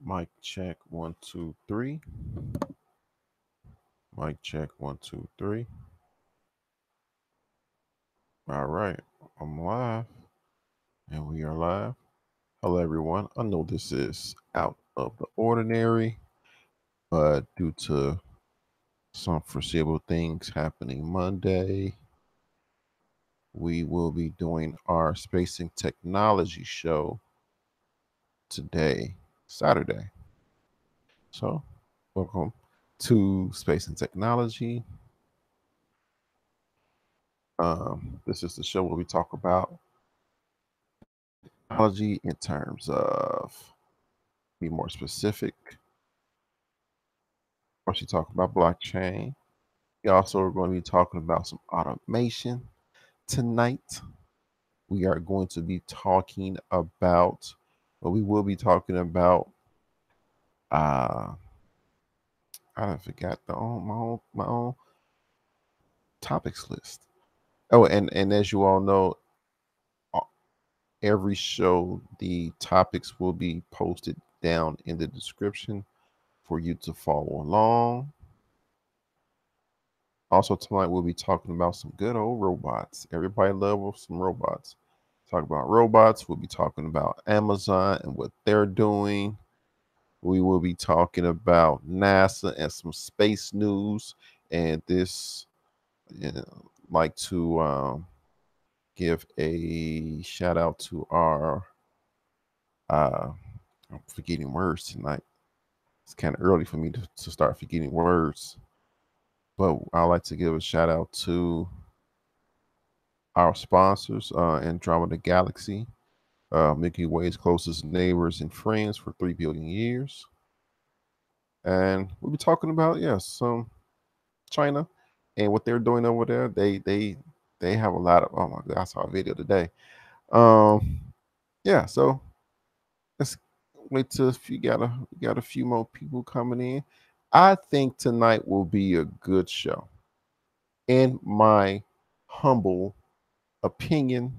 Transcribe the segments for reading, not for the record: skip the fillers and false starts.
Mic check 1 2 3. Mic check 1 2 3. All right, I'm live, and we are live. Hello, everyone. I know this is out of the ordinary, but due to some foreseeable things happening Monday, we will be doing our space and technology show today, Saturday. So, welcome to Space and Technology. This is the show where we talk about technology in terms of, be more specific. Of course, we talk about blockchain. We also are going to be talking about some automation tonight. We are going to be talking about, well, we will be talking about, uh, I forgot my own topics list. Oh, and as you all know, uh, every show the topics will be posted down in the description for you to follow along. Also, tonight we'll be talking about some good old robots. Everybody loves some robots. Talk about robots. We'll be talking about Amazon and what they're doing. We will be talking about NASA and some space news. And this, like to give a shout out to our. I'm forgetting words tonight. It's kind of early for me to start forgetting words, but I like to give a shout out to our sponsors, Andromeda Galaxy, Milky Way's closest neighbors and friends for 3 billion years. And we'll be talking about, some China and what they're doing over there. They have a lot of, oh my God, I saw a video today. Um, so let's wait till we got a few more people coming in. I think tonight will be a good show. In my humble opinion,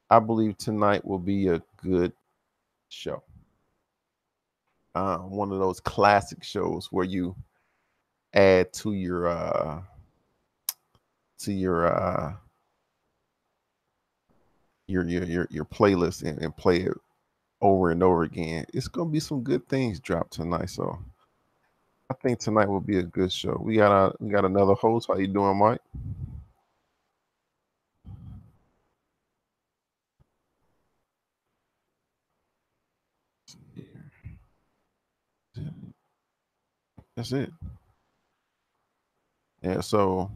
I believe tonight will be a good show. One of those classic shows where you add to your playlist and play it over and over again. It's gonna be some good things dropped tonight. So I think tonight will be a good show. We got another host. How you doing, Mike? That's it. Yeah. So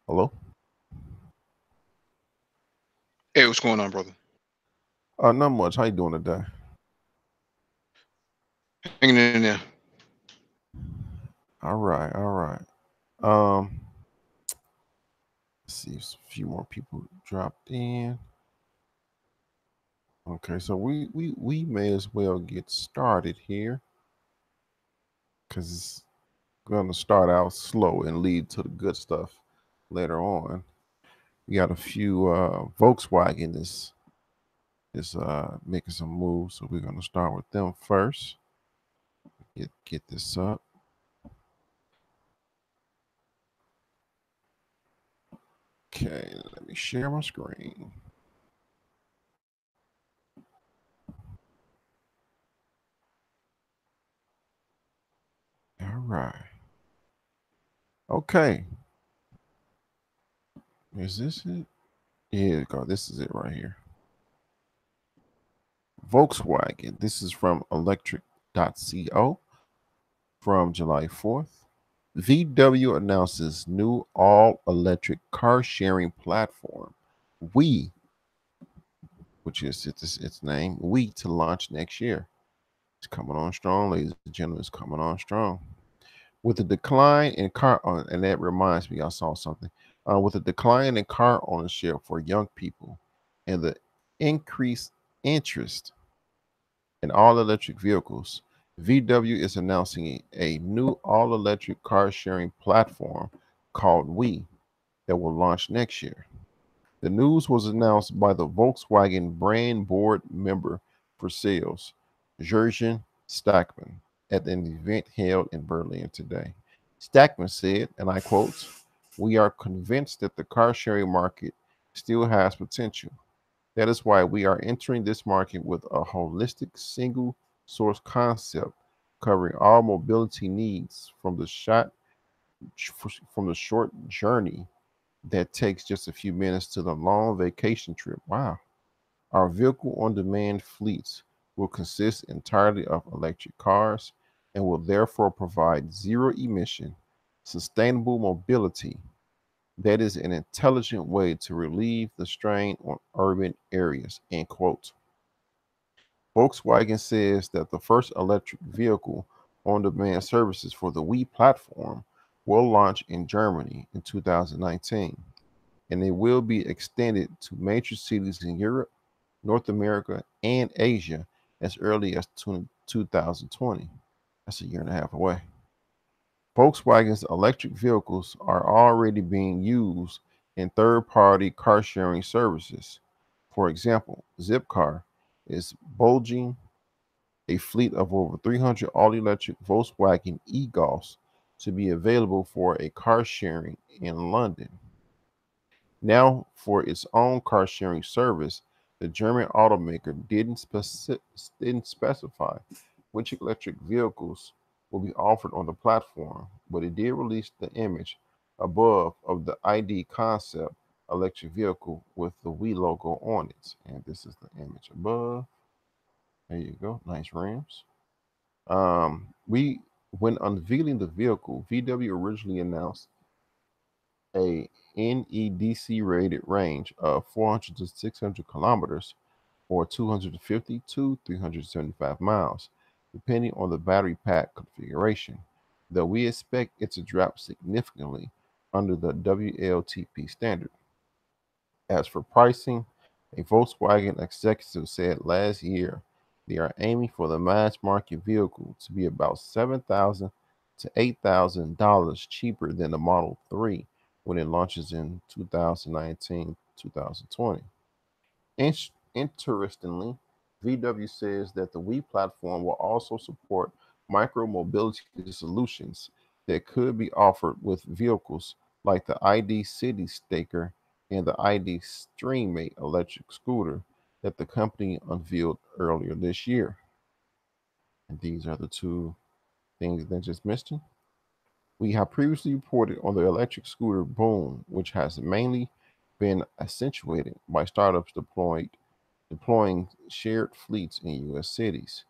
hello. Hey, what's going on, brother? Not much. How you doing today? Hanging in there. All right. All right. Um. Let's see if a few more people dropped in. Okay, so we may as well get started here because it's going to start out slow and lead to the good stuff later on. We got a few Volkswagen is making some moves, so we're going to start with them first. Get this up. Okay, let me share my screen. All right. Okay. Is this it? Yeah, God, this is it right here. Volkswagen. This is from electric.co from July 4th. VW announces new all-electric car sharing platform, We, which is its name, We, to launch next year. It's coming on strong, ladies and gentlemen. It's coming on strong. With the decline in car, and that reminds me, I saw something. With the decline in car ownership for young people and the increased interest in all electric vehicles, VW is announcing a new all electric car sharing platform called We that will launch next year. The news was announced by the Volkswagen brand board member for sales, Jurgen Stackman, at an event held in Berlin today. Stackman said, and I quote, "We are convinced that the car sharing market still has potential. That is why we are entering this market with a holistic single source concept covering all mobility needs from the short journey that takes just a few minutes to the long vacation trip." Wow. Our vehicle on demand fleets will consist entirely of electric cars and will therefore provide zero emission, sustainable mobility that is an intelligent way to relieve the strain on urban areas. End quote. Volkswagen says that the first electric vehicle on demand services for the We platform will launch in Germany in 2019, and it will be extended to major cities in Europe, North America, and Asia as early as 2020. That's a year and a half away. Volkswagen's electric vehicles are already being used in third party car sharing services. For example, Zipcar is bulging a fleet of over 300 all electric Volkswagen e Golfs to be available for a car sharing in London. Now, for its own car sharing service, the German automaker didn't specify which electric vehicles will be offered on the platform, but it did release the image above of the ID concept electric vehicle with the We logo on it. And this is the image above. There you go. Nice rims. We when unveiling the vehicle, VW originally announced a NEDC rated range of 400 to 600 kilometers or 250 to 375 miles, depending on the battery pack configuration, though we expect it to drop significantly under the WLTP standard. As for pricing, a Volkswagen executive said last year they are aiming for the mass market vehicle to be about $7,000 to $8,000 cheaper than the Model 3 when it launches in 2019 2020. Interestingly, VW says that the We platform will also support micro mobility solutions that could be offered with vehicles like the ID City Staker and the ID Streammate electric scooter that the company unveiled earlier this year. And these are the two things that I just mentioned. We have previously reported on the electric scooter boom, which has mainly been accentuated by startups deploying shared fleets in U.S. cities.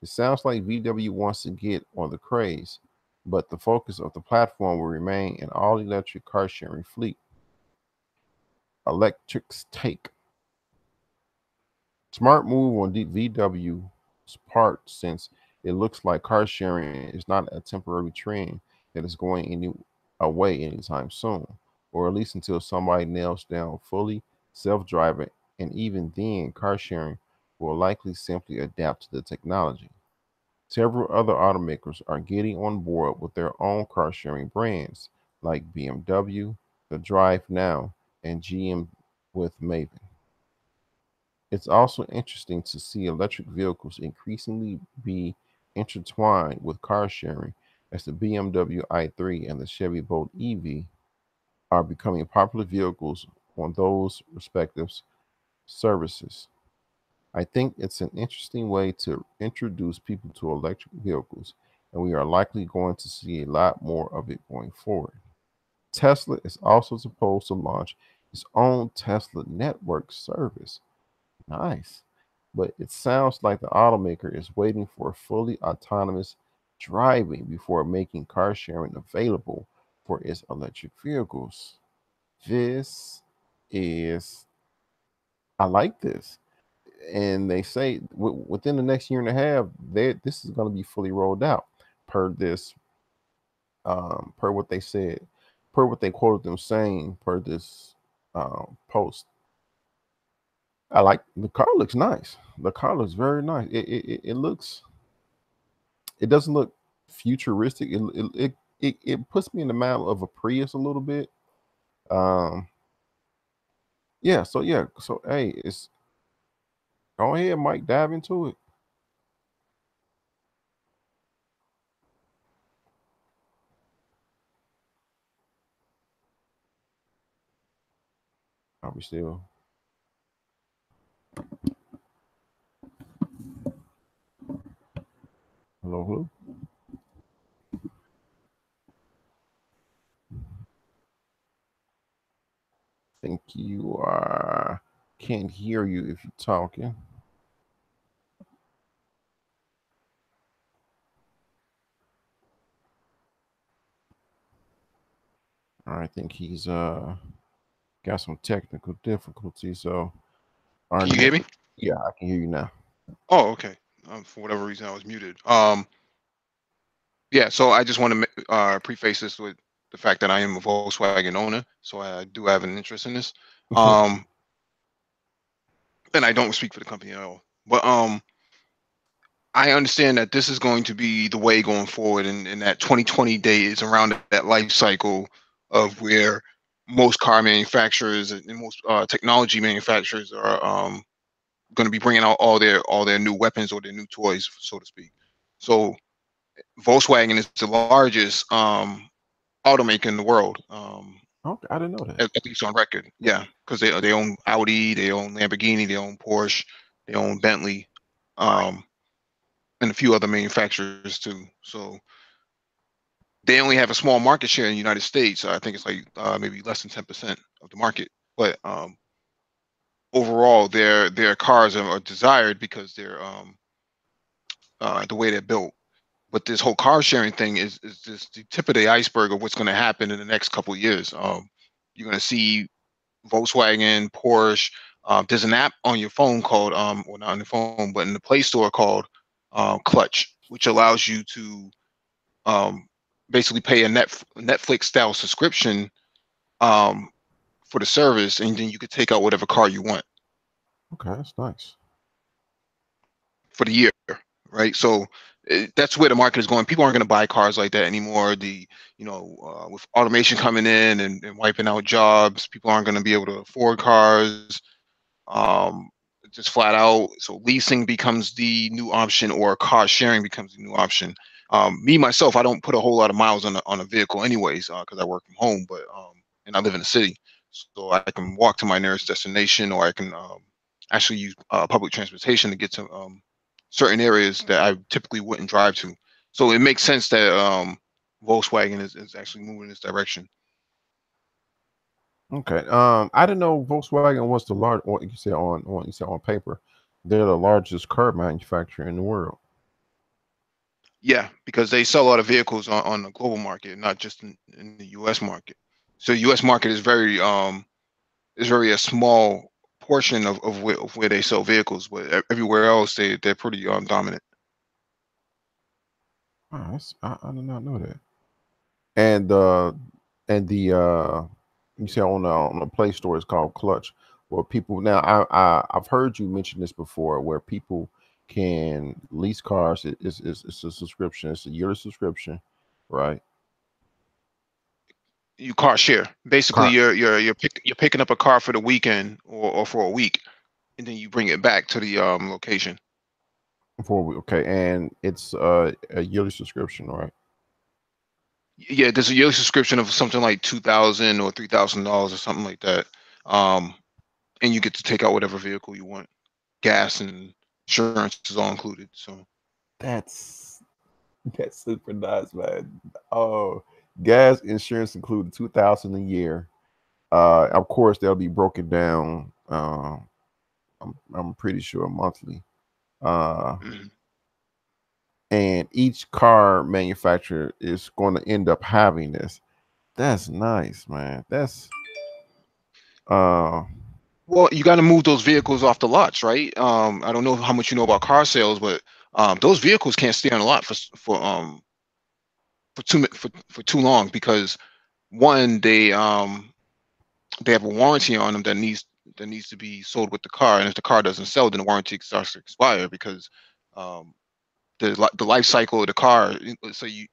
It sounds like VW wants to get on the craze, but the focus of the platform will remain an all electric car sharing fleet. Electric's take. Smart move on VW's part since it looks like car sharing is not a temporary trend that is going away anytime soon, or at least until somebody nails down fully self driving, and even then, car sharing will likely simply adapt to the technology. Several other automakers are getting on board with their own car sharing brands, like BMW, the Drive Now, and GM with Maven. It's also interesting to see electric vehicles increasingly be intertwined with car sharing as the BMW i3 and the Chevy Bolt EV are becoming popular vehicles on those respective services. I think it's an interesting way to introduce people to electric vehicles, and we are likely going to see a lot more of it going forward. Tesla is also supposed to launch its own Tesla network service. Nice. But it sounds like the automaker is waiting for fully autonomous driving before making car sharing available for its electric vehicles. This is, I like this. And they say within the next year and a half, this is going to be fully rolled out per this, per what they said, per what they quoted them saying, per this post. I like the car. Looks nice. The car looks very nice. It looks. It doesn't look futuristic. It puts me in the mind of a Prius a little bit. Um. Yeah. So yeah. So hey, it's Go ahead, Mike. Dive into it. Are we still? Hello, hello. Think you are. Can't hear you if you're talking. I think he's got some technical difficulties. So our Can you hear next, me? yeah, I can hear you now. Oh, okay. For whatever reason, I was muted. Yeah. So I just want to preface this with the fact that I am a Volkswagen owner, so I do have an interest in this. Um, and I don't speak for the company at all. But I understand that this is going to be the way going forward, and that 2020 day is around that life cycle of where most car manufacturers and most technology manufacturers are going to be bringing out all their new weapons or their new toys, so to speak. So Volkswagen is the largest automaker in the world, Okay, I didn't know that. at least on record. Yeah, because they own Audi, they own Lamborghini, they own Porsche, they own Bentley, um, and a few other manufacturers too. So they only have a small market share in the United States. I think it's like maybe less than 10% of the market. But overall, their cars are desired because they're the way they're built. But this whole car sharing thing is just the tip of the iceberg of what's going to happen in the next couple of years. You're going to see Volkswagen, Porsche. There's an app on your phone called, well, not on the phone, but in the Play Store called Clutch, which allows you to um, basically pay a Netflix style subscription um, for the service, and then you could take out whatever car you want Okay, that's nice. for the year, right? So that's where the market is going. People aren't going to buy cars like that anymore. With automation coming in and wiping out jobs, people aren't going to be able to afford cars. Um, just flat out. So leasing becomes the new option, or car sharing becomes the new option. Me myself, I don't put a whole lot of miles on a vehicle, anyways, because I work from home, but and I live in the city, so I can walk to my nearest destination, or I can actually use public transportation to get to certain areas that I typically wouldn't drive to. So it makes sense that Volkswagen is actually moving in this direction. Okay. I didn't know Volkswagen was the large. What you said on paper, they're the largest car manufacturer in the world. Yeah, because they sell a lot of vehicles on the global market, not just in the U.S. market. So U.S. market is very a small portion of where they sell vehicles, but everywhere else they're pretty dominant. Wow, I did not know that. And you say on the Play Store it's called Clutch. Where people now I've heard you mention this before, where people can lease cars. It's a subscription. It's a yearly subscription, right? You car share. Basically, Car you're picking up a car for the weekend or for a week, and then you bring it back to the location. okay, and it's a yearly subscription, right? Yeah, there's a yearly subscription of something like 2,000 or $3,000 or something like that. Um, and you get to take out whatever vehicle you want. Gas and insurance is all included. So That's that's super nice, man. Oh, gas insurance included 2,000 a year. Of course, they'll be broken down. I'm pretty sure monthly. Uh, mhm. and each car manufacturer is going to end up having this. That's nice, man. That's uh, Well, you got to move those vehicles off the lots, right? I don't know how much you know about car sales, but those vehicles can't stay on the lot for too long, because one, they have a warranty on them that needs to be sold with the car, and if the car doesn't sell, then the warranty starts to expire, because um, the life cycle of the car. So you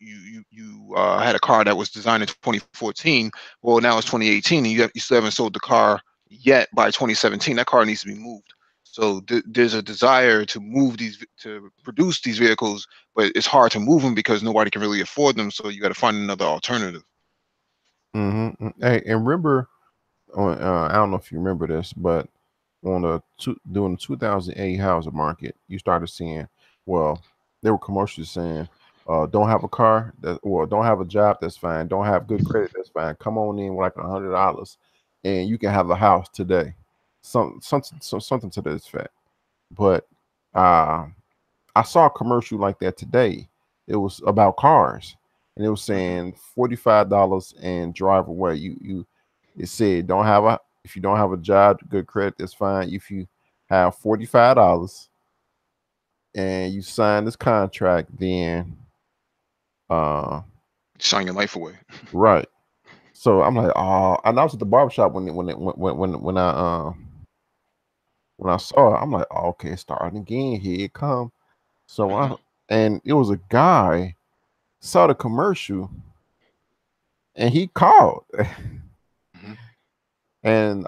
had a car that was designed in 2014. Well, now it's 2018, and you still haven't sold the car yet by 2017. That car needs to be moved. So there's a desire to to produce these vehicles, but it's hard to move them because nobody can really afford them. So you got to find another alternative. Hey, and remember, I don't know if you remember this, but during the 2008 housing market, you started seeing, well, there were commercials saying, don't have a car don't have a job, that's fine. Don't have good credit, that's fine. Come on in with like $100, and you can have a house today. Something to this effect. But uh, I saw a commercial like that today. It was about cars, and it was Hmm. saying $45 and drive away. It said don't have a if you don't have a job, good credit, that's fine. If you have $45 and you sign this contract, then uh Sign your life away. right. So I'm like, oh, and I was at the barbershop when I saw it. I'm like, oh, okay, it's starting again. Here it come. So Hmm. and it was a guy saw the commercial and he called. Hmm. And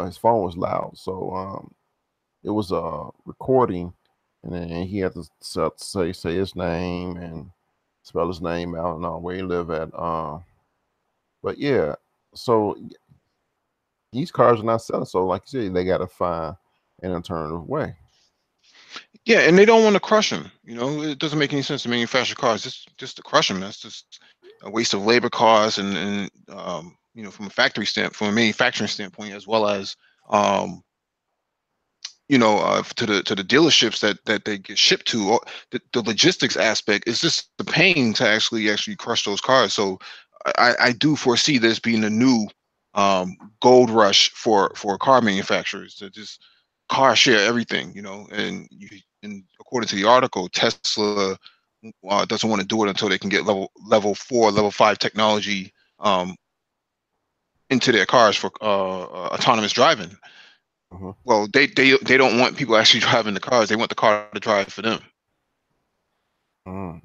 his phone was loud, so it was a recording, and then he had to say his name and spell his name out and all where he live at. But yeah, so these cars are not selling. So like you said, they got to find an alternative way. Yeah, and they don't want to crush them. You know, it doesn't make any sense to manufacture cars just to crush them. That's just a waste of labor costs and from a from a manufacturing standpoint, as well as um, to the dealerships that they get shipped to. The logistics aspect is just the pain to actually crush those cars. So I do foresee this being a new um, gold rush for car manufacturers to just car share everything. And according to the article, Tesla doesn't want to do it until they can get level 4, level 5 technology into their cars for autonomous driving. Hmm. Well, they don't want people actually driving the cars. They want the car to drive for them. Mm,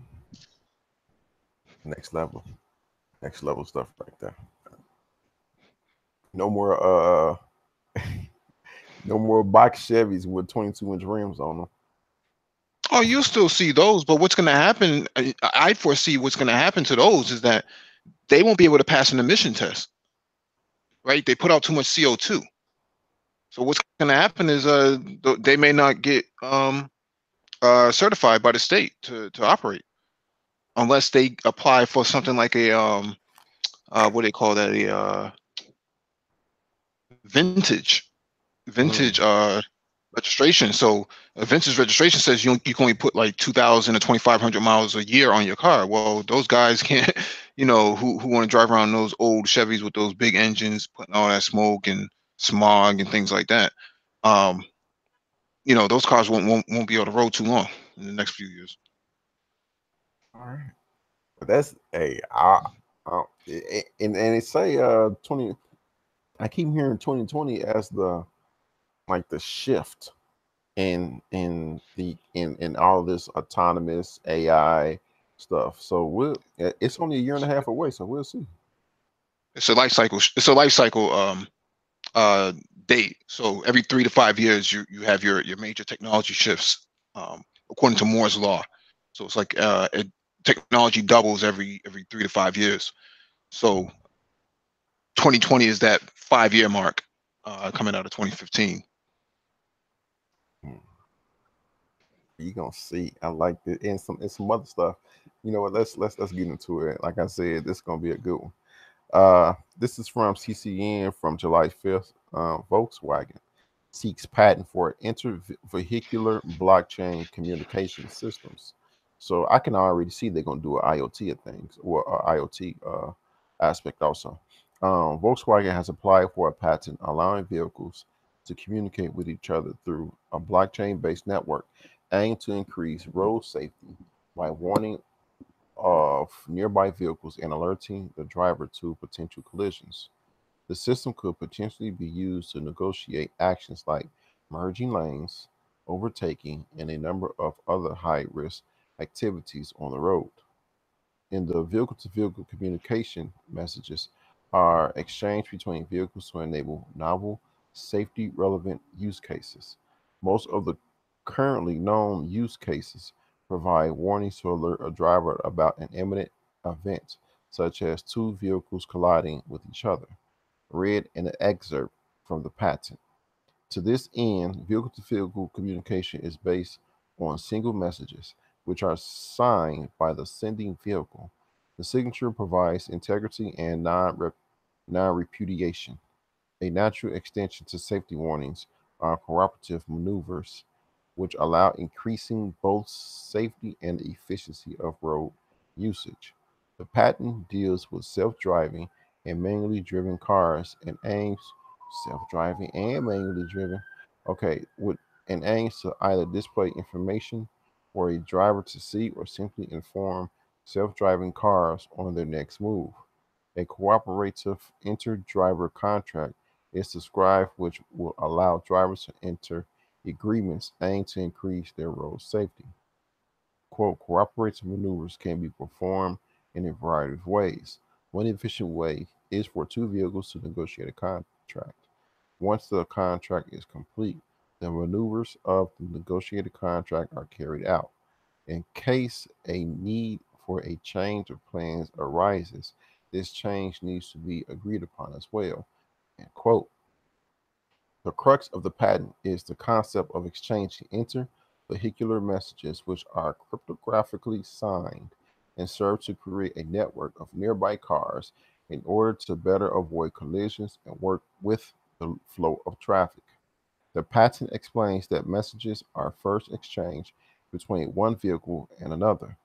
next level, next level stuff right there. No more, no more box Chevys with 22-inch rims on them. Oh, you'll still see those, but what's going to happen? I foresee what's going to happen to those is that they won't be able to pass an emission test, right? They put out too much CO2. So what's going to happen is they may not get certified by the state to operate unless they apply for something like a what do they call that, a vintage Mm, vintage registration. So a vintage registration says you can only put like 2,000 or 2,500 miles a year on your car. Well, those guys can't, who want to drive around those old Chevys with those big engines, putting all that smoke and smog and things like that. Um, those cars won't be on the road too long in the next few years. all right. But that's hey, and they say 20. I keep hearing 2020 as the like the shift in all this autonomous AI stuff. So it's only a year and a half away, so we'll see. It's a life cycle. It's a life cycle uh, date. So every 3 to 5 years, you have your major technology shifts according to Moore's law. So it's like technology doubles every 3 to 5 years. So 2020 is that 5 year mark coming out of 2015. Hmm. You gonna see. I like it, and some other stuff. You know what? Let's get into it. Like I said, this is gonna be a good one. This is from CCN from July 5th. Volkswagen seeks patent for intervehicular blockchain communication systems. So I can already see they're going to do an IoT of things or IoT aspect also. Volkswagen has applied for a patent allowing vehicles to communicate with each other through a blockchain based network aimed to increase road safety by warning of nearby vehicles and alerting the driver to potential collisions. The system could potentially be used to negotiate actions like merging lanes, overtaking, and a number of other high risk activities on the road. In the vehicle to vehicle communication, messages are exchanged between vehicles to enable novel, safety relevant use cases. Most of the currently known use cases provide warnings to alert a driver about an imminent event, such as two vehicles colliding with each other. Read in an excerpt from the patent. To this end, vehicle to vehicle communication is based on single messages, which are signed by the sending vehicle. The signature provides integrity and non repudiation. A natural extension to safety warnings are cooperative maneuvers, which allow increasing both safety and efficiency of road usage. The patent deals with self-driving and manually driven cars and aims self-driving and manually driven. Okay, with and aims to either display information for a driver to see or simply inform self-driving cars on their next move. A cooperative inter-driver contract is described which will allow drivers to enter agreements aimed to increase their road safety. Quote, cooperative maneuvers can be performed in a variety of ways. One efficient way is for two vehicles to negotiate a contract. Once the contract is complete, the maneuvers of the negotiated contract are carried out. In case a need for a change of plans arises, this change needs to be agreed upon as well. End quote. The crux of the patent is the concept of exchanging inter-vehicular messages which are cryptographically signed and serve to create a network of nearby cars in order to better avoid collisions and work with the flow of traffic. The patent explains that messages are first exchanged between one vehicle and another,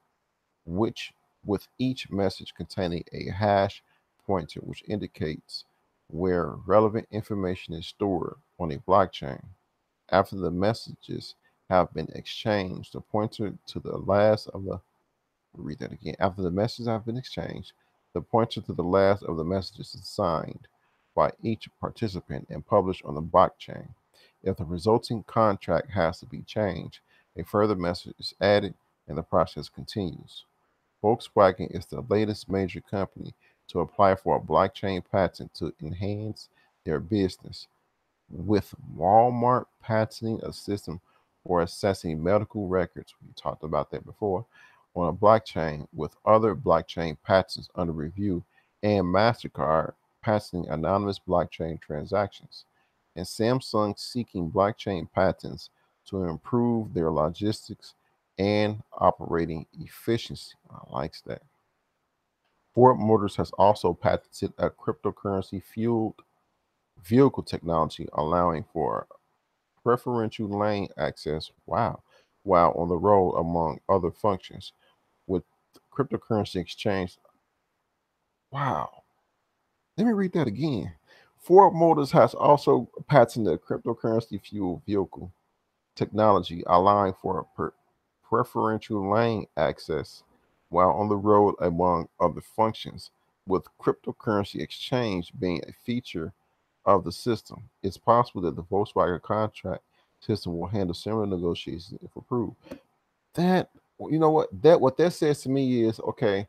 which with each message containing a hash pointer which indicates where relevant information is stored on a blockchain. After the messages have been exchanged, the pointer to the last of the read that again. After the messages have been exchanged, the pointer to the last of the messages is signed by each participant and published on the blockchain. If the resulting contract has to be changed, a further message is added and the process continues. Volkswagen is the latest major company to apply for a blockchain patent to enhance their business, with Walmart patenting a system for accessing medical records. We talked about that before on a blockchain, with other blockchain patents under review, and MasterCard patenting anonymous blockchain transactions, and Samsung seeking blockchain patents to improve their logistics and operating efficiency. I like that. Ford Motors has also patented a cryptocurrency fueled vehicle technology allowing for preferential lane access, wow, while on the road, among other functions. With cryptocurrency exchange, wow. Let me read that again. Ford Motors has also patented a cryptocurrency fuel vehicle technology allowing for preferential lane access while on the road, among other functions. With cryptocurrency exchange being a feature of the system, it's possible that the Volkswagen contract system will handle similar negotiations if approved. That you know what that says to me is okay.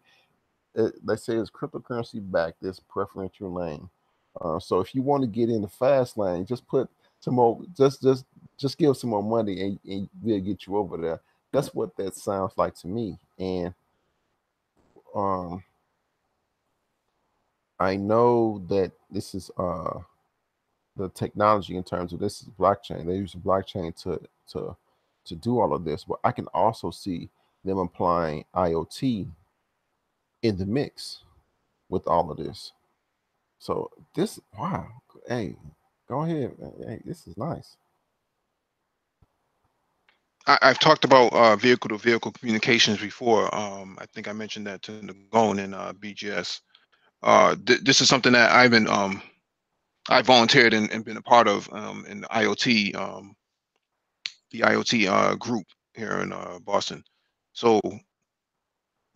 Let's say it's cryptocurrency back this preferential lane. So if you want to get in the fast lane, just put some more, just give some more money, and we'll get you over there. That's what that sounds like to me. And um, I know that this is the technology in terms of this is blockchain. They use the blockchain to to do all of this, but I can also see them applying IoT in the mix with all of this. So this, wow, hey, go ahead, man. Hey, this is nice. I've talked about vehicle to vehicle communications before. I think I mentioned that to Nagone in BGS. This is something that I volunteered and been a part of in the IoT group here in Boston. So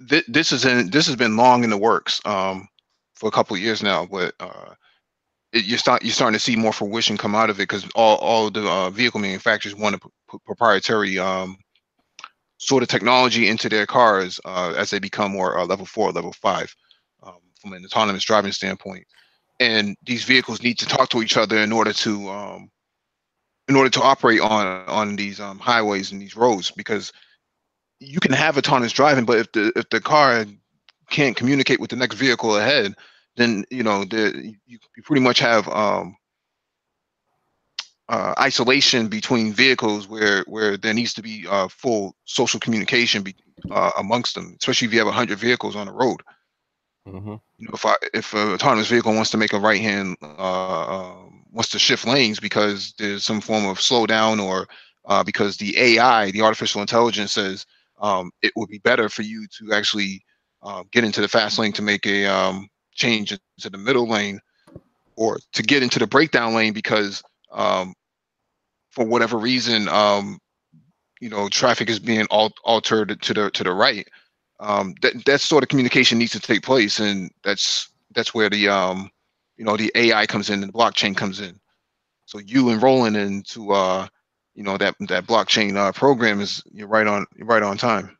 this has been long in the works for a couple of years now, but you're starting to see more fruition come out of it because all the vehicle manufacturers want to put proprietary sort of technology into their cars as they become more level 4, level 5 from an autonomous driving standpoint. And these vehicles need to talk to each other in order to operate on these highways and these roads, because you can have autonomous driving, but if the car can't communicate with the next vehicle ahead, then you pretty much have isolation between vehicles where there needs to be full social communication amongst them, especially if you have 100 vehicles on the road. Mm-hmm. If an autonomous vehicle wants to make a right hand, wants to shift lanes because there's some form of slowdown, or because the AI, the artificial intelligence, says it would be better for you to actually get into the fast lane to make a change into the middle lane, or to get into the breakdown lane because for whatever reason, traffic is being altered to the right. That sort of communication needs to take place, and that's where the AI comes in and the blockchain comes in. So you enrolling into that blockchain program is you're right on time.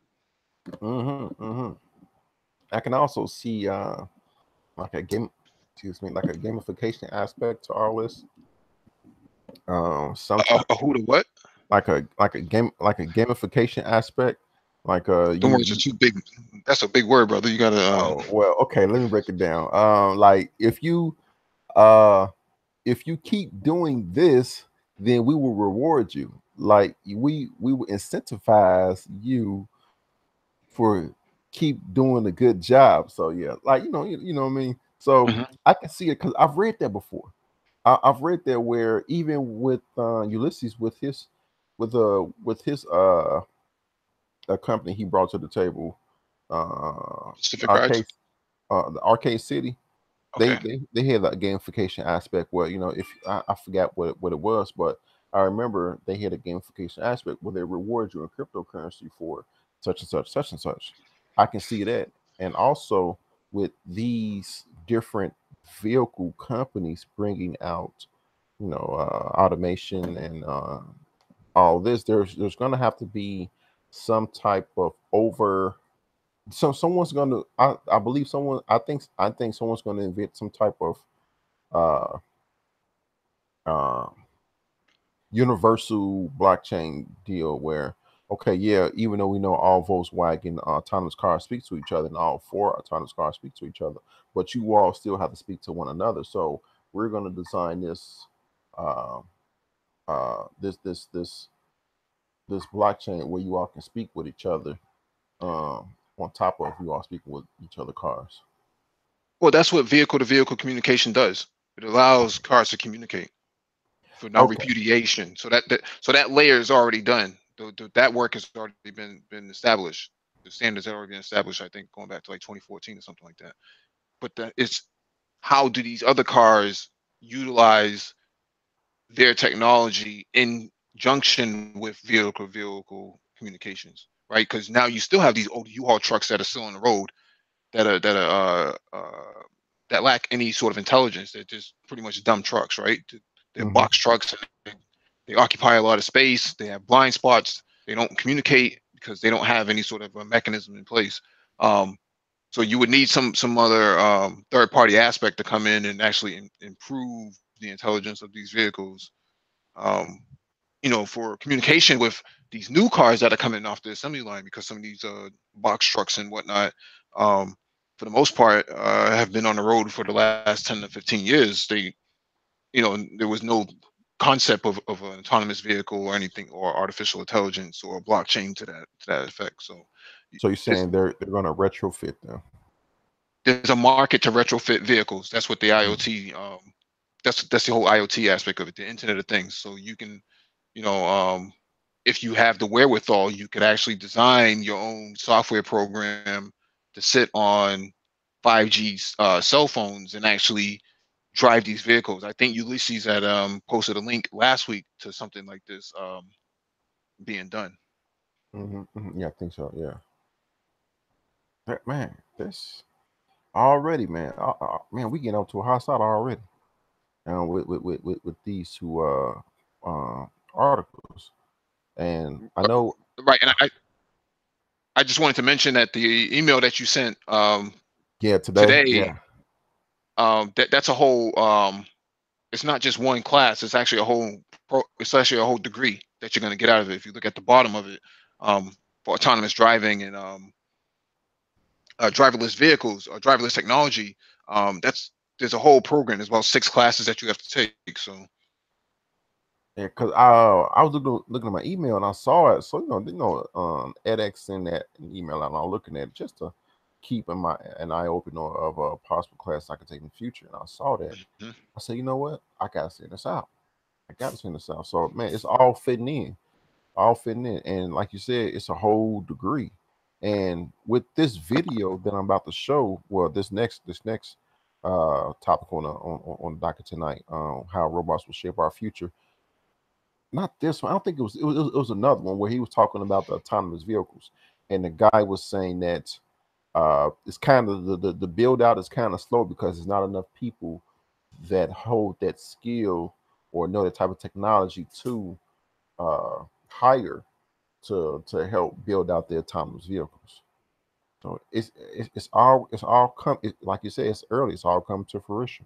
Mm-hmm. Mm-hmm. I can also see like a game, excuse me, like a gamification aspect to all this. Sometimes Who to what? like a gamification aspect, like The words are too big. That's a big word, brother. You gotta oh well, okay, let me break it down. Like uh if you keep doing this, then we will reward you. Like we will incentivize you for keep doing a good job. So yeah, like you know what I mean. So Mhm. I can see it because I've read that before. I've read that where even with Ulysses with his a company he brought to the table, Pacific arcade rides. the arcade city. They Okay. they had a gamification aspect where if I forgot what it was, but I remember they had a gamification aspect where they reward you in cryptocurrency for such and such, such and such. I can see that, and also with these different vehicle companies bringing out, automation and all this. There's going to have to be some type of over so someone's gonna I believe someone I think someone's gonna invent some type of uh uh universal blockchain deal where okay, yeah, even though we know all Volkswagen autonomous cars speak to each other and all four autonomous cars speak to each other, but you all still have to speak to one another. So we're gonna design this uh this this blockchain where you all can speak with each other on top of you all speaking with each other cars. Well, that's what vehicle to vehicle communication does. It allows cars to communicate for Okay. non-repudiation. So that layer is already done. That work has already been established. The standards have already been established. I think going back to like 2014 or something like that. But it's how do these other cars utilize their technology in junction with vehicle communications, right? Because now you still have these old U-Haul trucks that are still on the road that lack any sort of intelligence. They're just pretty much dumb trucks, right? They're Hmm. box trucks. And they occupy a lot of space. They have blind spots. They don't communicate because they don't have any sort of a mechanism in place. Um, so you would need some other third party aspect to come in and actually improve the intelligence of these vehicles. Um, for communication with these new cars that are coming off the assembly line, because some of these box trucks and whatnot, um, for the most part, have been on the road for the last 10 to 15 years. There was no concept of an autonomous vehicle or anything, or artificial intelligence or blockchain to that effect. So So you're there's, saying they're gonna retrofit them? there's a market to retrofit vehicles. That's what the Mm. IoT. That's the whole IoT aspect of it, the Internet of Things. So you can, you know, if you have the wherewithal, you could actually design your own software program to sit on 5G cell phones and actually drive these vehicles. I think Ulysses had posted a link last week to something like this being done. Hmm. Hmm. Yeah, I think so. Yeah. Man, this already, man. Man, we getting up to a hot start already. With these two articles, and I know, Right, and I just wanted to mention that the email that you sent yeah, today, today, yeah. that's a whole it's not just one class. It's actually a whole it's actually a whole degree that you're going to get out of it. If you look at the bottom of it, um, for autonomous driving and driverless vehicles or driverless technology, that's there's a whole program. There's about 6 classes that you have to take. So Yeah, cause I was looking at my email and I saw it. So edX sent that an email out and I was looking at it just to keep an eye open of a possible class I could take in the future. And I saw that. mhm. I said, you know what? I gotta send this out. I gotta send this out. So man, it's all fitting in. All fitting in. And like you said, it's a whole degree. And with this video that I'm about to show, well, this next topic on the docket tonight, how robots will shape our future. Not this one. I don't think it was another one where he was talking about the autonomous vehicles, and the guy was saying that it's kind of the build out is kind of slow because there's not enough people that hold that skill or know that type of technology to hire to help build out the autonomous vehicles. So it's all come like you said, it's early. It's all coming to fruition.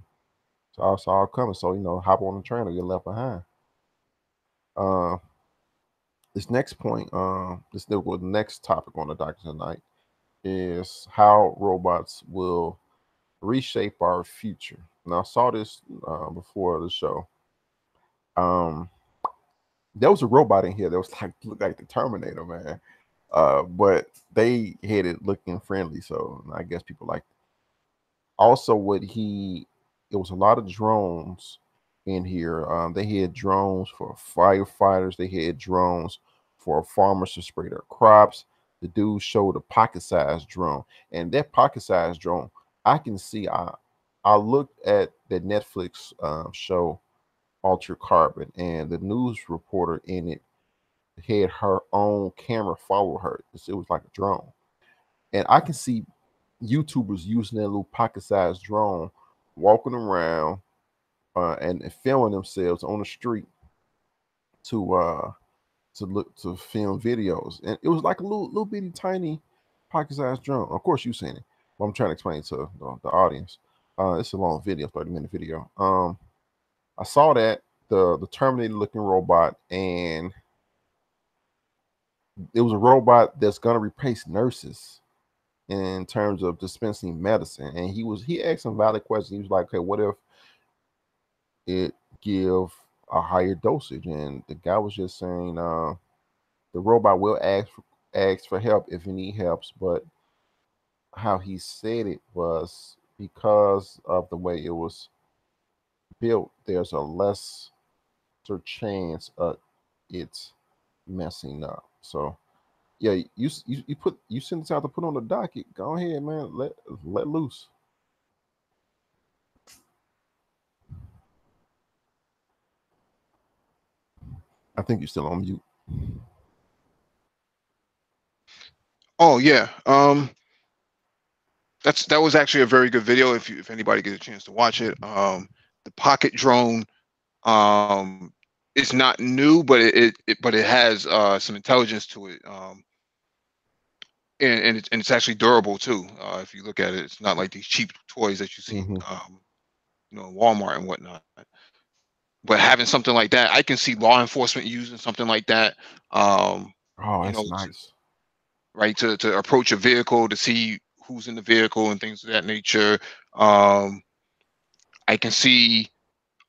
It's all coming. So hop on the train or get left behind. Uh, this next point, the next topic on the docket tonight is how robots will reshape our future. Now I saw this before the show. Um, there was a robot in here that was like looked like the Terminator, man. But they had it looking friendly, so I guess people like. Also, it was a lot of drones in here. They had drones for firefighters. They had drones for farmers to spray their crops. The dude showed a pocket-sized drone, and that pocket-sized drone, I can see. I looked at the Netflix show Altered Carbon, and the news reporter in it had her own camera follow her. It was like a drone, and I can see YouTubers using that little pocket-sized drone, walking around and filming themselves on the street to look to film videos, and it was like a little bitty tiny pocket-sized drone. Of course, you've seen it, but I'm trying to explain it to the audience. It's a long video, 30-minute video. I saw that the Terminator-looking robot, and it was a robot that's gonna replace nurses in terms of dispensing medicine. And he asked some valid questions. He was like, okay, what if it give a higher dosage? And the guy was just saying the robot will ask for help if it need helps, but how he said it was because of the way it was built, there's a lesser chance of it's messing up. So yeah, you send this out to put on the docket. Go ahead, man. Let loose. I think you're still on mute. Oh yeah, that was actually a very good video. If anybody gets a chance to watch it, the pocket drone is not new, but it has some intelligence to it, and it's actually durable too. If you look at it, it's not like these cheap toys that you see, Hmm. Walmart and whatnot. But having something like that, I can see law enforcement using something like that. Um, Oh, you that's know, nice. right, to approach a vehicle to see who's in the vehicle and things of that nature. Um, I can see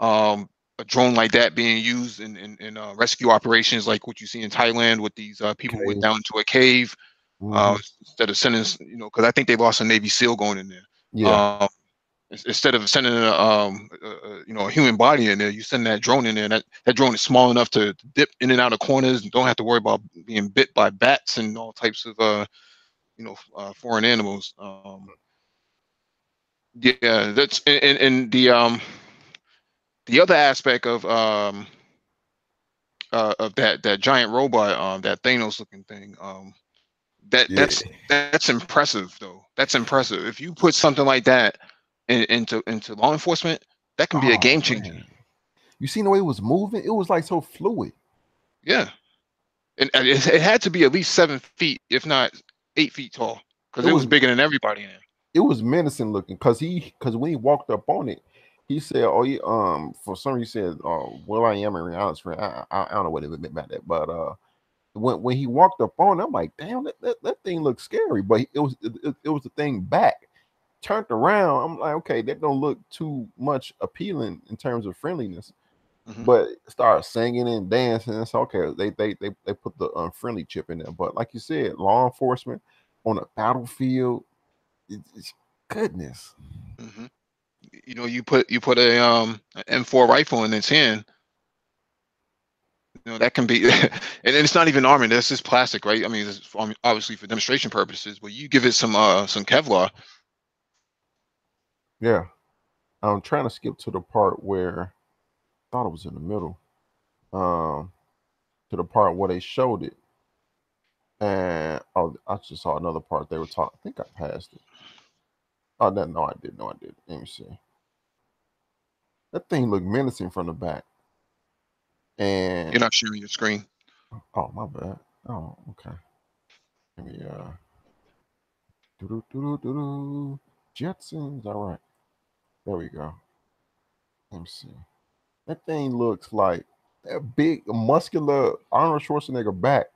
a drone like that being used in rescue operations, like what you see in Thailand with these people went down Caves. into a cave, Hmm. instead of sending, because I think they lost a Navy SEAL going in there. Yeah. Instead of sending a human body in there, you send that drone in there. And that drone is small enough to dip in and out of corners and don't have to worry about being bit by bats and all types of foreign animals. Yeah, that's and the other aspect of that giant robot, that Thanos looking thing, that Yeah. that's impressive though. That's impressive. If you put something like that into law enforcement, that can be a Oh game changer. man. You seen the way it was moving? It was like so fluid. Yeah, and it had to be at least 7 feet, if not 8 feet tall, because It it was was bigger than everybody in there. it was menacing looking because when he walked up on it, He said, "Oh, for some reason, he said, well, I am a reality friend. I don't know what it meant by that, but when he walked up on, I'm like, damn, that thing looks scary, but it was the thing back, turned around. I'm like, okay, that don't look too much appealing in terms of friendliness, Hmm. but start singing and dancing. It's okay. They put the unfriendly chip in there, but like you said, law enforcement on a battlefield, it's goodness. Hmm. You put a M4 rifle in its hand. That can be, and it's not even armor. That's just plastic, right? I mean, it's obviously for demonstration purposes. But you give it some Kevlar. Yeah, I'm trying to skip to the part where I thought it was in the middle. Um, to the part where they showed it, and oh, I just saw another part they were talking. I think I passed it. Oh, no, I did. No, I did. Let me see. That thing looked menacing from the back. You're And not sharing your screen. oh, my bad. Oh, okay. Let me doo-doo-doo-doo-doo-doo. Jetsons. All right, there we go. Let me see. That thing looks like that big, muscular Arnold Schwarzenegger back.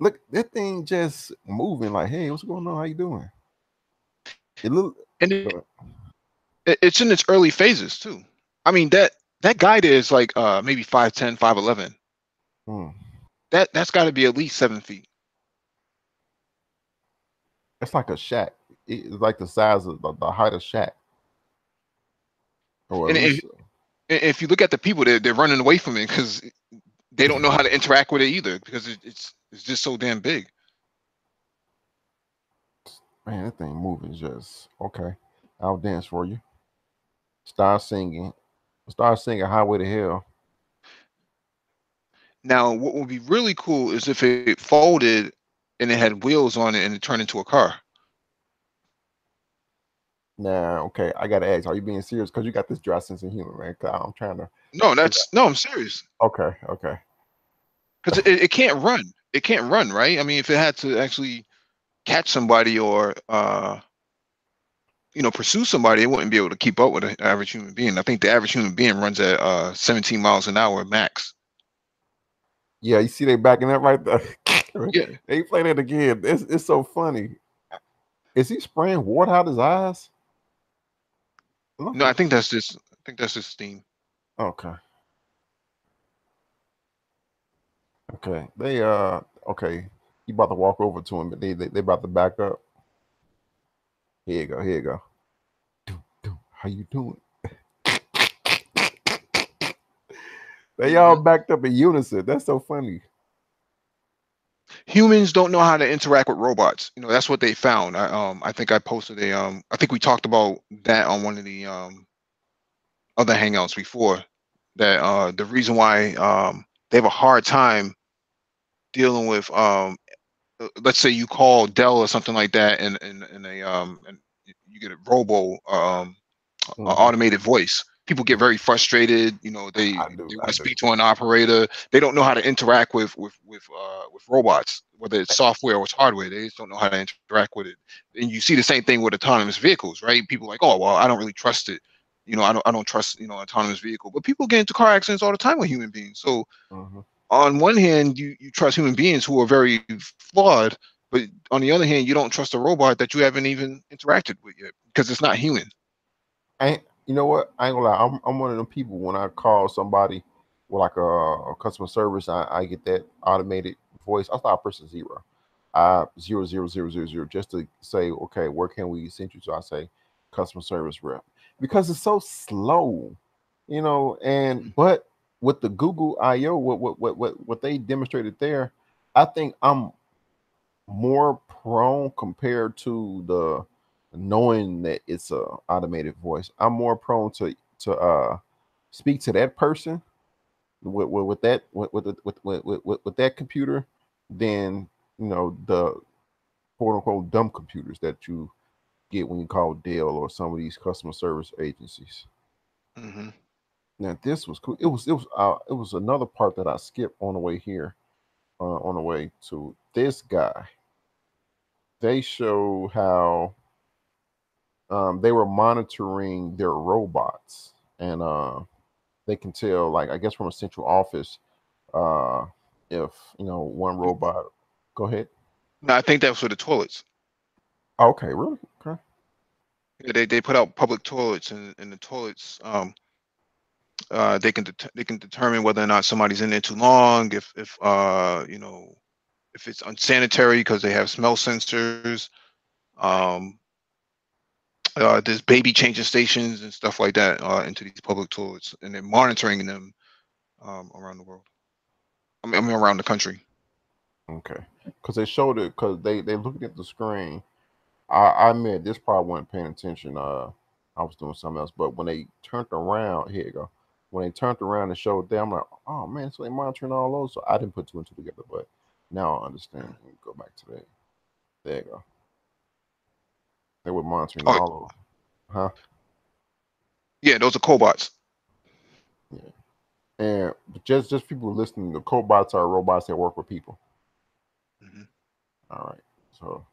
Look, that thing just moving like, hey, what's going on? How you doing? It look. And Go it's in its early phases too. I mean, that guy there is like maybe 5'10", 5'11". hmm. That's got to be at least 7 feet. It's like a shack. It's like the size of the height of shack, or at And least if you look at the people, they're running away from it because they don't know how to interact with it either because it's just so damn big. man, that thing moving just okay. I'll dance for you. Start singing. Start singing Highway to Hell. Now, what would be really cool is if it folded and it had wheels on it and it turned into a car. Now, okay, I gotta ask, are you being serious? Because you got this dry sense of humor, man. 'Cause I'm trying to No, figure no, I'm serious. out. Okay, okay. Because it can't run. It can't run, right? I mean, if it had to actually catch somebody or pursue somebody, it wouldn't be able to keep up with an average human being. I think the average human being runs at 17 miles an hour max. Yeah, you see they backing up right there. Yeah. They play that again. It's so funny. Is he spraying water out his eyes? Look No, at I think that's just steam. okay. Okay. They okay. You about to walk over to him, but they about to back up. Here you go. Here you go. How you doing? They all Hmm. backed up in unison. That's so funny. Humans don't know how to interact with robots. That's what they found. I think I posted I think we talked about that on one of the other hangouts before. That the reason why they have a hard time dealing with let's say you call Dell or something like that, and you get a Hmm. automated voice. People get very frustrated. I do. They want I to do. speak to an operator. They don't know how to interact with robots, whether it's software or it's hardware. They just don't know how to interact with it. And you see the same thing with autonomous vehicles, right? People are like, oh well, I don't really trust it. I don't trust autonomous vehicle. But people get into car accidents all the time with human beings. So Hmm. on one hand, you trust human beings who are very flawed, but on the other hand, you don't trust a robot that you haven't even interacted with yet because it's not human. You know what? I ain't gonna lie. I'm one of them people when I call somebody with like a customer service, I get that automated voice. I start pressing zero. 00000 just to say, okay, where can we send you to? I say customer service rep because it's so slow, and but with the Google I/O, what they demonstrated there, I think I'm more prone compared to the knowing that it's a automated voice. I'm more prone to speak to that person with that with that computer than the quote unquote dumb computers that you get when you call Dell or some of these customer service agencies. Hmm. Now this was cool. It was another part that I skipped on the way here. On the way to this guy, they show how They were monitoring their robots, and they can tell, like I guess from a central office, uh, if one robot. Go ahead. No, I think that was for the toilets. Okay, really? Okay. Yeah, they put out public toilets, and the toilets they can determine whether or not somebody's in there too long, if if it's unsanitary because they have smell sensors. Um, there's baby changing stations and stuff like that into these public toilets, and they're monitoring them around the world. I mean around the country. Okay. Because they showed it. Because they looked at the screen. I admit this part wasn't paying attention. I was doing something else. But when they turned around, here you go. When they turned around and showed them, I'm like, oh man, so they monitoring all those. So I didn't put two and two together, but now I understand. Let me go back to that. There you go. They were monitoring Oh all of them. Huh? yeah, those are cobots. Yeah. And just people listening, the cobots are robots that work with people. Hmm. All right. So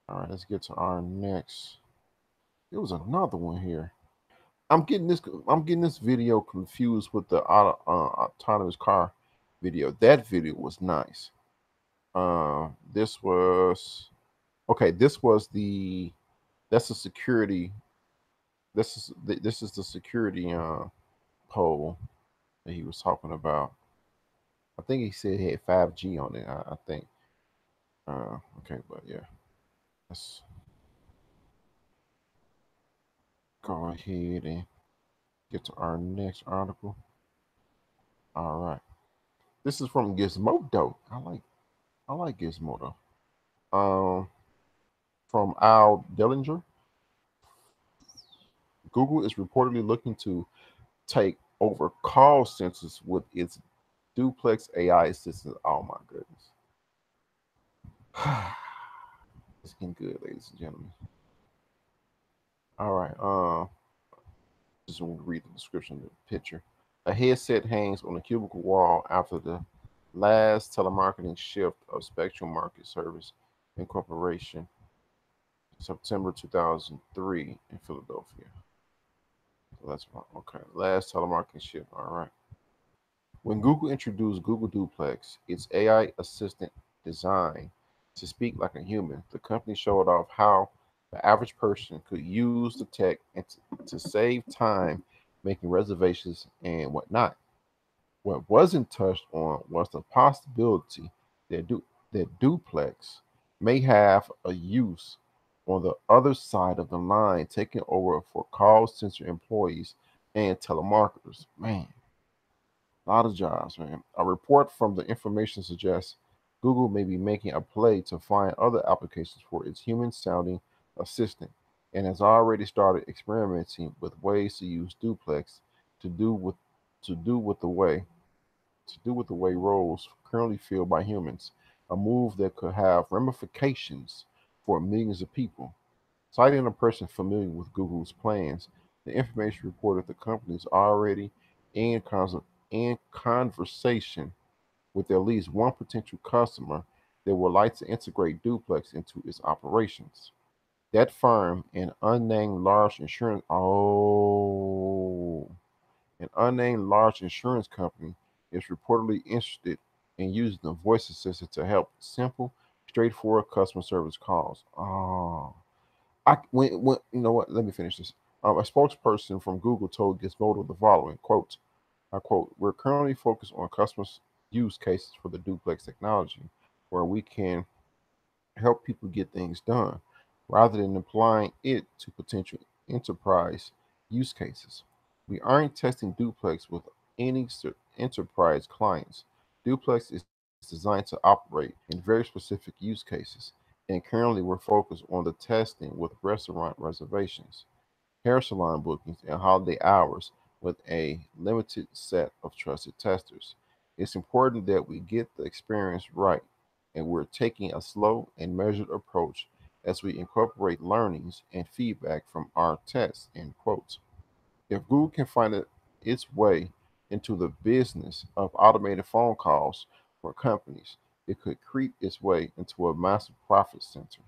all right, let's get to our next. There was another one here. I'm getting this video confused with the autonomous car video. That video was nice. This was okay. This was the that's the security. This is the security pole that he was talking about. I think he said he had 5G on it. I think. Okay, but yeah, let's go ahead and get to our next article. All right, this is from Gizmodo. I like Gizmodo. Um, from Al Dellinger, Google is reportedly looking to take over call centers with its duplex AI assistant. Oh my goodness. It's getting good, ladies and gentlemen. All right. Just want to read the description of the picture. A headset hangs on a cubicle wall after the last telemarketing shift of Spectrum Market Service Incorporation, September 2003 in Philadelphia. So that's fine. Okay. Last telemarketing shift. All right. When Google introduced Google Duplex, its AI assistant designed to speak like a human, the company showed off how the average person could use the tech and to save time making reservations and whatnot. What wasn't touched on was the possibility that Duplex may have a use on the other side of the line, taking over for call center employees and telemarketers. Man, a lot of jobs, man. A report from the information suggests Google may be making a play to find other applications for its human sounding assistant and has already started experimenting with ways to use Duplex to do with to do with the way to do with the way roles currently filled by humans, a move that could have ramifications for millions of people. Citing a person familiar with Google's plans, the information reported the company is already in, in conversation with at least one potential customer that would like to integrate Duplex into its operations. That firm, an unnamed large insurance company, is reportedly interested in using the voice assistant to help simple, straightforward customer service calls. Oh, when you know what? Let me finish this. A spokesperson from Google told Gizmodo the following quote: "I quote: We're currently focused on customers' use cases for the duplex technology, where we can help people get things done, rather than applying it to potential enterprise use cases. We aren't testing duplex with any enterprise clients. Duplex is designed to operate in very specific use cases, and currently we're focused on the testing with restaurant reservations, hair salon bookings, and holiday hours with a limited set of trusted testers. It's important that we get the experience right, and we're taking a slow and measured approach as we incorporate learnings and feedback from our tests." End quote. If Google can find its way into the business of automated phone calls for companies, it could creep its way into a massive profit center.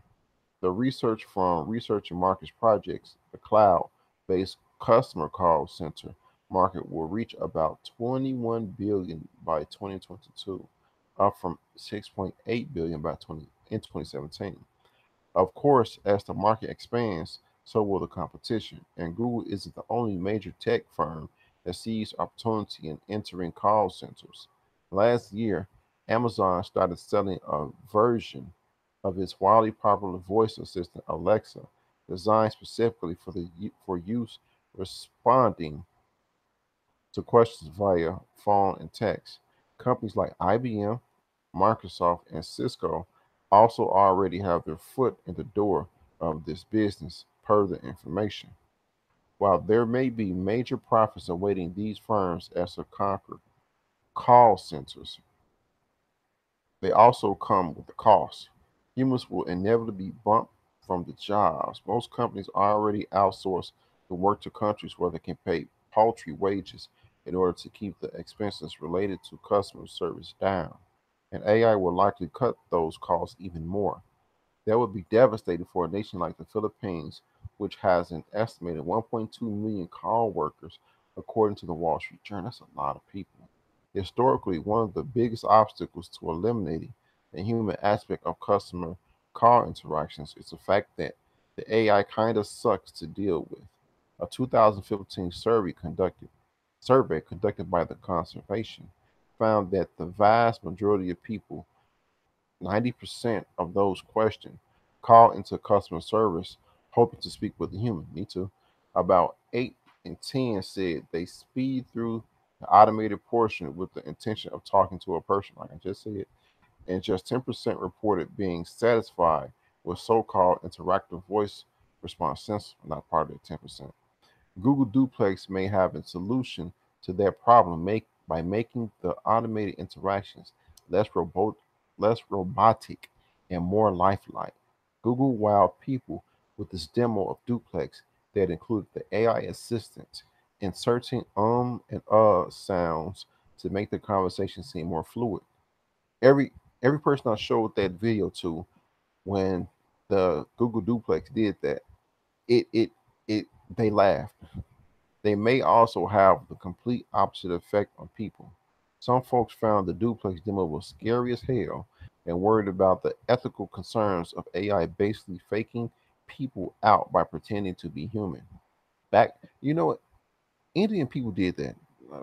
The research from Research and Markets Projects, the cloud-based customer call center market will reach about 21 billion by 2022, up from 6.8 billion by 20 in 2017. Of course, as the market expands, so will the competition, and Google isn't the only major tech firm that sees opportunity in entering call centers. Last year, Amazon started selling a version of its wildly popular voice assistant Alexa, designed specifically for use responding to questions via phone and text. Companies like IBM, Microsoft, and Cisco also already have their foot in the door of this business, per the information. While there may be major profits awaiting these firms as they conquer call centers, they also come with a cost. Humans will inevitably be bumped from the jobs. Most companies already outsource the work to countries where they can pay paltry wages in order to keep the expenses related to customer service down. And AI will likely cut those costs even more. That would be devastating for a nation like the Philippines, which has an estimated 1.2 million call workers, according to the Wall Street Journal. That's a lot of people. Historically, one of the biggest obstacles to eliminating the human aspect of customer call interactions is the fact that the AI kind of sucks to deal with. A 2015 survey conducted by the conservation found that the vast majority of people, 90% of those questioned, call into customer service hoping to speak with a human. Me too. About 8 in 10 said they speed through the automated portion with the intention of talking to a person, like I just said, and just 10% reported being satisfied with so called interactive voice response sensor, not part of the 10%. Google Duplex may have a solution to that problem by making the automated interactions less less robotic and more lifelike. Google wowed people with this demo of Duplex that included the AI assistant inserting and sounds to make the conversation seem more fluid. Every every person I showed that video to, when the Google Duplex did that, it it it they laughed. They may also have the complete opposite effect on people. Some folks found the duplex demo was scary as hell and worried about the ethical concerns of AI basically faking people out by pretending to be human. You know what? Indian people did that.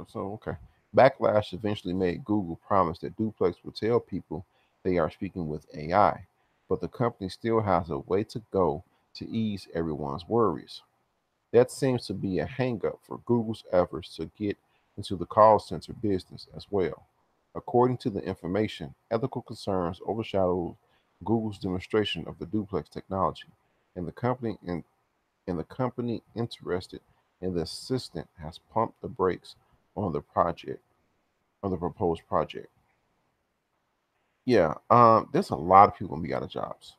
So, okay. Backlash eventually made Google promise that Duplex will tell people they are speaking with AI, but the company still has a way to go to ease everyone's worries. That seems to be a hangup for Google's efforts to get into the call center business as well. According to the information, ethical concerns overshadowed Google's demonstration of the duplex technology, and the company interested in the assistant has pumped the brakes on the project, on the proposed project. Yeah, there's a lot of people gonna be out of jobs.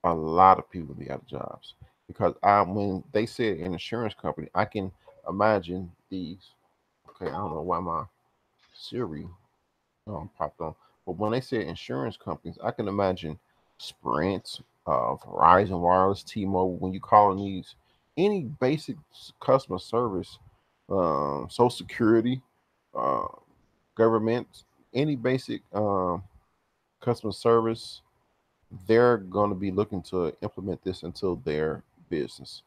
A lot of people be out of jobs because when they said an insurance company, I can imagine these. Okay, I don't know why my Siri popped on, but when they say insurance companies, I can imagine Sprint, Verizon Wireless, T-Mobile. When you call in these, any basic customer service, Social Security, uh, government, any basic customer service, they're going to be looking to implement this into their business.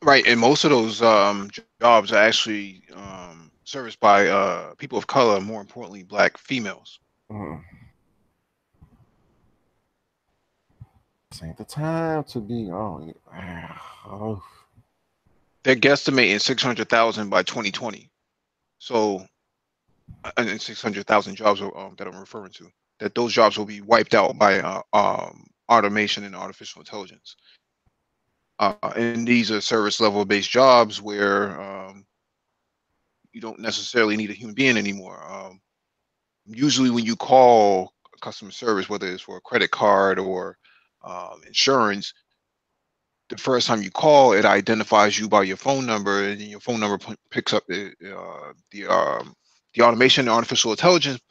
Right, and most of those jobs are actually serviced by people of color, more importantly, Black females. Mm. This ain't the time to be. Oh, oh. They're guesstimating 600,000 by 2020. So, and 600,000 jobs that I'm referring to, that those jobs will be wiped out by automation and artificial intelligence. And these are service level based jobs where you don't necessarily need a human being anymore. Usually, when you call customer service, whether it's for a credit card or insurance, the first time you call, it identifies you by your phone number, and then your phone number picks up the automation and artificial intelligence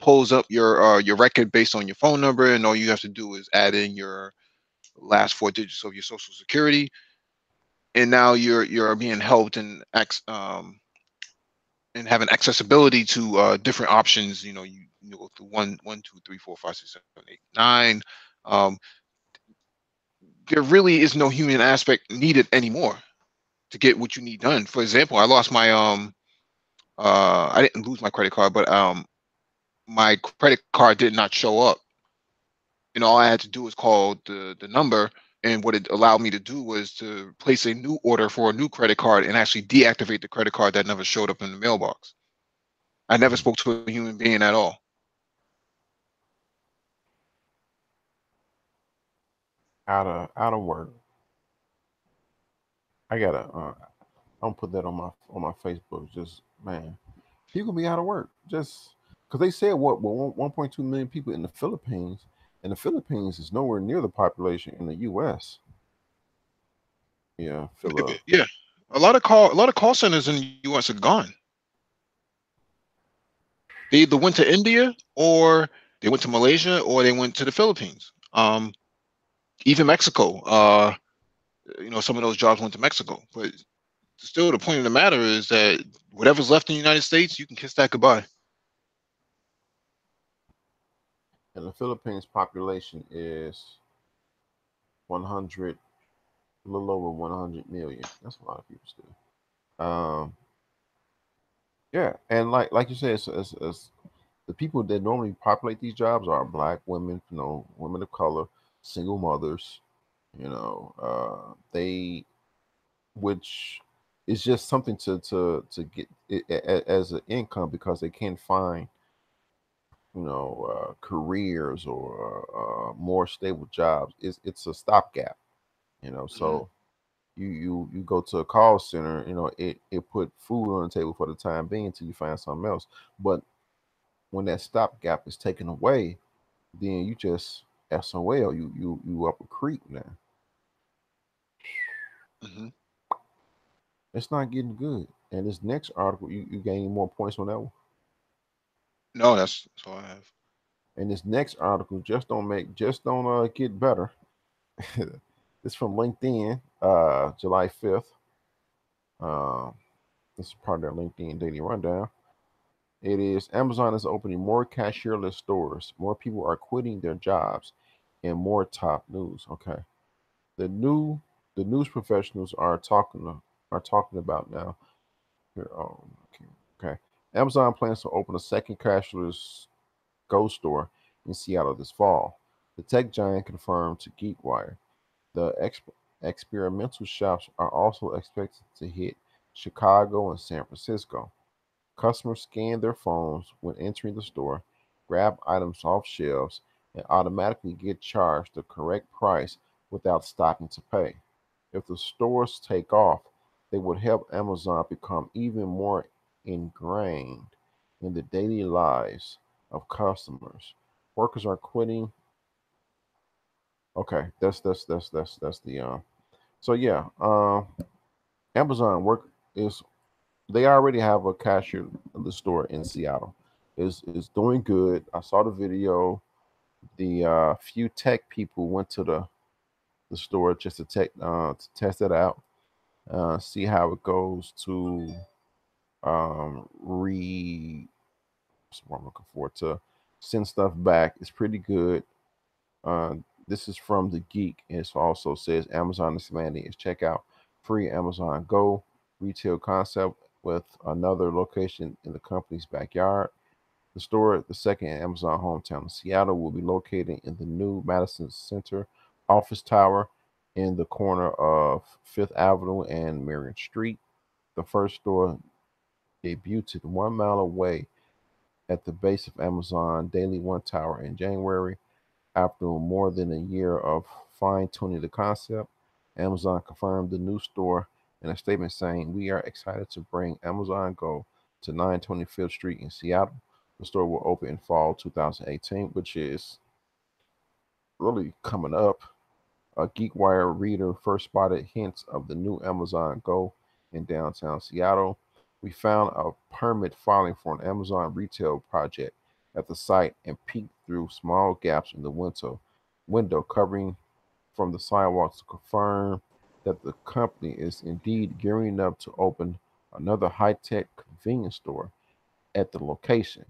pulls up your record based on your phone number, and all you have to do is add in your last 4 digits of your social security, and now you're being helped and having accessibility to different options. You go through one, two, three, four, five, six, seven, eight, nine. Um, there really is no human aspect needed anymore to get what you need done. For example, I lost my I didn't lose my credit card, but my credit card did not show up. All I had to do was call the number, and what it allowed me to do was to place a new order for a new credit card and actually deactivate the credit card that never showed up in the mailbox. I never spoke to a human being at all. Out of work. I gotta. I'm put that on my Facebook. Just man, people be out of work just because they said what 1.2 million people in the Philippines, and the Philippines is nowhere near the population in the U.S. Yeah, Yeah, a lot of call centers in the U.S. are gone. They either went to India, or they went to Malaysia, or they went to the Philippines. Even Mexico. Some of those jobs went to Mexico. But still, the point of the matter is that whatever's left in the United States, you can kiss that goodbye. and the Philippines population is 100, a little over 100 million. That's a lot of people still. Um, yeah, and like you said, it's the people that normally populate these jobs are black women, women of color, single mothers, they which is just something to get as an income because they can't find careers or more stable jobs. It's a stopgap, Mhm. so you go to a call center, it put food on the table for the time being until you find something else. But when that stopgap is taken away, then you just SOL. You up a creek now. Mhm. It's not getting good. And this next article, you gaining more points on that one. No, that's all I have. And this next article just don't get better. It's from LinkedIn, July 5th. Uh, this is part of their LinkedIn daily rundown. It is Amazon is opening more cashierless stores. More people are quitting their jobs, and more top news. Okay, the new the news professionals are talking about now. Here, okay, okay. Amazon plans to open a second cashless Go store in Seattle this fall. The tech giant confirmed to GeekWire. The experimental shops are also expected to hit Chicago and San Francisco. Customers scan their phones when entering the store, grab items off shelves, and automatically get charged the correct price without stopping to pay. If the stores take off, they would help Amazon become even more ingrained in the daily lives of customers. Workers are quitting. Okay, that's the so yeah, Amazon work is they already have a cashier in the store in Seattle. Is doing good. I saw the video. The few tech people went to the store just to test it out, see how it goes to re what's what I'm looking for to send stuff back. It's pretty good. Uh, this is from the Geek. It also says Amazon is expanding its checkout free Amazon Go retail concept with another location in the company's backyard. The store, the second in Amazon hometown in Seattle, will be located in the new Madison Center office tower in the corner of Fifth Avenue and Marion Street. The first store debuted 1 mile away at the base of Amazon Daily One Tower in January. After more than a year of fine tuning the concept, Amazon confirmed the new store in a statement saying, "We are excited to bring Amazon Go to 925th Street in Seattle. The store will open in fall 2018," which is really coming up. A GeekWire reader first spotted hints of the new Amazon Go in downtown Seattle. "We found a permit filing for an Amazon retail project," at the site and peeked through small gaps in the window covering from the sidewalks to confirm that the company is indeed gearing up to open another high-tech convenience store at the location.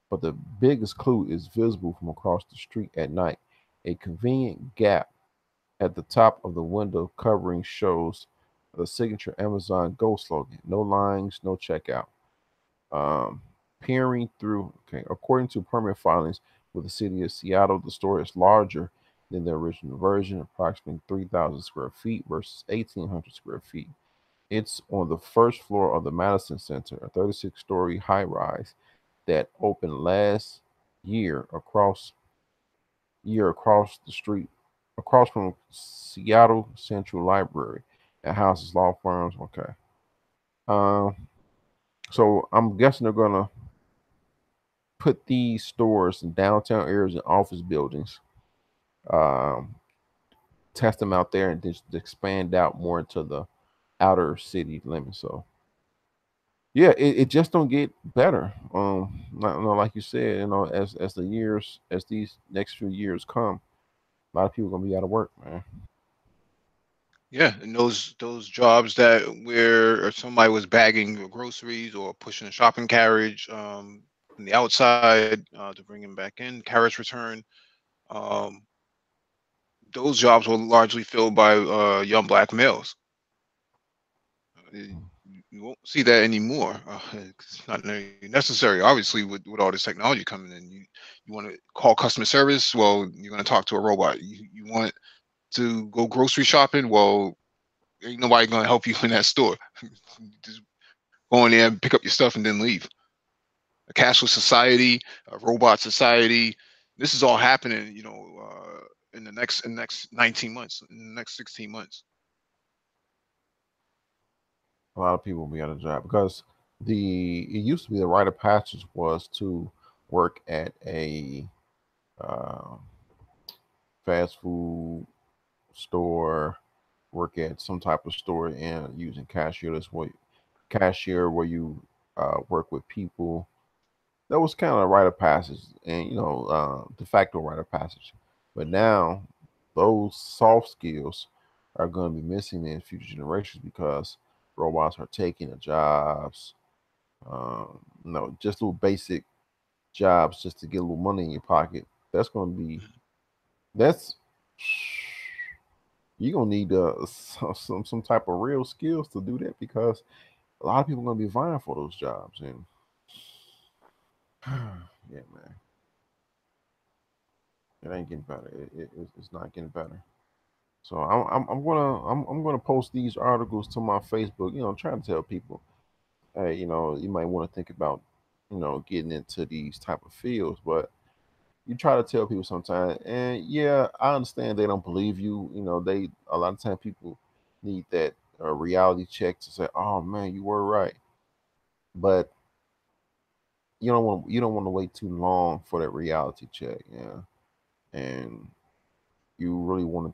But the biggest clue is visible from across the street at night. A convenient gap at the top of the window covering shows the signature Amazon Go slogan: "No lines, no checkout." Um, Peering through, okay, according to permit filings with the city of Seattle, the store is larger than the original version, approximately 3,000 square feet versus 1,800 square feet. It's on the first floor of the Madison Center, a 36-story high rise that opened last year across the street, across from Seattle Central Library. It houses law firms. Okay. Um, so I'm guessing they're gonna put these stores in downtown areas and office buildings, um, test them out there, and just expand out more into the outer city limits. So yeah, it just don't get better. Like you said, as the years, as these next few years come, a lot of people gonna be out of work, man. Yeah, and those jobs that where somebody was bagging groceries or pushing a shopping carriage from the outside to bring them back in, carriage return. Um, those jobs were largely filled by young black males. You won't see that anymore. 'Cause it's not necessary, obviously, with all this technology coming in. You want to call customer service? Well, you're going to talk to a robot. You want to go grocery shopping? Well, ain't nobody going to help you in that store. Just go in there and pick up your stuff and then leave. A cashless society, a robot society. This is all happening, in the next 19 months, in the next 16 months. A lot of people will be out of job because it used to be the rite of passage was to work at a uh, fast food store, work at some type of store and using cashier. That's what cashier where you work with people. That was kind of a rite of passage, and de facto rite of passage. But now those soft skills are going to be missing in future generations because robots are taking the jobs. Just little basic jobs just to get a little money in your pocket. That's going to be that's you're gonna need some type of real skills to do that because a lot of people are gonna be vying for those jobs and yeah, man, it ain't getting better. It's not getting better. So I'm gonna post these articles to my Facebook. Trying to tell people, hey, you might want to think about, getting into these type of fields, but you try to tell people sometimes, and yeah, I understand they don't believe you. They a lot of times people need that reality check to say, "Oh man, you were right," but you don't want to wait too long for that reality check, yeah, and you really want to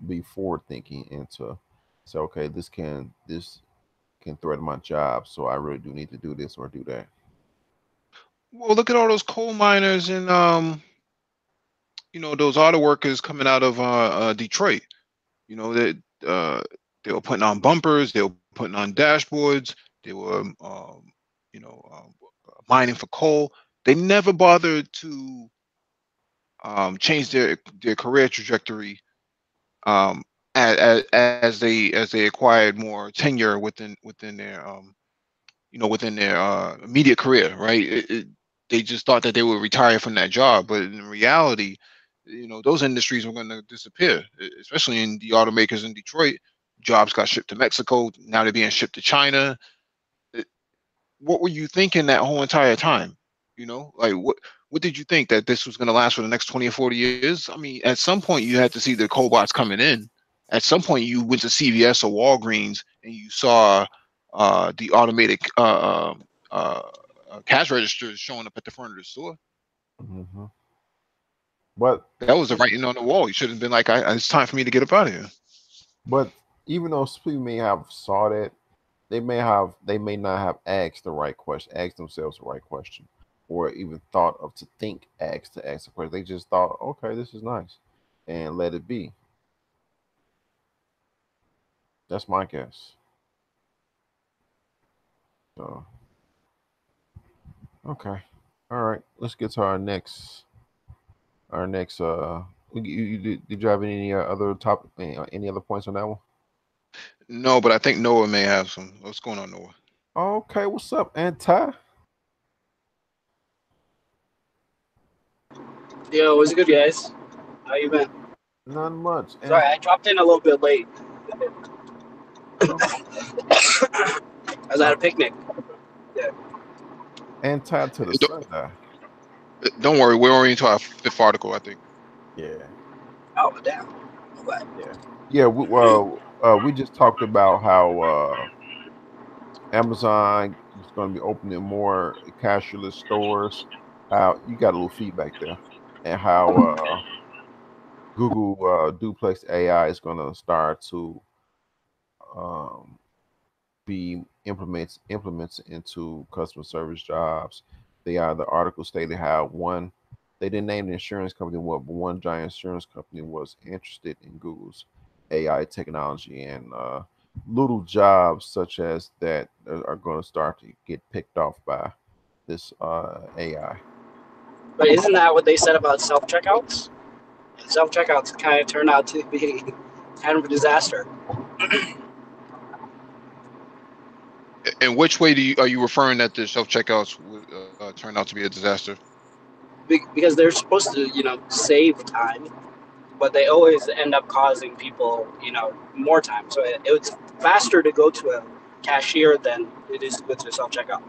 be forward thinking and to say, okay, this can threaten my job, so I really do need to do this or do that. Well, look at all those coal miners and those auto workers coming out of Detroit. That they were putting on bumpers, they were putting on dashboards, they were you know mining for coal. They never bothered to change their career trajectory as they acquired more tenure within their within their immediate career, right? They just thought that they would retire from that job, but in reality, those industries were going to disappear, especially in the automakers in Detroit. Jobs got shipped to Mexico. Now they're being shipped to China. Uh, What were you thinking that whole entire time? Like what did you think that this was going to last for the next 20 or 40 years? I mean, at some point you had to see the cobots coming in. At some point you went to CVS or Walgreens and you saw the automated cash registers showing up at the front of the store. Hmm. But That was the writing on the wall. You should have been like, it's time for me to get up out of here. but even though people may have saw that, they may not have asked the right question, asked themselves the right question. or even thought of to think ask to ask a question. They just thought, okay, this is nice, and let it be. That's my guess. So okay, all right. Let's get to our next. Did you have any other topic? Any other points on that one? No, but I think Noah may have some. What's going on, Noah? Okay, what's up, Anti? Yo, what's good, guys? How you been? Not much. And Sorry, I dropped in a little bit late. no, I was at uh, a picnic. Yeah. Anti to the Don't Sunday. don't worry, we're already into our fifth article, I think. Yeah, Oh, damn. What? yeah, yeah. We just talked about how Amazon is going to be opening more cashless stores. How you got a little feedback there, and how Google Duplex AI is going to start to um, be implements into customer service jobs. The article stated how one they didn't name the insurance company what, but one giant insurance company was interested in Google's AI technology, and little jobs such as that are going to start to get picked off by this AI. But isn't that what they said about self checkouts? Self checkouts kind of turned out to be kind of a disaster In which way are you referring that the self checkouts would turn out to be a disaster? because they're supposed to, save time, but they always end up causing people, more time. So it's faster to go to a cashier than it is to go to a self checkout.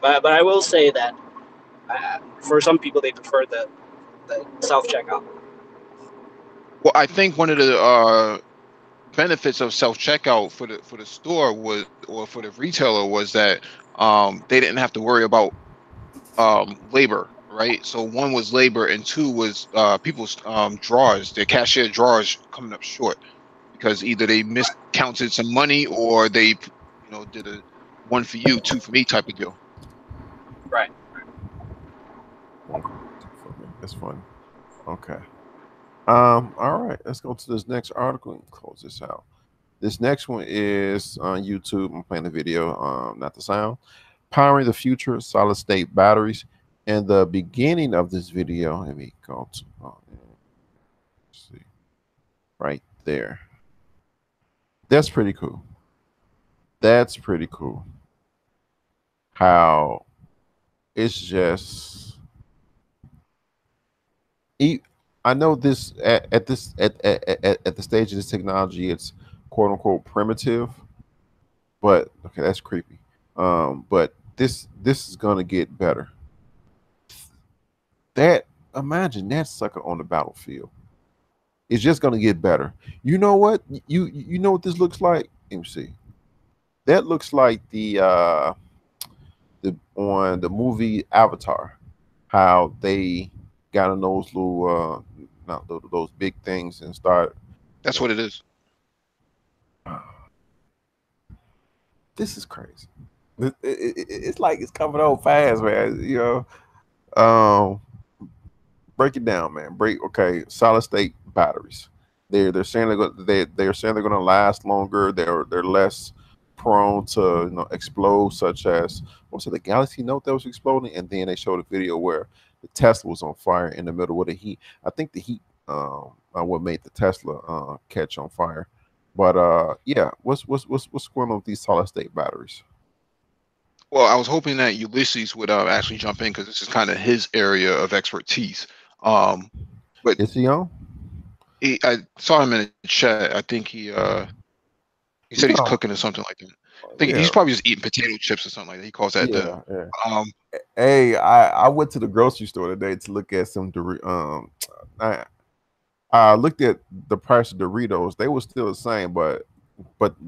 But I will say that for some people, they prefer the self checkout. Well, I think one of the benefits of self checkout for the store was, or for the retailer, was that they didn't have to worry about labor, right? So one was labor, and two was people's drawers, their cashier drawers coming up short because either they miscounted some money or they, did a one for you, two for me type of deal. Right. One for me. That's funny. Okay. All right. Let's go to this next article and close this out. This next one is on YouTube. I'm playing the video, not the sound. Powering the future, solid state batteries. And the beginning of this video, let me go to see right there. That's pretty cool. That's pretty cool. How it's just I know this at this at the stage of this technology, it's quote unquote primitive, but okay, that's creepy. But this is gonna get better. That imagine that sucker on the battlefield. It's just gonna get better. You know what? You know what this looks like? Let me see. That looks like the on the movie Avatar, how they got in those little not those big things and start. That's what it is. This is crazy. It's like it's coming on fast, man. Um, break it down, man. Okay, solid state batteries. They're saying they're saying they're going to last longer. They're less prone to explode, such as what's it, the Galaxy Note that was exploding, and then they showed a video where the Tesla was on fire in the middle with the heat. I think the heat what made the Tesla catch on fire. But yeah, what's going on with these solid state batteries? Well, I was hoping that Ulysses would actually jump in because this is kind of his area of expertise. Um, but Is he on? I saw him in the chat. I think he He said he's got cooking or something like that. I think yeah, he's probably just eating potato chips or something like that. He calls that dinner. yeah. Um, Hey, I went to the grocery store today to look at some I I looked at the price of Doritos. They were still the same, but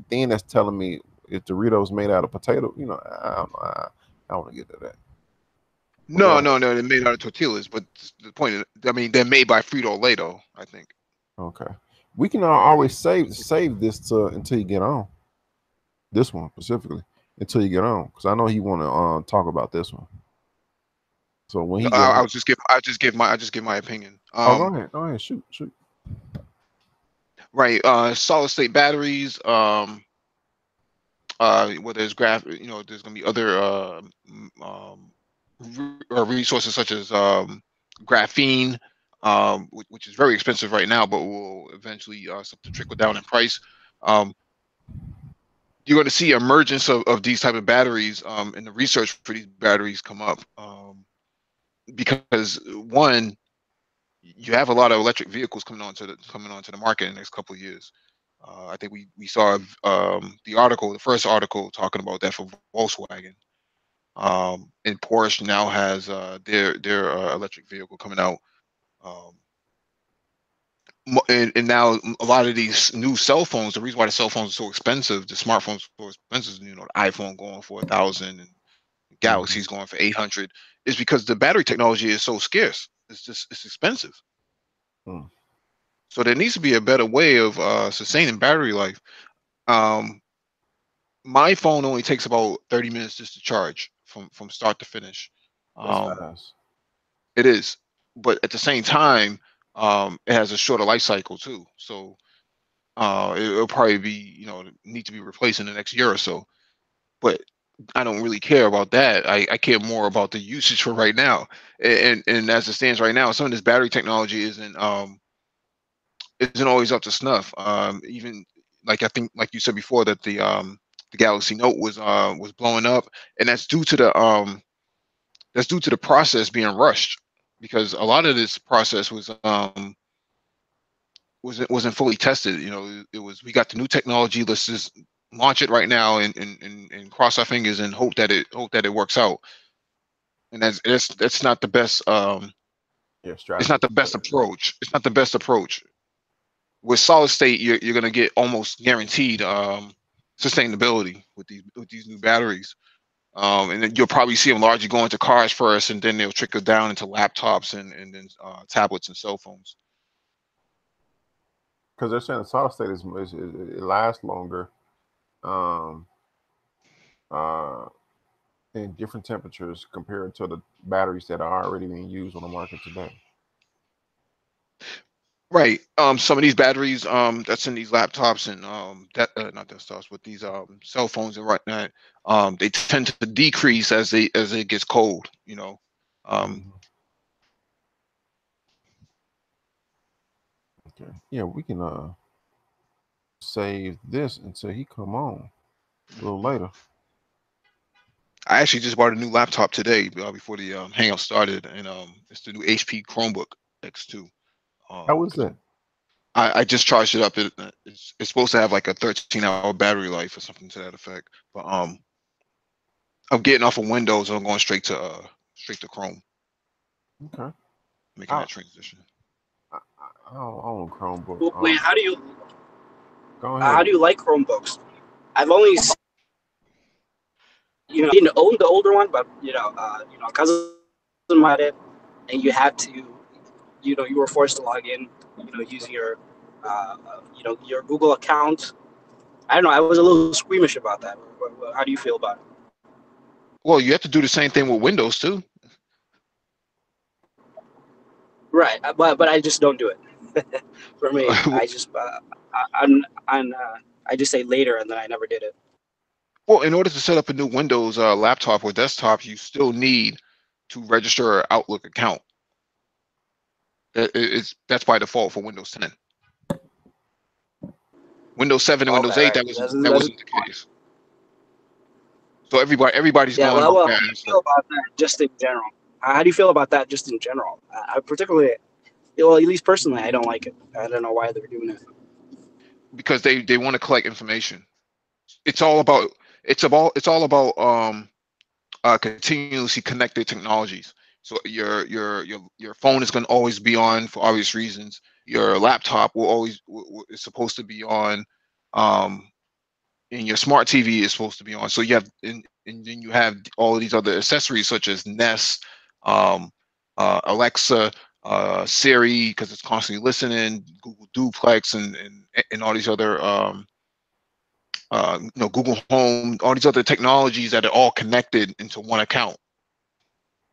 then that's telling me if Doritos made out of potato, I don't know. I want to get to that. But go no, ahead. no, no. They're made out of tortillas, but the point is, I mean, they're made by Frito Lay, though, I think. Okay. We can always save this to until you get on. This one specifically until you get on, because I know he want to talk about this one. So when No, he get home, I just give my opinion. oh, go ahead, shoot. Right. Solid state batteries. Where there's there's gonna be other resources such as graphene, which is very expensive right now, but will eventually start to trickle down in price. Um, you're going to see emergence of these type of batteries, and the research for these batteries come up, because one, you have a lot of electric vehicles coming onto the market in the next couple of years. I think we saw the first article talking about that for Volkswagen. And Porsche now has their electric vehicle coming out. Um, and now a lot of these new cell phones, the reason why the cell phones are so expensive, the smartphones are so expensive, the iPhone going for 1,000 and Mm-hmm. Galaxy's going for 800, is because the battery technology is so scarce. It's expensive. Mm. So there needs to be a better way of sustaining battery life. Um, my phone only takes about 30 minutes just to charge from start to finish. That's Um, fast. it is, but at the same time, it has a shorter life cycle too. So it'll probably be need to be replaced in the next year or so. But I don't really care about that. I care more about the usage for right now. And as it stands right now, some of this battery technology isn't always up to snuff. Even like I think, like you said before, that the Galaxy Note was blowing up, and that's due to the process being rushed, because a lot of this process wasn't fully tested. It was, we got the new technology, let's just launch it right now and cross our fingers and hope that it works out. And that's not the best. Yeah, It's strategy. not the best approach. It's not the best approach. With solid state, you're gonna get almost guaranteed sustainability with these new batteries. And then you'll probably see them largely go into cars first, and then they'll trickle down into laptops and then tablets and cell phones. Because they're saying the solid state it lasts longer, um, uh, in different temperatures compared to the batteries that are already being used on the market today. Right. Some of these batteries that's in these laptops and that not desktops, but these cell phones and whatnot, they tend to decrease as it gets cold. Um, Mhm. Okay. Yeah, we can save this until he come on a little later. I actually just bought a new laptop today before the hangout started, and it's the new HP Chromebook X2. How is 'Cause that? I just charged it up. It's supposed to have like a 13-hour battery life or something to that effect. But I'm getting off of Windows and I'm going straight to Chrome, Okay. making I that transition. I don't own Chromebook. Wait, Go how ahead. do you like Chromebooks? I've only didn't own the older one, but a cousin had it, and you had to, you were forced to log in, using your, your Google account. I don't know. I was a little squeamish about that. How do you feel about it? Well, you have to do the same thing with Windows too. Right, but I just don't do it. For me, I just I just say later, and then I never did it. Well, in order to set up a new Windows laptop or desktop, you still need to register an Outlook account. That's by default for Windows 10. Windows 7 and Okay, Windows 8, right. that That's wasn't the case. So everybody's yeah. going Well, off how that. do you feel about that just in general? How do you feel about that just in general? I particularly, well, at least personally, I don't like it. I don't know why they're doing it. Because they want to collect information. It's all about continuously connected technologies. So your phone is going to always be on for obvious reasons. Your laptop is supposed to be on, um, and your smart TV is supposed to be on. So you have and then you have all of these other accessories such as Nest, um, Alexa, Siri, because it's constantly listening, Google Duplex, and all these other Google Home, all these other technologies that are all connected into one account.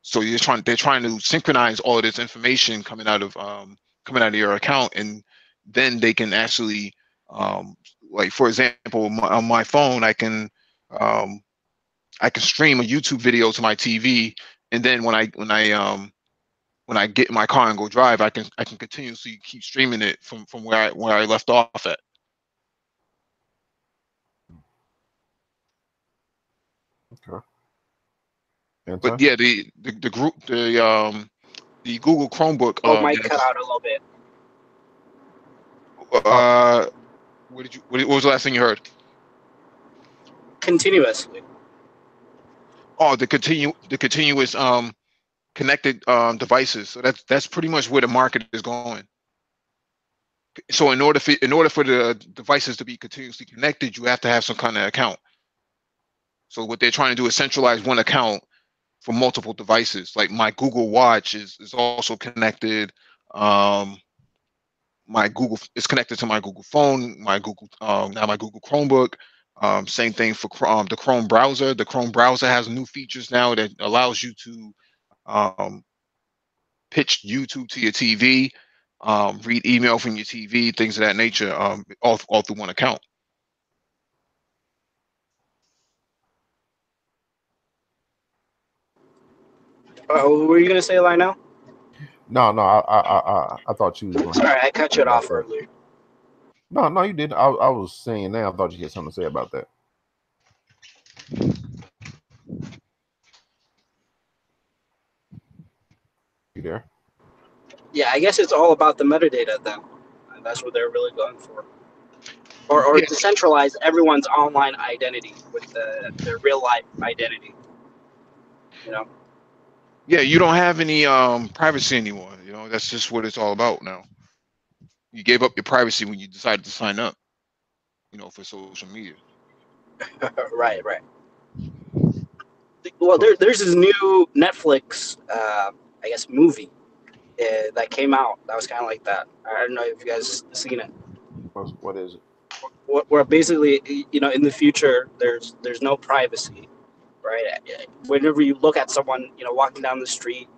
So they're trying to synchronize all of this information coming out of your account, and then they can actually, like for example, on my phone, um, I can stream a YouTube video to my TV, and then when I get in my car and go drive, I can continuously keep streaming it from where I left off at. Okay. But Anti? yeah, the group the Google Chromebook. Oh, might cut out a little bit. What was the last thing you heard? Continuously. Oh, the continuous connected devices. So that's pretty much where the market is going. So in order for the devices to be continuously connected, you have to have some kind of account. So what they're trying to do is centralize one account for multiple devices. Like my Google Watch is also connected. My Google is connected to my Google phone, my Google now my Google Chromebook. Same thing for the Chrome browser. The Chrome browser has new features now that allows you to pitch YouTube to your TV, read email from your TV, things of that nature, all through one account. What were you gonna say, Lionel? No, I thought you was going. Sorry, I cut you off that. earlier. No, you didn't. I was saying now. I thought you had something to say about that. You there? Yeah, I guess it's all about the metadata then. And that's what they're really going for. Or Yeah. to centralize everyone's online identity with their real life identity. You know? Yeah, you don't have any privacy anymore. You know, that's just what it's all about now. You gave up your privacy when you decided to sign up, you know, for social media. Right. Well, there's this new Netflix, I guess, movie that came out. That was kind of like that. I don't know if you guys seen it. What is it? Where basically, you know, in the future, there's no privacy, right? Whenever you look at someone, you know, walking down the street,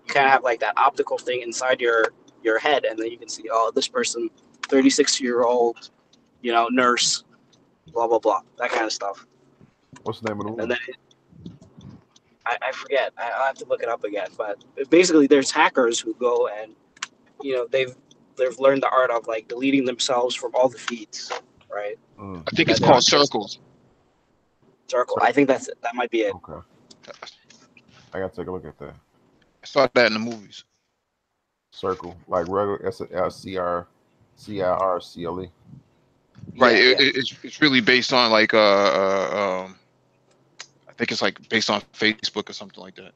you kind of have like that optical thing inside your head, and then you can see, oh, this person, 36-year-old, you know, nurse, blah blah blah, that kind of stuff. What's the name of the movie? And then I forget. I'll have to look it up again. But basically, there's hackers who go and, you know, they've learned the art of like deleting themselves from all the feeds, right? I think it's called Circles. Circle. I think that might be it. Okay. I gotta take a look at that. I saw that in the movies. Circle, like regular CIRCLE. Right. Yeah. It's really based on like I think it's like based on Facebook or something like that.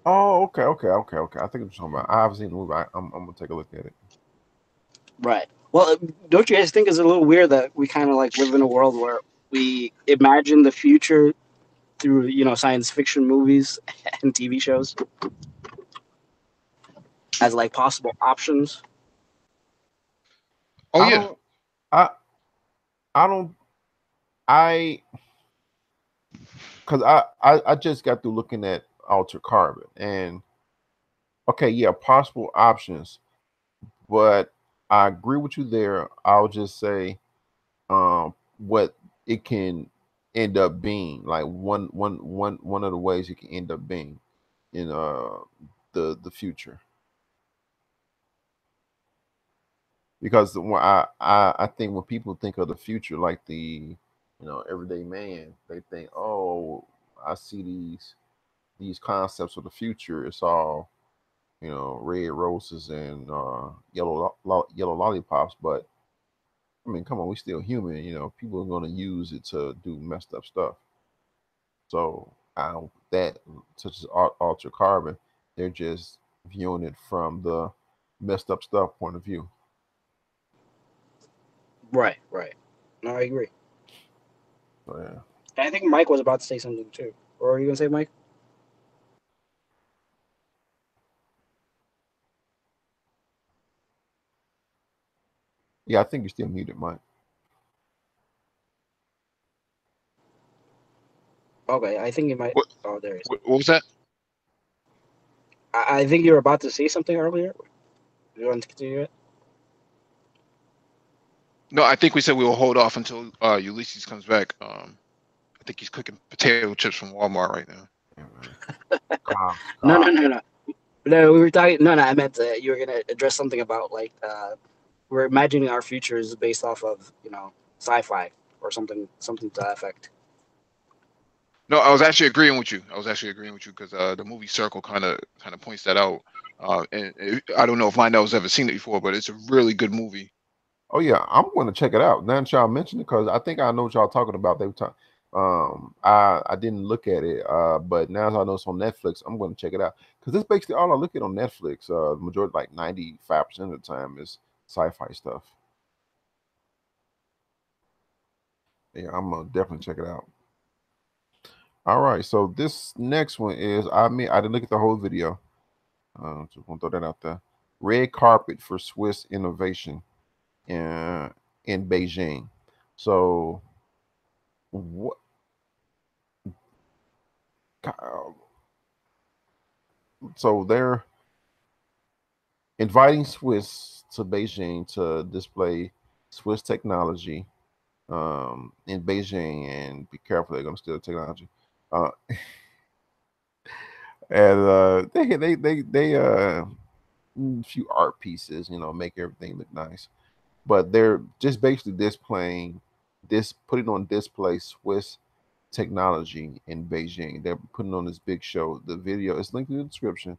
Oh, okay. I think I'm talking about. I haven't seen the movie. I'm gonna take a look at it. Right. Well, don't you guys think it's a little weird that we kind of like live in a world where we imagine the future through, you know, science fiction movies and TV shows as like possible options? Oh I yeah. don't, I don't. Because I just got through looking at Altered Carbon, and okay, yeah, possible options, but I agree with you there. I'll just say what it can end up being, like one of the ways it can end up being in the future. Because when I think when people think of the future, like the everyday man, they think, oh, I see these concepts of the future. It's all red roses and yellow lollipops. But I mean, come on, we still human. People are going to use it to do messed up stuff. So that, such as Ultra Carbon, they're just viewing it from the messed up stuff point of view. Right. No, I agree. So, yeah. And I think Mike was about to say something too. Or are you gonna say, Mike? Yeah, I think you're still muted, Mike. Okay, I think he might. What, oh, there he is. what was that? I think you were about to say something earlier. You want to continue it? No, I think we said we will hold off until Ulysses comes back. I think he's cooking potato chips from Walmart right now. Yeah, man. Calm, No, calm. no, no, no. No, we were talking. No, no, I meant you were gonna address something about like we're imagining our future is based off of sci-fi or something to that effect. No, I was actually agreeing with you. I was actually agreeing with you because the movie Circle kind of points that out. I don't know if Lionel's ever seen it before, but it's a really good movie. Oh yeah, I'm going to check it out. Now that y'all mentioned it, because I think I know what y'all talking about. They were talking. I didn't look at it, but now as I know it's on Netflix, I'm going to check it out because that's basically all I look at on Netflix. The majority, like 95% of the time, is sci-fi stuff. Yeah, I'm gonna definitely check it out. All right, so this next one is I didn't look at the whole video. Just want to throw that out there. Red carpet for Swiss innovation in Beijing. So what? So they're inviting Swiss to Beijing to display Swiss technology in Beijing, and be careful, they're going to steal technology. Uh, and they few art pieces, make everything look nice, but they're just basically displaying putting on display Swiss technology in Beijing. They're putting on this big show. The video is linked in the description.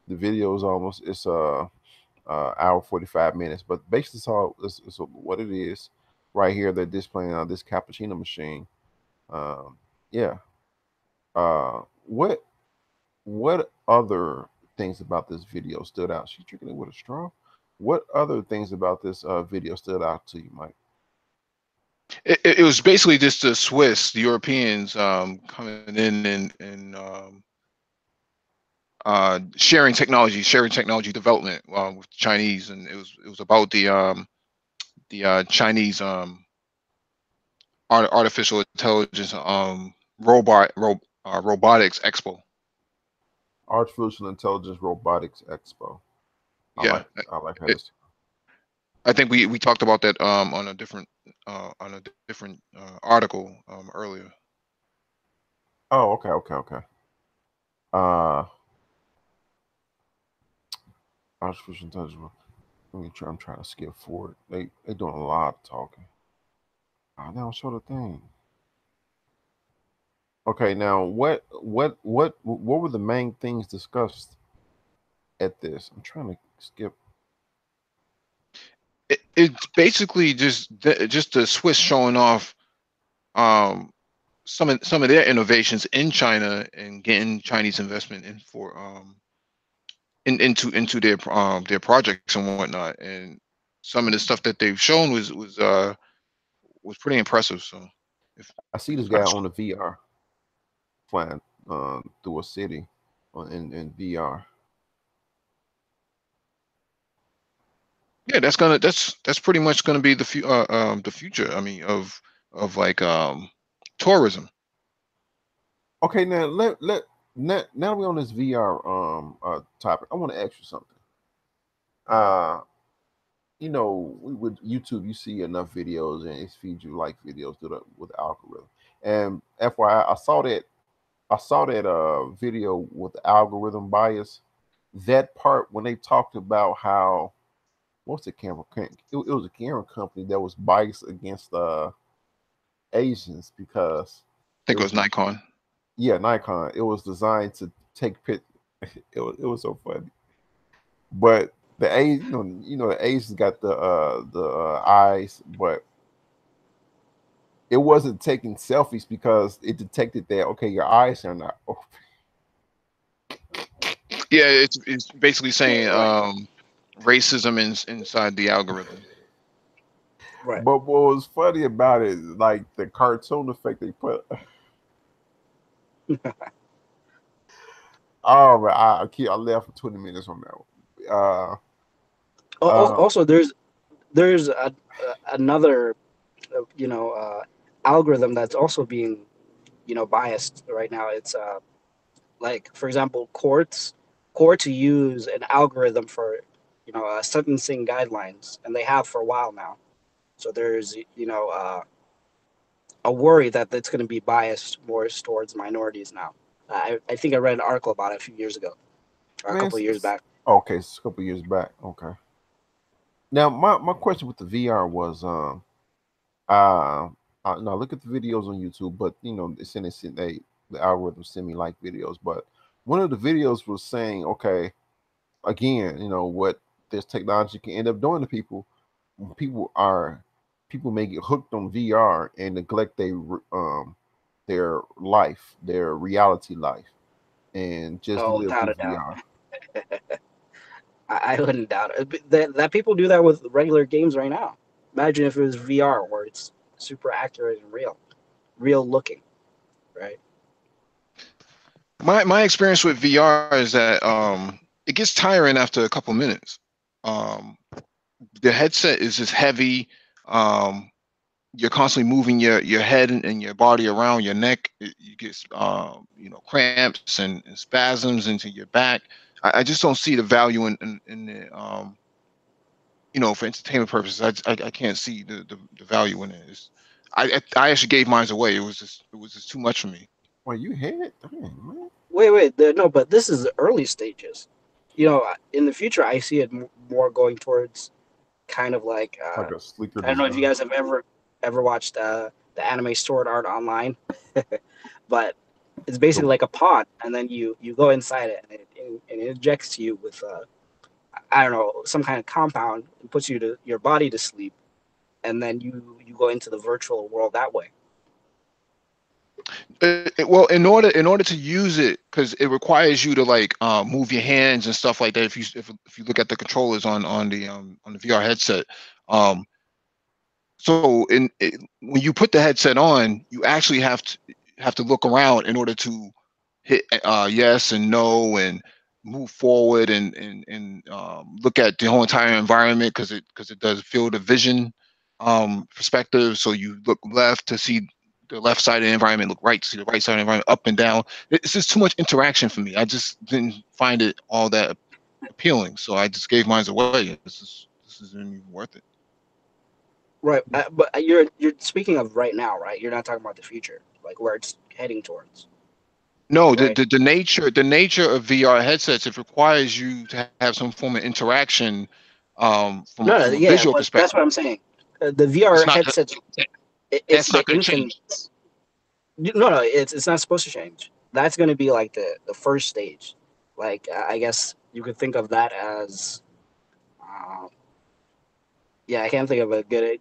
The video is almost it's hour 45 minutes, but basically it's what it is. Right here, they're displaying this cappuccino machine. Yeah. What other things about this video stood out? She's drinking it with a straw. What other things about this video stood out to you, Mike? It was basically just the Swiss, the Europeans coming in and sharing technology development with the Chinese, and it was about the Chinese artificial intelligence robotics expo. Artificial Intelligence Robotics Expo. I Yeah, like I like how it, this. I think we talked about that on a different article earlier. Oh, okay, okay, okay. Uh, Artificial Intelligence. Let me try. I'm trying to skip forward. They doing a lot of talking. They don't show the thing. Okay, now what were the main things discussed at this? I'm trying to skip. It's basically just the Swiss showing off um, some of their innovations in China and getting Chinese investment in for into their projects and whatnot. And some of the stuff that they've shown was pretty impressive. So if I see this guy on the VR flying through a city in VR. yeah, that's pretty much gonna be the future. I mean of like tourism. Okay, now now we're on this VR topic. I want to ask you something. Uh, with YouTube, you see enough videos and it feeds you like videos with the algorithm. And FYI, I saw that video with the algorithm bias. That part when they talked about how what's the camera? It was a camera company that was biased against Asians because I it think it was was Nikon. yeah, Nikon. It was designed to take pic. It was so funny. But the A, the Asians got the eyes, but it wasn't taking selfies because it detected that okay, your eyes are not open. Yeah, it's basically saying Right. racism inside the algorithm. Right. But what was funny about it, like the cartoon effect they put. Oh, man, I left for 20 minutes on that one. Uh, Also, there's another you know algorithm that's also being biased right now. It's like for example quartz. court to use an algorithm for, sentencing guidelines, and they have for a while now. So there's, a worry that it's going to be biased more towards minorities now. I think I read an article about it a few years ago, or a Man, couple of years back. okay, it's a couple years back. Okay. Now, my question with the VR was, uh, now look at the videos on YouTube, but the algorithm send me like videos, but one of the videos was saying, okay, again, what this technology can end up doing to people. People are people may get hooked on VR and neglect their life, their reality life, and just Oh, live without through a doubt. VR. I wouldn't doubt it. That people do that with regular games right now. Imagine if it was VR, where it's super accurate and real looking, right? My experience with VR is that it gets tiring after a couple minutes. Um, the headset is just heavy. Um, you're constantly moving your head and your body around your neck. You get cramps and spasms into your back. I just don't see the value in the for entertainment purposes. I can't see the value in it. I actually gave mine away. It was just too much for me. Well, you had it, dang, man. Wait, no, but this is the early stages. In the future, I see it more going towards kind of like Like a sleeker I don't know if you design. guys have ever watched the anime Sword Art Online, but it's basically The like a pod, and then you go inside it, and it injects you with I don't know, some kind of compound, and puts your body to sleep, and then you go into the virtual world that way. Well, in order to use it, because it requires you to like move your hands and stuff like that. If you look at the controllers on the VR headset, um, so when you put the headset on, you actually have to look around in order to hit yes and no and move forward and look at the whole entire environment because it does field of vision perspective. So you look left to see the left side of the environment, look right to see the right side of the environment, up and down. It's just too much interaction for me. I just didn't find it all that appealing, so I just gave mine away. This isn't even worth it. Right, but you're speaking of right now, right? You're not talking about the future, like where it's heading towards, No, the, right? the the nature the nature of VR headsets, it requires you to have some form of interaction from a No, no, from a yeah, visual but that's perspective. what I'm saying. The VR It's not headsets, it's that's the not going to infant. change. No, it's not supposed to change. That's going to be like the first stage. Like I guess you could think of that as, uh, yeah, I can't think of a good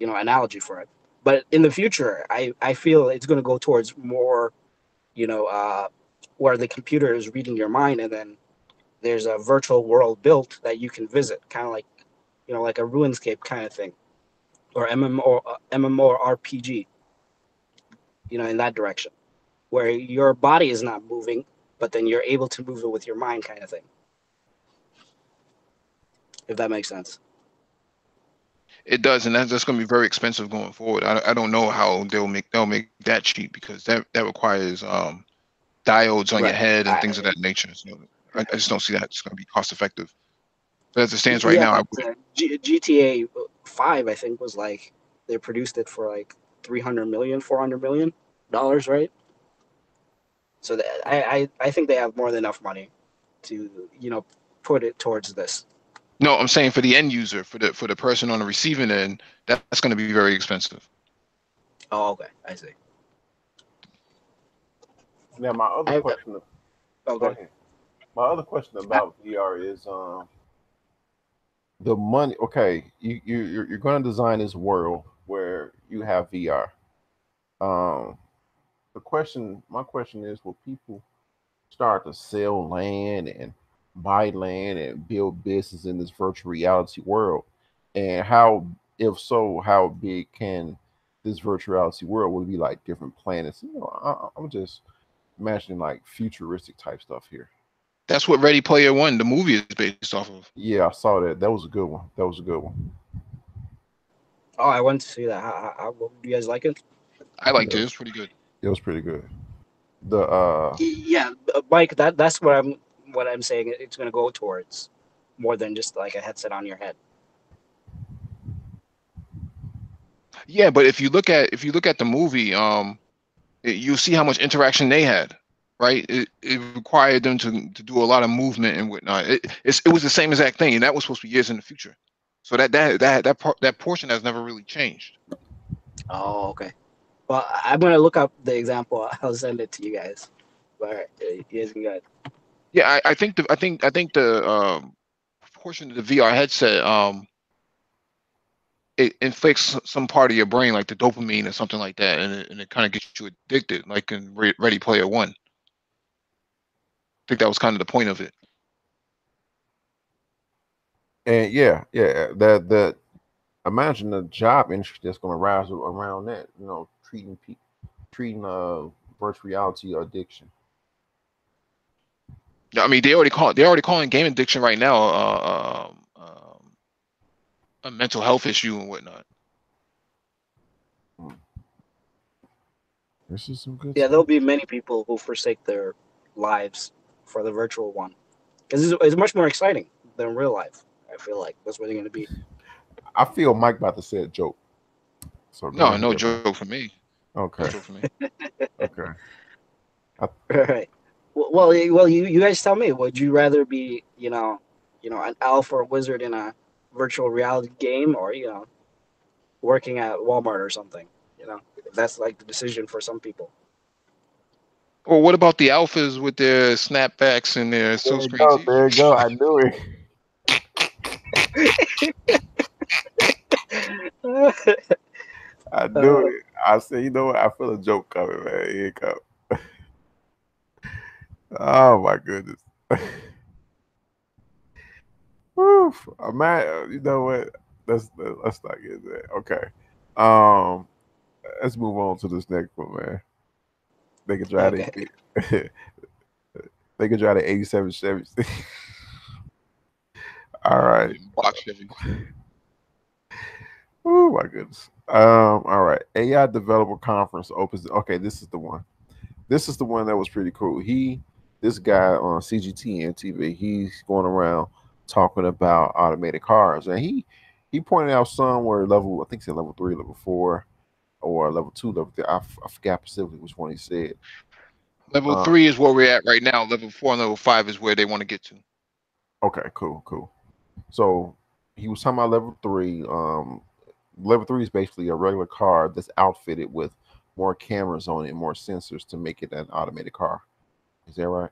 analogy for it. But in the future, I feel it's going to go towards more, you know, uh, where the computer is reading your mind, and then there's a virtual world built that you can visit, kind of like, like a RuneScape kind of thing, or MMORPG, in that direction, where your body is not moving, but then you're able to move it with your mind, kind of thing. If that makes sense. It does, and that's going to be very expensive going forward. I don't know how they'll make that cheap because that requires diodes on your Right. head and I, things of that nature. So I just don't see that it's going to be cost effective. But as it stands right yeah, now, but GTA 5, I think, was like they produced it for like 300 million, $400 million, right? So I think they have more than enough money to put it towards this. no, I'm saying for the end user, for the person on the receiving end, that's going to be very expensive. Oh, okay, I see. Now, my other I question. Go Okay. ahead. My other question about VR is the money. Okay, you're going to design this world where you have VR. Um, my question is, will people start to sell land and buy land and build business in this virtual reality world? And how, if so, how big can this virtual reality world would it be like different planets? I'm just imagining like futuristic type stuff here. That's what Ready Player One, the movie, is based off of. Yeah, I saw that. That was a good one. That was a good one. Oh, I went to see that. Do you guys like it? I liked it. It Yes, was pretty good. it was pretty good. The Yeah, Mike. That's what I'm. what I'm saying it's going to go towards, more than just like a headset on your head. Yeah, but if you look at the movie, you see how much interaction they had, right? It required them to do a lot of movement and whatnot. It was the same exact thing, and that was supposed to be years in the future. So that portion has never really changed. Oh, okay. Well, I'm going to look up the example. I'll send it to you guys. All right, you guys can go ahead. Yeah, I think the portion of the VR headset it inflicts some part of your brain, like the dopamine or something like that, and it kind of gets you addicted, like in Ready Player One. I think that was kind of the point of it. And that imagine the job industry that's going to rise around that. Treating virtual reality addiction. Yeah, I mean, they're already calling game addiction right now a mental health issue and whatnot. This is some good Yeah, stuff. there'll be many people who forsake their lives for the virtual one, because it's much more exciting than real life. I feel like that's what they're going to be. I feel Mike about to say a joke. So go No, ahead, no man. joke for me. Okay. No joke for me. Okay. Right. Well, you guys tell me. Would you rather be, an elf or a wizard in a virtual reality game, or working at Walmart or something? That's like the decision for some people. Or what about the alphas with their snapbacks and their There silk you screen go. teeth? There you go. I knew it. I knew it. I said, you know what? I feel a joke coming, man. Here it comes. Oh my goodness. Woof. Man, you know what? Let's not get that. Okay. Um, let's move on to this next one, man. They can try Okay. they can try the 87 Chevy. All right. Box Chevy. Oh my goodness. All right. AI developer conference opens. Okay, this is the one. This is the one that was pretty cool. This guy on CGT and TV, he's going around talking about automated cars, and he pointed out some were level, I think he said level 3, level 4, or level 2, level 3. I forgot specifically which one he said. Level 3 is where we're at right now. Level 4 and level 5 is where they want to get to. Okay, cool. So he was talking about level 3. Level 3 is basically a regular car that's outfitted with more cameras on it, more sensors to make it an automated car. Is that right?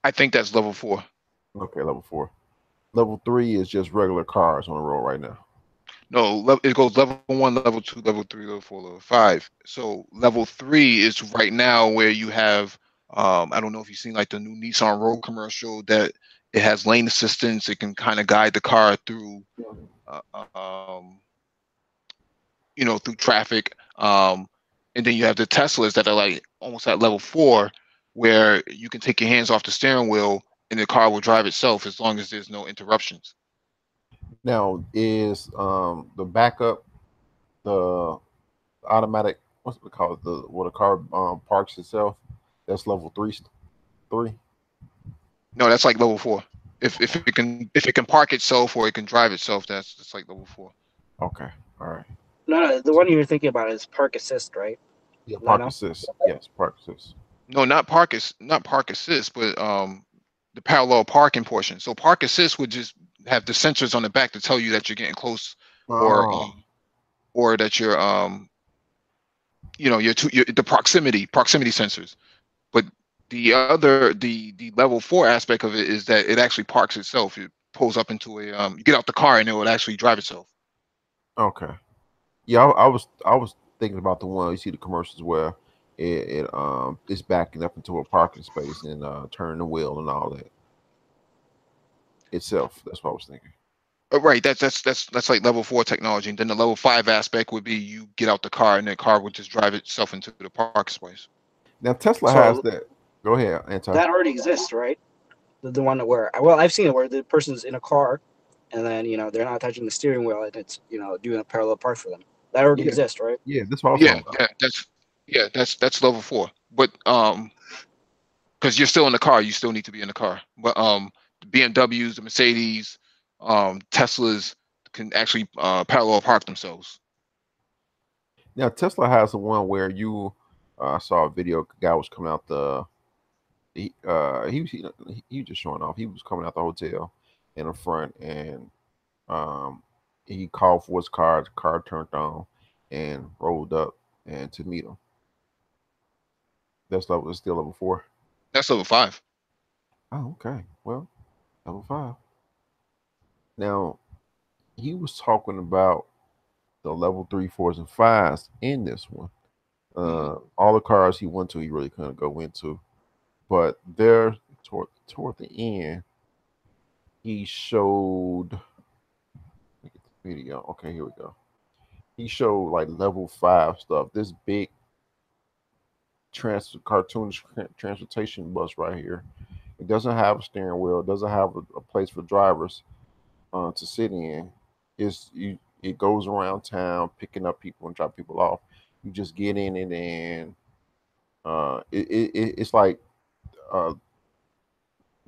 I think that's level 4. Okay, level 4. Level 3 is just regular cars on the road right now. No, it goes level 1, level 2, level 3, level 4, level 5. So level 3 is right now where you have, I don't know if you've seen like the new Nissan Rogue commercial that it has lane assistance. It can kind of guide the car through, through traffic. And then you have the Teslas that are like almost at level 4, where you can take your hands off the steering wheel and the car will drive itself as long as there's no interruptions. Now is the backup, the automatic, what's it called, the where the car parks itself, that's level 3. No, that's like level 4. If it can park itself or it can drive itself, that's like level 4. Okay, all right. No, the one you're thinking about is park assist, right? Yeah, park assist. Yes, park assist. No, not park assist, but the parallel parking portion. So park assist would just have the sensors on the back to tell you that you're getting close, or that you're the proximity sensors. But the level 4 aspect of it is that it actually parks itself. It pulls up into a you get out the car and it would actually drive itself. Okay. Yeah, I was thinking about the one you see the commercials where it's backing up into a parking space and turning the wheel and all that itself. That's what I was thinking. Right, that's like level 4 technology, and then the level 5 aspect would be you get out the car and the car would just drive itself into the parking space. Now Tesla has that. Go ahead, Anton. That already exists, right? The one where, well, I've seen it where the person's in a car, and then they're not touching the steering wheel, and it's doing a parallel park for them. That already exists, right? Yeah, that's what I was talking about. That's level 4. But because you're still in the car. You still need to be in the car. But the BMWs, the Mercedes, Teslas can actually parallel park themselves. Now Tesla has the one where you saw a video. Guy was coming out the he was just showing off. He was coming out the hotel in the front, and um, he called for his car. The car turned on and rolled up and to meet him. That's level. It's still level 4. That's level 5. Oh, okay. Well, level 5. Now he was talking about the level 3, 4s, and 5s in this one. All the cars he went to, he really couldn't go into. But there, toward the end, he showed. Let me get the video. Okay, here we go. He showed like level 5 stuff. This big cartoonish transportation bus right here. It doesn't have a steering wheel. It doesn't have a place for drivers to sit in. It goes around town picking up people and dropping people off. You just get in it, and it's like uh,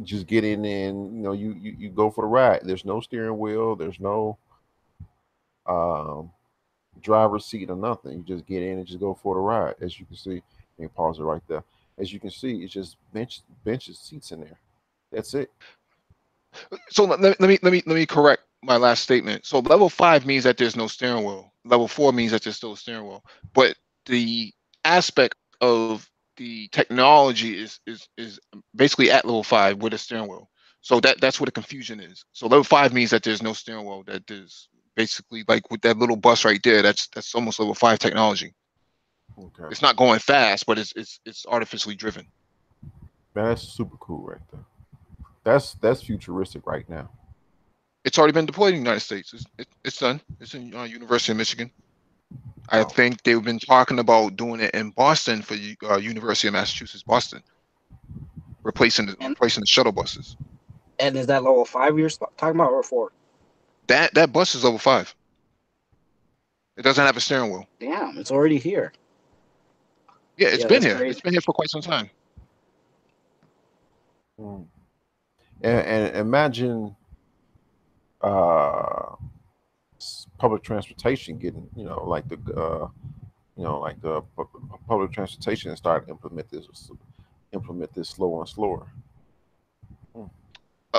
just get in and you go for the ride. There's no steering wheel. There's no um, driver's seat or nothing. You just get in and just go for the ride. As you can see, let me pause it right there. As you can see, it's just benches, seats in there. That's it. So let me correct my last statement. So level 5 means that there's no steering wheel. Level 4 means that there's still a steering wheel. But the aspect of the technology is basically at level 5 with a steering wheel. So that's where the confusion is. So level 5 means that there's no steering wheel. That there's basically like with that little bus right there. That's almost level 5 technology. Okay. It's not going fast, but it's artificially driven. Man, that's super cool right there. That's futuristic right now. It's already been deployed in the United States. It's done. It's in University of Michigan. I Oh, think they've been talking about doing it in Boston for University of Massachusetts, Boston, replacing And the shuttle buses. and is that level 5 you're talking about, or 4? That bus is level 5. It doesn't have a steering wheel. Damn, it's already here. Yeah, it's Yeah, been that's here. crazy. It's been here for quite some time. mm. And imagine uh, public transportation getting like the public transportation start to implement this slower and slower. Mm.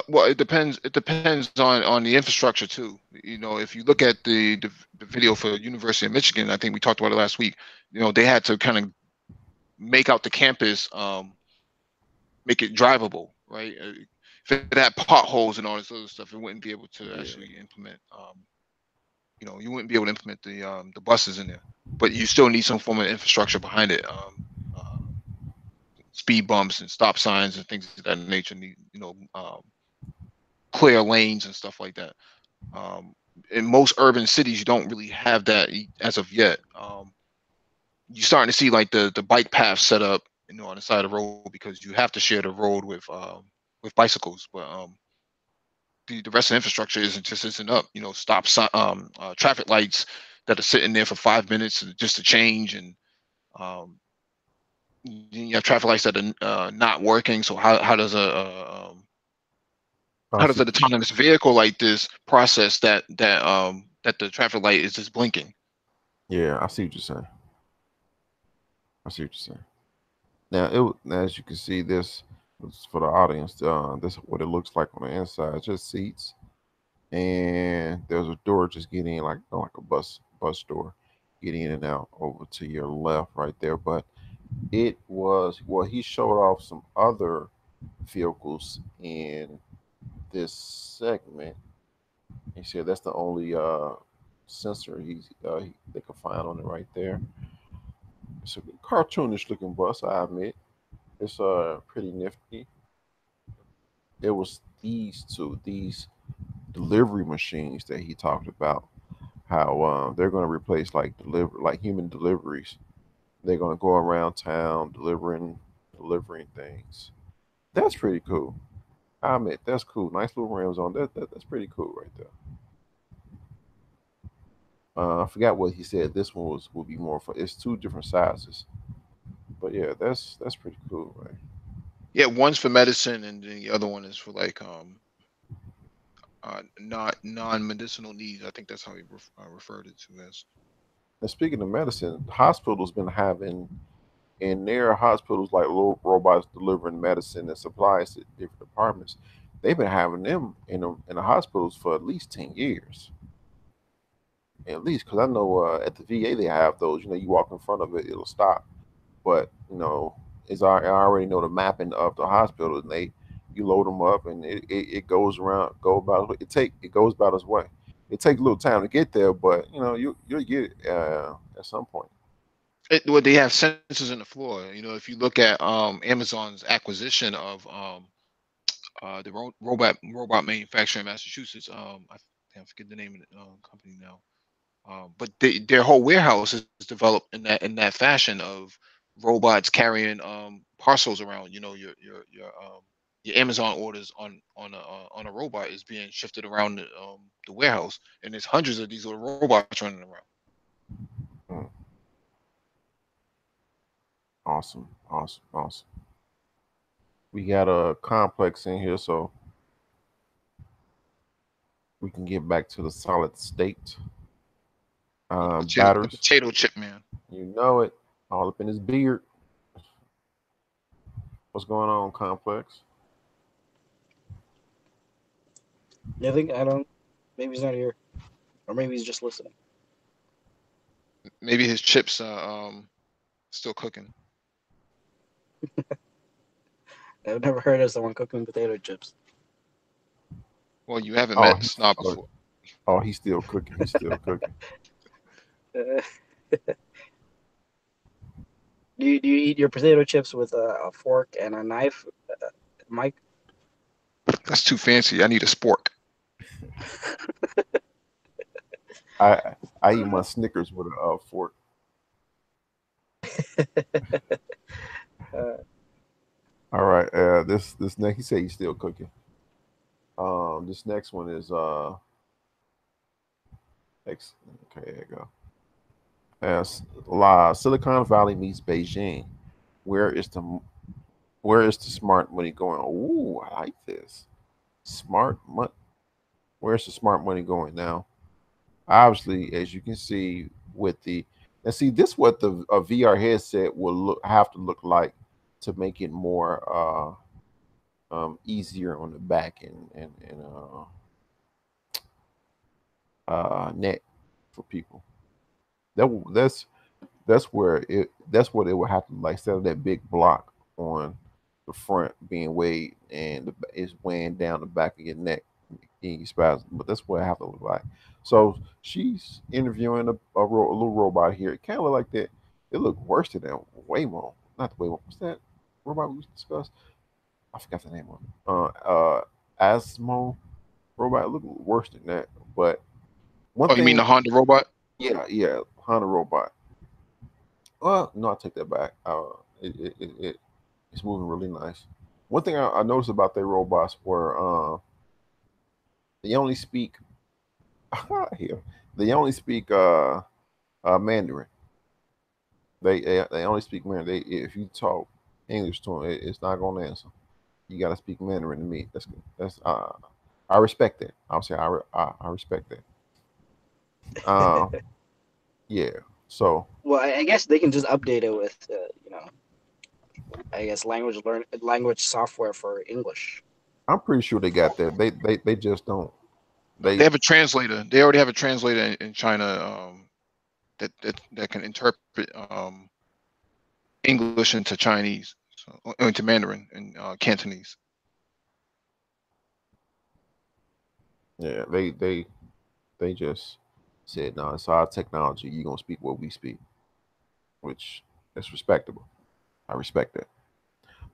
Well, it depends. It depends on the infrastructure too. If you look at the video for University of Michigan, I think we talked about it last week. They had to kind of make out the campus, make it drivable, right? If it had potholes and all this other stuff, it wouldn't be able to Yeah. actually implement. You wouldn't be able to implement the buses in there, but you still need some form of infrastructure behind it. Speed bumps and stop signs and things of that nature. Need clear lanes and stuff like that. In most urban cities, you don't really have that as of yet. You're starting to see like the bike paths set up, on the side of the road because you have to share the road with bicycles. But the rest of the infrastructure isn't up. Stop sign, traffic lights that are sitting there for 5 minutes just to change, and um, you have traffic lights that are not working. So how does I how does see. an autonomous vehicle like this process that the traffic light is just blinking? Yeah, I see what you're saying. I see what you're saying. Now, as you can see, this is for the audience. This is what it looks like on the inside. It's just seats, and there's a door just getting in, like a bus door, getting in and out over to your left, right there. But it was he showed off some other vehicles in this segment. He said that's the only sensor they could find on it right there. It's a cartoonish looking bus, I admit. It's pretty nifty. It was these delivery machines that he talked about. How they're going to replace like human deliveries. They're going to go around town delivering things. That's pretty cool. I admit that's cool. Nice little rims on that's pretty cool right there. I forgot what he said. This one would be more for. It's two different sizes, but yeah, that's pretty cool, right? Yeah, one's for medicine, and then the other one is for like not non-medicinal needs. I think that's how he referred it to as. And speaking of medicine, hospitals been having in their hospitals like little robots delivering medicine and supplies to different departments. They've been having them in the hospitals for at least 10 years, at least because I know at the VA they have those. You know, you walk in front of it, it'll stop. But you know, I already know the mapping of the hospital, and they you load them up, and it goes around, it goes about its way. It takes a little time to get there, but you know you'll get it at some point. Well, they have sensors in the floor. You know, if you look at Amazon's acquisition of the robot manufacturer in Massachusetts, I forget the name of the company now. But their whole warehouse is developed in that fashion of robots carrying parcels around. You know, your Amazon orders on a robot is being shifted around the warehouse, and there's hundreds of these little robots running around. Mm, awesome, awesome, awesome. We got a complex in here, so we can get back to the solid state. The Batters, potato chip man. you know it, all up in his beard. What's going on, complex? I think I don't. Maybe he's not here, or maybe he's just listening. Maybe his chips are still cooking. I've never heard of someone cooking potato chips. Well, you haven't Oh, met Snob before. he's still cooking. He's still cooking. Uh, do you eat your potato chips with a fork and a knife, Mike? That's too fancy. I need a spork. I I eat my Snickers with a fork. uh, All right. This next he said he's still cooking. This next one is X. Okay, there you go. Silicon Valley meets Beijing. Where is the where is the smart money going? Ooh, I like this. Smart money. Where's the smart money going now? Obviously, as you can see with the and see this what the a VR headset will have to look like to make it more easier on the back and neck for people. That that's where that's what it would have to like instead of that big block on the front being weighed and it's weighing down the back of your neck in your spasm. But that's what it have to look like. So she's interviewing a little robot here. It kind of look like that. It looked worse than that. Waymo, not the Waymo. What's that robot we discussed? I forgot the name of it. Asmo robot. It looked worse than that. But one Oh, you mean the thing, Honda robot? yeah, Honda robot. Well, no, I take that back. It's moving really nice. One thing I noticed about their robots were they only speak here. They only speak Mandarin. They only speak Mandarin. If you talk English to them, it's not going to answer. You got to speak Mandarin to me. That's I respect that. I'll say I respect that. Uh, yeah. So well, I guess they can just update it with, I guess language software for English. I'm pretty sure they got that. They just don't. They They have a translator. They already have a translator in China that can interpret English into Chinese, so, into Mandarin and Cantonese. yeah they just said no. It's our technology. You gonna speak what we speak, which is respectable. I respect that.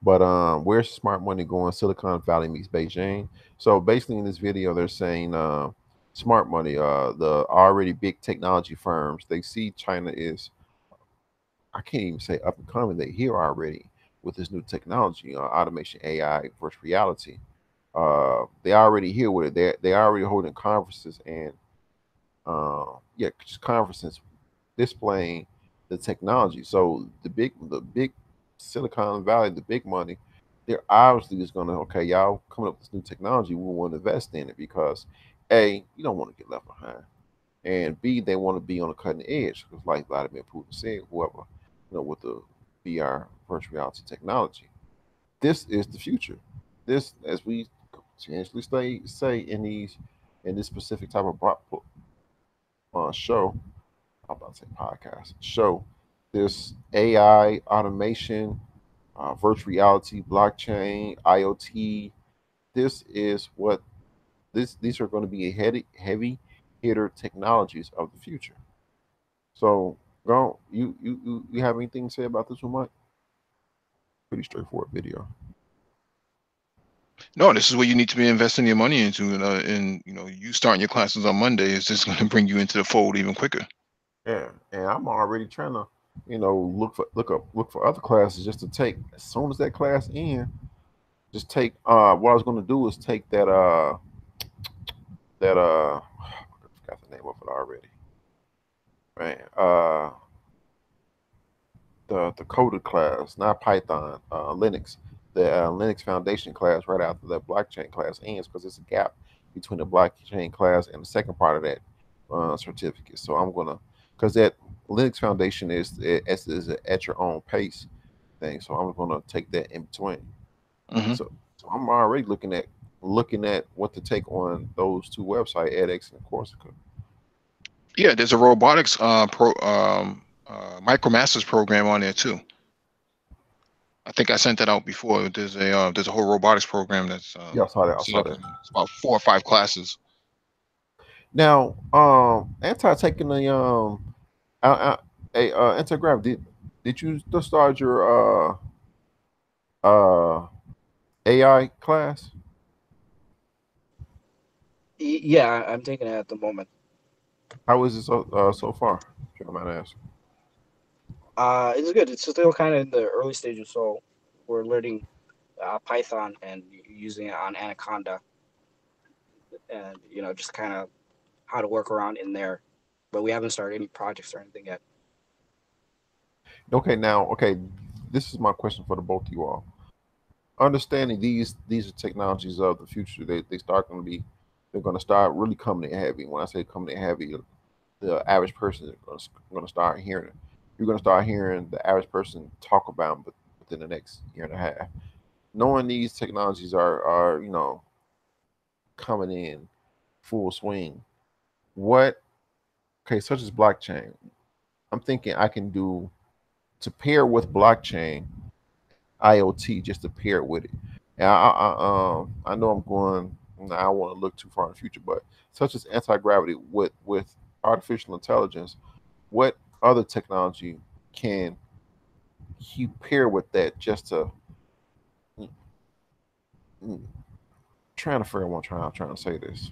But where's smart money going? Silicon Valley meets Beijing. So basically, in this video, they're saying smart money, the already big technology firms, they see China is I can't even say up and coming. They're here already with this new technology, automation, AI, virtual reality. They already here with it. They already holding conferences and yeah, just conferences displaying the technology. So the big Silicon Valley, the big money, they're obviously just gonna, okay, y'all coming up with this new technology, we want to invest in it because A, you don't want to get left behind, and B, they want to be on the cutting edge because, like Vladimir Putin said, whoever, with the VR virtual reality technology, this is the future. This, as we continuously say in this specific type of show, I'm about to say podcast show, this AI automation, virtual reality, blockchain, IoT. This is what these are going to be heavy hitter technologies of the future. So, go you have anything to say about this one, Mike? Pretty straightforward video. No, this is where you need to be investing your money into, and you starting your classes on Monday is just going to bring you into the fold even quicker. Yeah, and I'm already trying to, look for other classes just to take as soon as that class in. Just take what I was going to do is take that I forgot the name of it already. Man, the coded class, not Python, Linux, the Linux Foundation class right after the blockchain class ends because there's a gap between the blockchain class and the second part of that certificate. So I'm gonna, because that Linux Foundation is a at your own pace thing. So I'm gonna take that in between. Hmm. So I'm already looking at what to take on those two websites, edX and Corsica. Yeah, there's a robotics micromasters program on there too. I think I sent that out before. There's a whole robotics program that's Yeah, I saw that. I set saw up. that. It's about 4 or 5 classes. Now, anti taking the anti grav. Did you just start your AI class? Yeah, I'm taking it at the moment. How is it so far? If you don't mind asking. It's good. It's still kind of in the early stages, so we're learning Python and using it on Anaconda, and just kind of how to work around in there. But we haven't started any projects or anything yet. Okay, now, okay, this is my question for the both of you all. Understanding these are technologies of the future. They start going to be, they're going to start really coming in heavy. When I say coming in heavy, the average person is going to start hearing it. You're going to start hearing the average person talk about them within the next year and a half. Knowing these technologies are coming in full swing. What, okay, such as blockchain. I'm thinking I can do to pair with blockchain IoT just to pair with it. And I know I'm going. I don't want to look too far in the future, but such as anti gravity with artificial intelligence, what other technology can he pair with that just to mm, mm, trying to figure out what I'm trying to say this.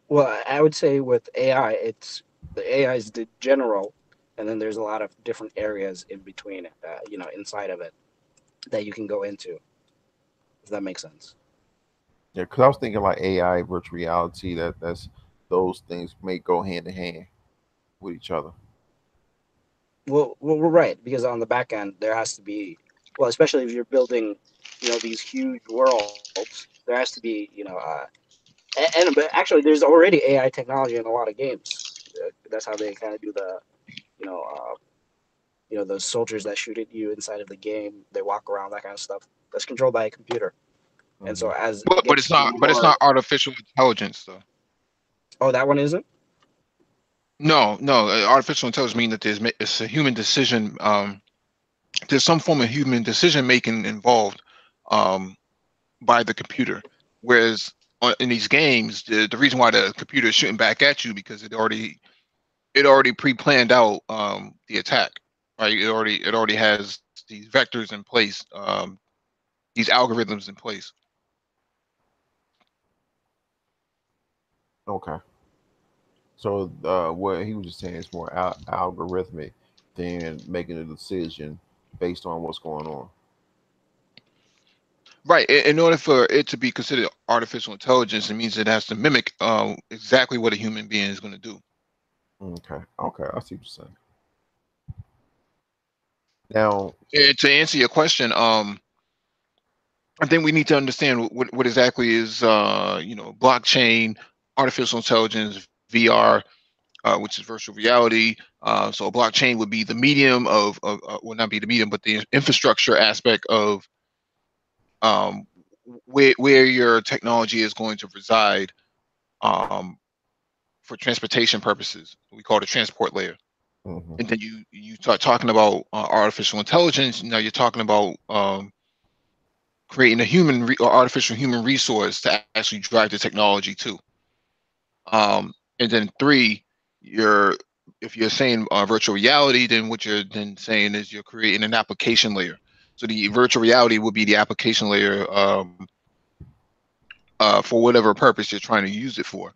Well, I would say with AI, it's the AI is the general, and then there's a lot of different areas in between, inside of it that you can go into. If that makes sense. Yeah, because I was thinking like AI, virtual reality. That's those things may go hand in hand with each other. Well, we're right because on the back end there has to be, well, especially if you're building, these huge worlds, there has to be, and but actually there's already AI technology in a lot of games. That's how they kind of do the, you know, uh, those soldiers that shoot at you inside of the game. They walk around, that kind of stuff. That's controlled by a computer. And so Hmm. as it But gets it's to not. But it's more, not artificial intelligence though. oh, that one isn't. No, no. Artificial intelligence means that it's a human decision. There's some form of human decision making involved um, by the computer. Whereas in these games, the reason why the computer is shooting back at you because it already pre-planned out the attack, right? It already has these vectors in place, these algorithms in place. Okay. So what he was just saying is more algorithmic than making a decision based on what's going on. Right. In order for it to be considered artificial intelligence, it means it has to mimic exactly what a human being is going to do. Okay. Okay. I see what you're saying. Now, To answer your question, I think we need to understand what exactly is blockchain, artificial intelligence, VR, which is virtual reality. So a blockchain would be the medium well, not be the medium, but the infrastructure aspect of um, where your technology is going to reside um, for transportation purposes. We call it a transport layer. mhm, And then you start talking about artificial intelligence. Now you're talking about creating a or artificial human resource to actually drive the technology too. And then three, you're if you're saying virtual reality, then what you're then saying is you're creating an application layer. So the virtual reality would be the application layer for whatever purpose you're trying to use it for.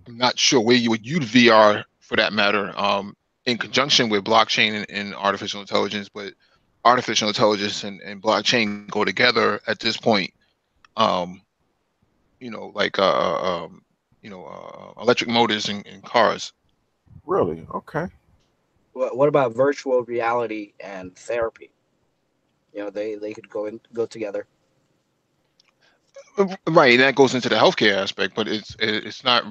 I'm not sure where you would use VR for that matter, in conjunction with blockchain and artificial intelligence, but artificial intelligence and blockchain go together at this point. Um, like electric motors in cars. really? Okay. What about virtual reality and therapy? They could go together. Right, and that goes into the healthcare aspect, but it's not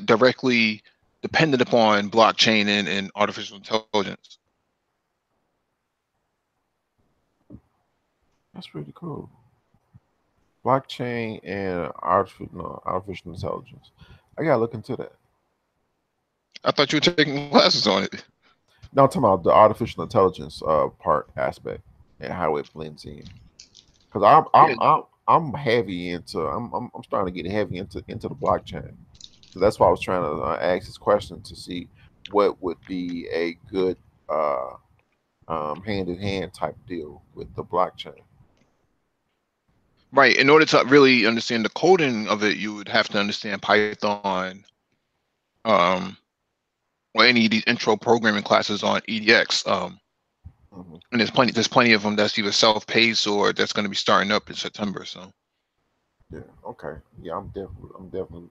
directly dependent upon blockchain and artificial intelligence. That's pretty cool. Blockchain and artificial intelligence. I gotta look into that. I thought you were taking classes on it. Now I'm talking about the artificial intelligence part aspect and how it blends in. Because Yeah, I'm heavy into I'm starting to get heavy into the blockchain. So that's why I was trying to ask this question to see what would be a good hand in hand type deal with the blockchain. right. In order to really understand the coding of it, you would have to understand Python, um, or any of these intro programming classes on EDX. Hmm. And there's plenty of them that's either self-paced or that's going to be starting up in September. So Yeah. Okay. Yeah. I'm definitely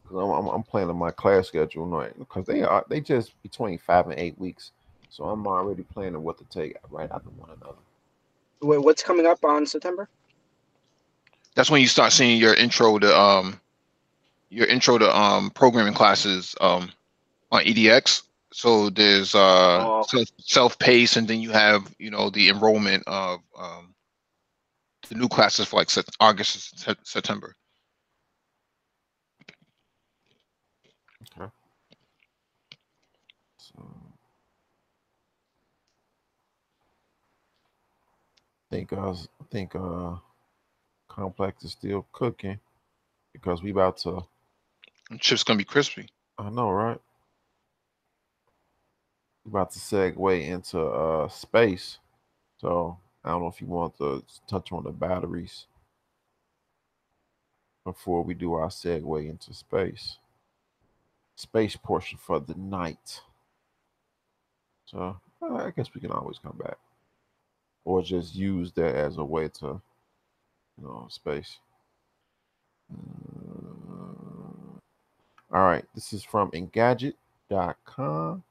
because I'm planning my class schedule because they just between 5 and 8 weeks, so I'm already planning what to take right after one another. What's coming up on September? that's when you start seeing your intro to programming classes on EDX. So there's Oh, self-paced, and then you have the enrollment of the new classes for like August, September. Okay. So I think Complex is still cooking because we about to. And chip's gonna be crispy. I know, right? We about to segue into space. So I don't know if you want to touch on the batteries before we do our segue into space. Space portion for the night. So I guess we can always come back, or just use that as a way to, space. All right, this is from Engadget.com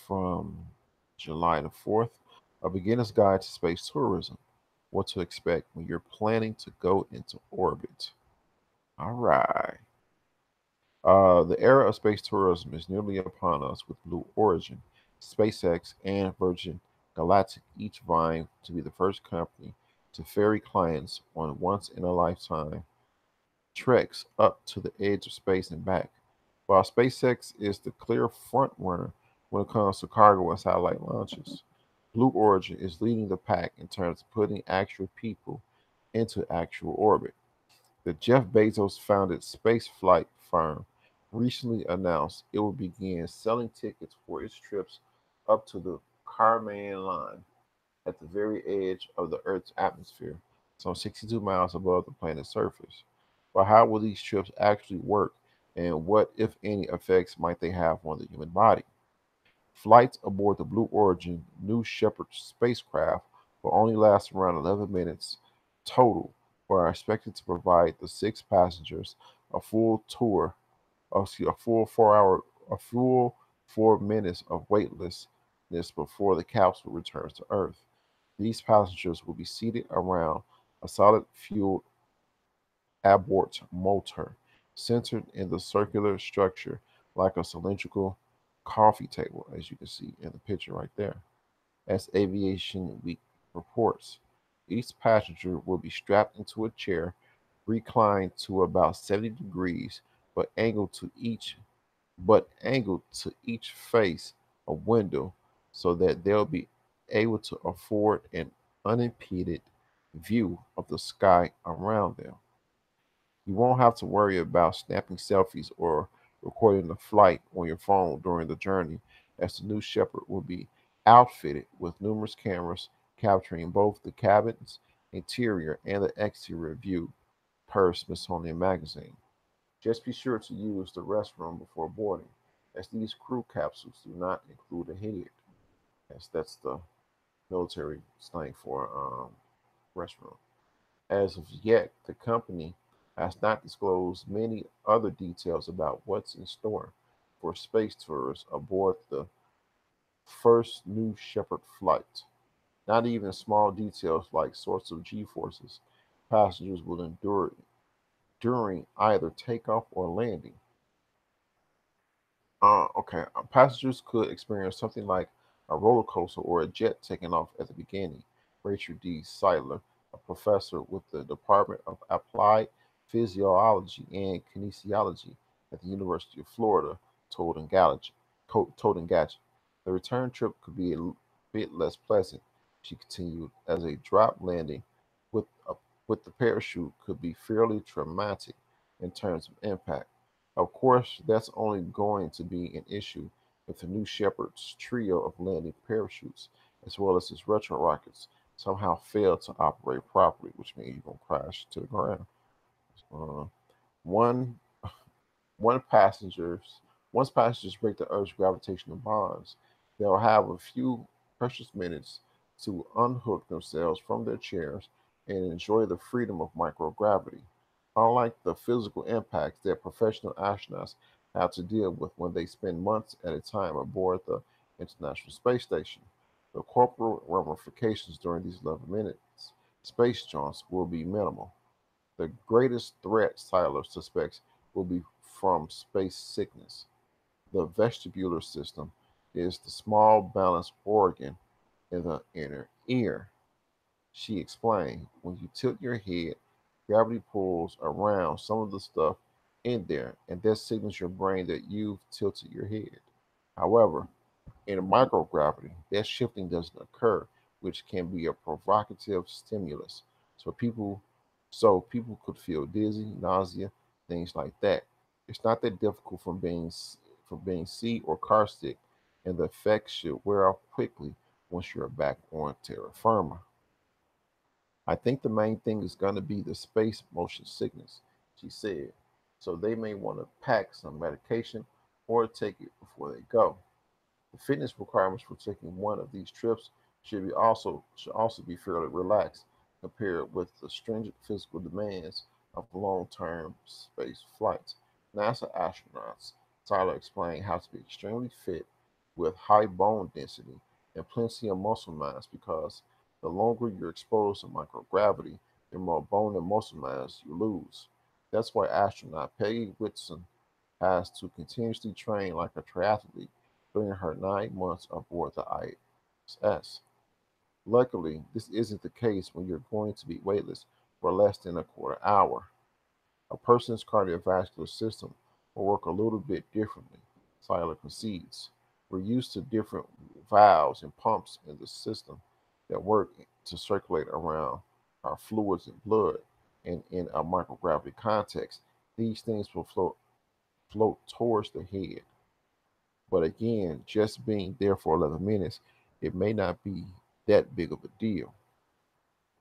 from July the 4th. A beginner's guide to space tourism. What to expect when you're planning to go into orbit. All right. The era of space tourism is nearly upon us with Blue Origin, SpaceX, and Virgin Galactic each vying to be the first company to ferry clients on once in a lifetime treks up to the edge of space and back. While SpaceX is the clear front runner when it comes to cargo and satellite launches, Blue Origin is leading the pack in terms of putting actual people into actual orbit. The Jeff Bezos founded spaceflight firm recently announced it will begin selling tickets for its trips up to the Kármán line at the very edge of the Earth's atmosphere, some 62 miles above the planet's surface. But how will these trips actually work, and what, if any, effects might they have on the human body? Flights aboard the Blue Origin New Shepard spacecraft will only last around 11 minutes total, but are expected to provide the six passengers a full tour, a full 4 hour, a full 4 minutes of weightless this before the capsule returns to Earth. These passengers will be seated around a solid fueled abort motor centered in the circular structure like a cylindrical coffee table, as you can see in the picture right there. As Aviation Week reports, each passenger will be strapped into a chair reclined to about 70 degrees but angled to each face a window so that they'll be able to afford an unimpeded view of the sky around them. You won't have to worry about snapping selfies or recording the flight on your phone during the journey, as the new Shepard will be outfitted with numerous cameras capturing both the cabin's interior and the exterior view, per Smithsonian Magazine. Just be sure to use the restroom before boarding, as these crew capsules do not include a head, as that's the military slang for restroom. As of yet, the company has not disclosed many other details about what's in store for space tourists aboard the first New Shepard flight. Not even small details like sorts of G forces passengers will endure during either takeoff or landing. Okay. Passengers could experience something like a roller coaster or a jet taking off at the beginning. Rachel D. Seidler, a professor with the Department of Applied Physiology and Kinesiology at the University of Florida, told Engadget. The return trip could be a bit less pleasant, she continued, as a drop landing with, a, with the parachute could be fairly traumatic in terms of impact. Of course, that's only going to be an issue if the new Shepard's trio of landing parachutes, as well as its retro rockets, somehow fail to operate properly, which means you're going to crash to the ground. Uh, one one passengers Once passengers break the Earth's gravitational bonds, they'll have a few precious minutes to unhook themselves from their chairs and enjoy the freedom of microgravity. Unlike the physical impacts that professional astronauts have to deal with when they spend months at a time aboard the International Space Station, the corporal ramifications during these 11 minutes space jaunts will be minimal. The greatest threat, Tyler suspects, will be from space sickness. The vestibular system is the small balanced organ in the inner ear. She explained, when you tilt your head, gravity pulls around some of the stuff in there, and that signals your brain that you've tilted your head. However, in microgravity, that shifting doesn't occur, which can be a provocative stimulus. So people people could feel dizzy, nausea, things like that. It's not that difficult from being sea or car sick, and the effects should wear off quickly once you're back on terra firma. I think the main thing is going to be the space motion sickness, she said. So they may want to pack some medication or take it before they go. The fitness requirements for taking one of these trips should also be fairly relaxed compared with the stringent physical demands of long-term space flights. NASA astronauts, Tyler explained, have to be extremely fit with high bone density and plenty of muscle mass because the longer you're exposed to microgravity, the more bone and muscle mass you lose. That's why astronaut Peggy Whitson has to continuously train like a triathlete during her 9 months aboard the ISS. Luckily, this isn't the case when you're going to be weightless for less than a quarter hour. A person's cardiovascular system will work a little bit differently, Tyler concedes. We're used to different valves and pumps in the system that work to circulate around our fluids and blood, and in a microgravity context, these things will float towards the head. But again, just being there for 11 minutes, it may not be that big of a deal.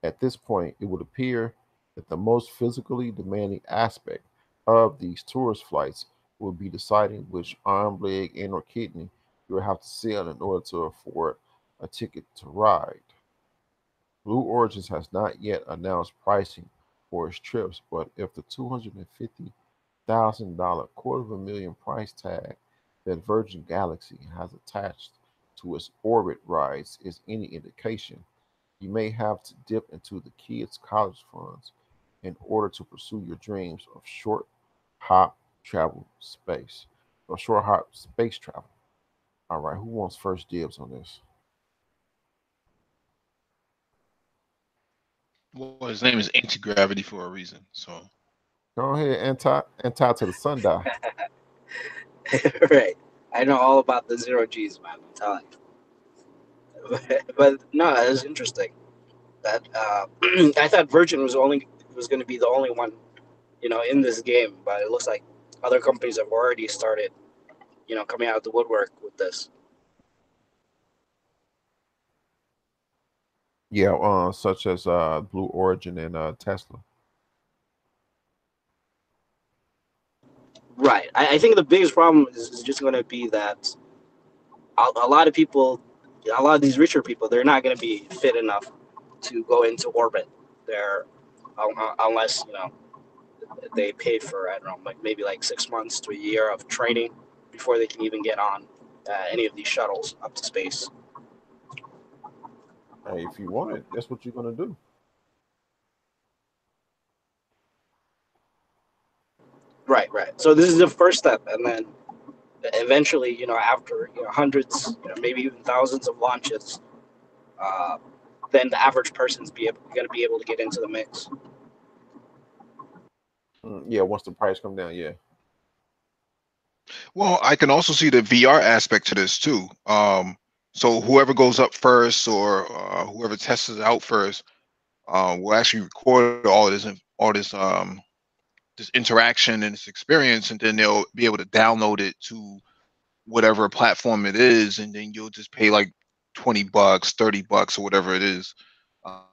At this point, it would appear that the most physically demanding aspect of these tourist flights will be deciding which arm, leg, and or kidney you will have to sell in order to afford a ticket to ride. Blue Origins has not yet announced pricing for its trips, but if the $250,000 quarter of a million price tag that Virgin Galaxy has attached to its orbit rise is any indication, you may have to dip into the kids' college funds in order to pursue your dreams of hop travel space or short hop space travel. All right, who wants first dibs on this? Well, his name is anti-gravity for a reason. So Go ahead, anti to the sundial. Right. I know all about the zero G's, man. I'm telling you. But no, it was interesting. That I thought Virgin was going to be the only one, in this game, but it looks like other companies have already started, coming out of the woodwork with this. Yeah, such as Blue Origin and Tesla. Right. I think the biggest problem is just going to be that a lot of people, a lot of these richer people, they're not going to be fit enough to go into orbit there, unless they pay for, I don't know, like maybe like 6 months to a year of training before they can even get on any of these shuttles up to space. Hey, if you want it, that's what you're gonna do. Right, right. So this is the first step, and then eventually, after hundreds, maybe even thousands of launches, uh, then the average person's going to be able to get into the mix. Yeah, once the price come down, yeah. well, I can also see the VR aspect to this too. So whoever goes up first, or whoever tests it out first, will actually record all this interaction and this experience, and then they'll be able to download it to whatever platform it is, and then you'll just pay like $20, $30, or whatever it is,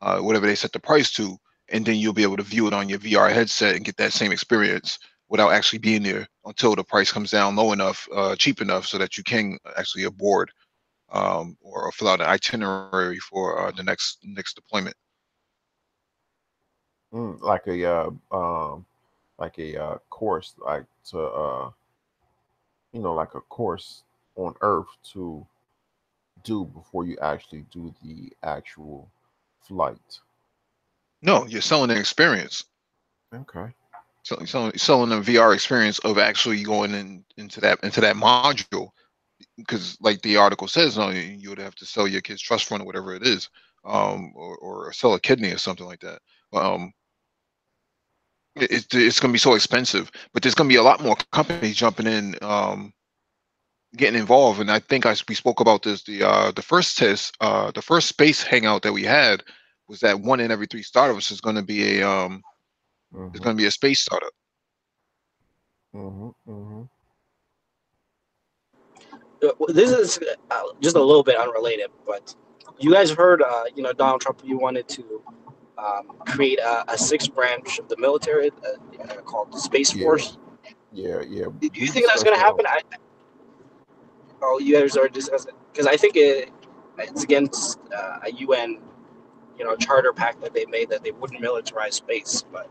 whatever they set the price to, and then you'll be able to view it on your VR headset and get that same experience without actually being there until the price comes down low enough, cheap enough, so that you can actually aboard, or fill out an itinerary for the next deployment. Like a course, like to like a course on Earth to do before you actually do the actual flight. No, you're selling an experience. Okay. Selling a VR experience of actually going into that module, because like the article says, you would have to sell your kid's trust fund or whatever it is, or sell a kidney or something like that. Um, it's going to be so expensive, but there's going to be a lot more companies jumping in, getting involved. And I think we spoke about this, the first test, the first space hangout that we had was that 1 in every 3 startups is going to be a space startup. This is just a little bit unrelated, but you guys heard, Donald Trump, you wanted to create a sixth branch of the military called the Space Force. Yeah. Do you think that's going to happen? You guys already discussed it, because I think it's against a UN, charter pact that they made, that they wouldn't militarize space, but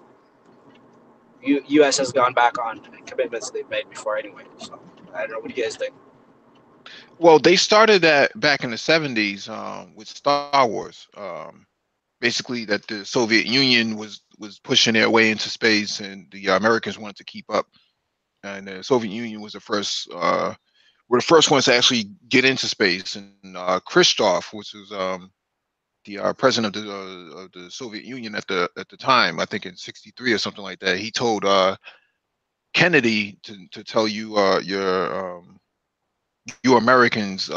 U.S. has gone back on commitments they've made before anyway. So I don't know. What do you guys think? Well, they started that back in the 70s, with Star Wars. Basically, that the Soviet Union was pushing their way into space, and the Americans wanted to keep up. And the Soviet Union was were the first ones to actually get into space. And Khrushchev, which was the president of the Soviet Union at the time, I think in '63 or something like that, he told Kennedy to tell you Americans,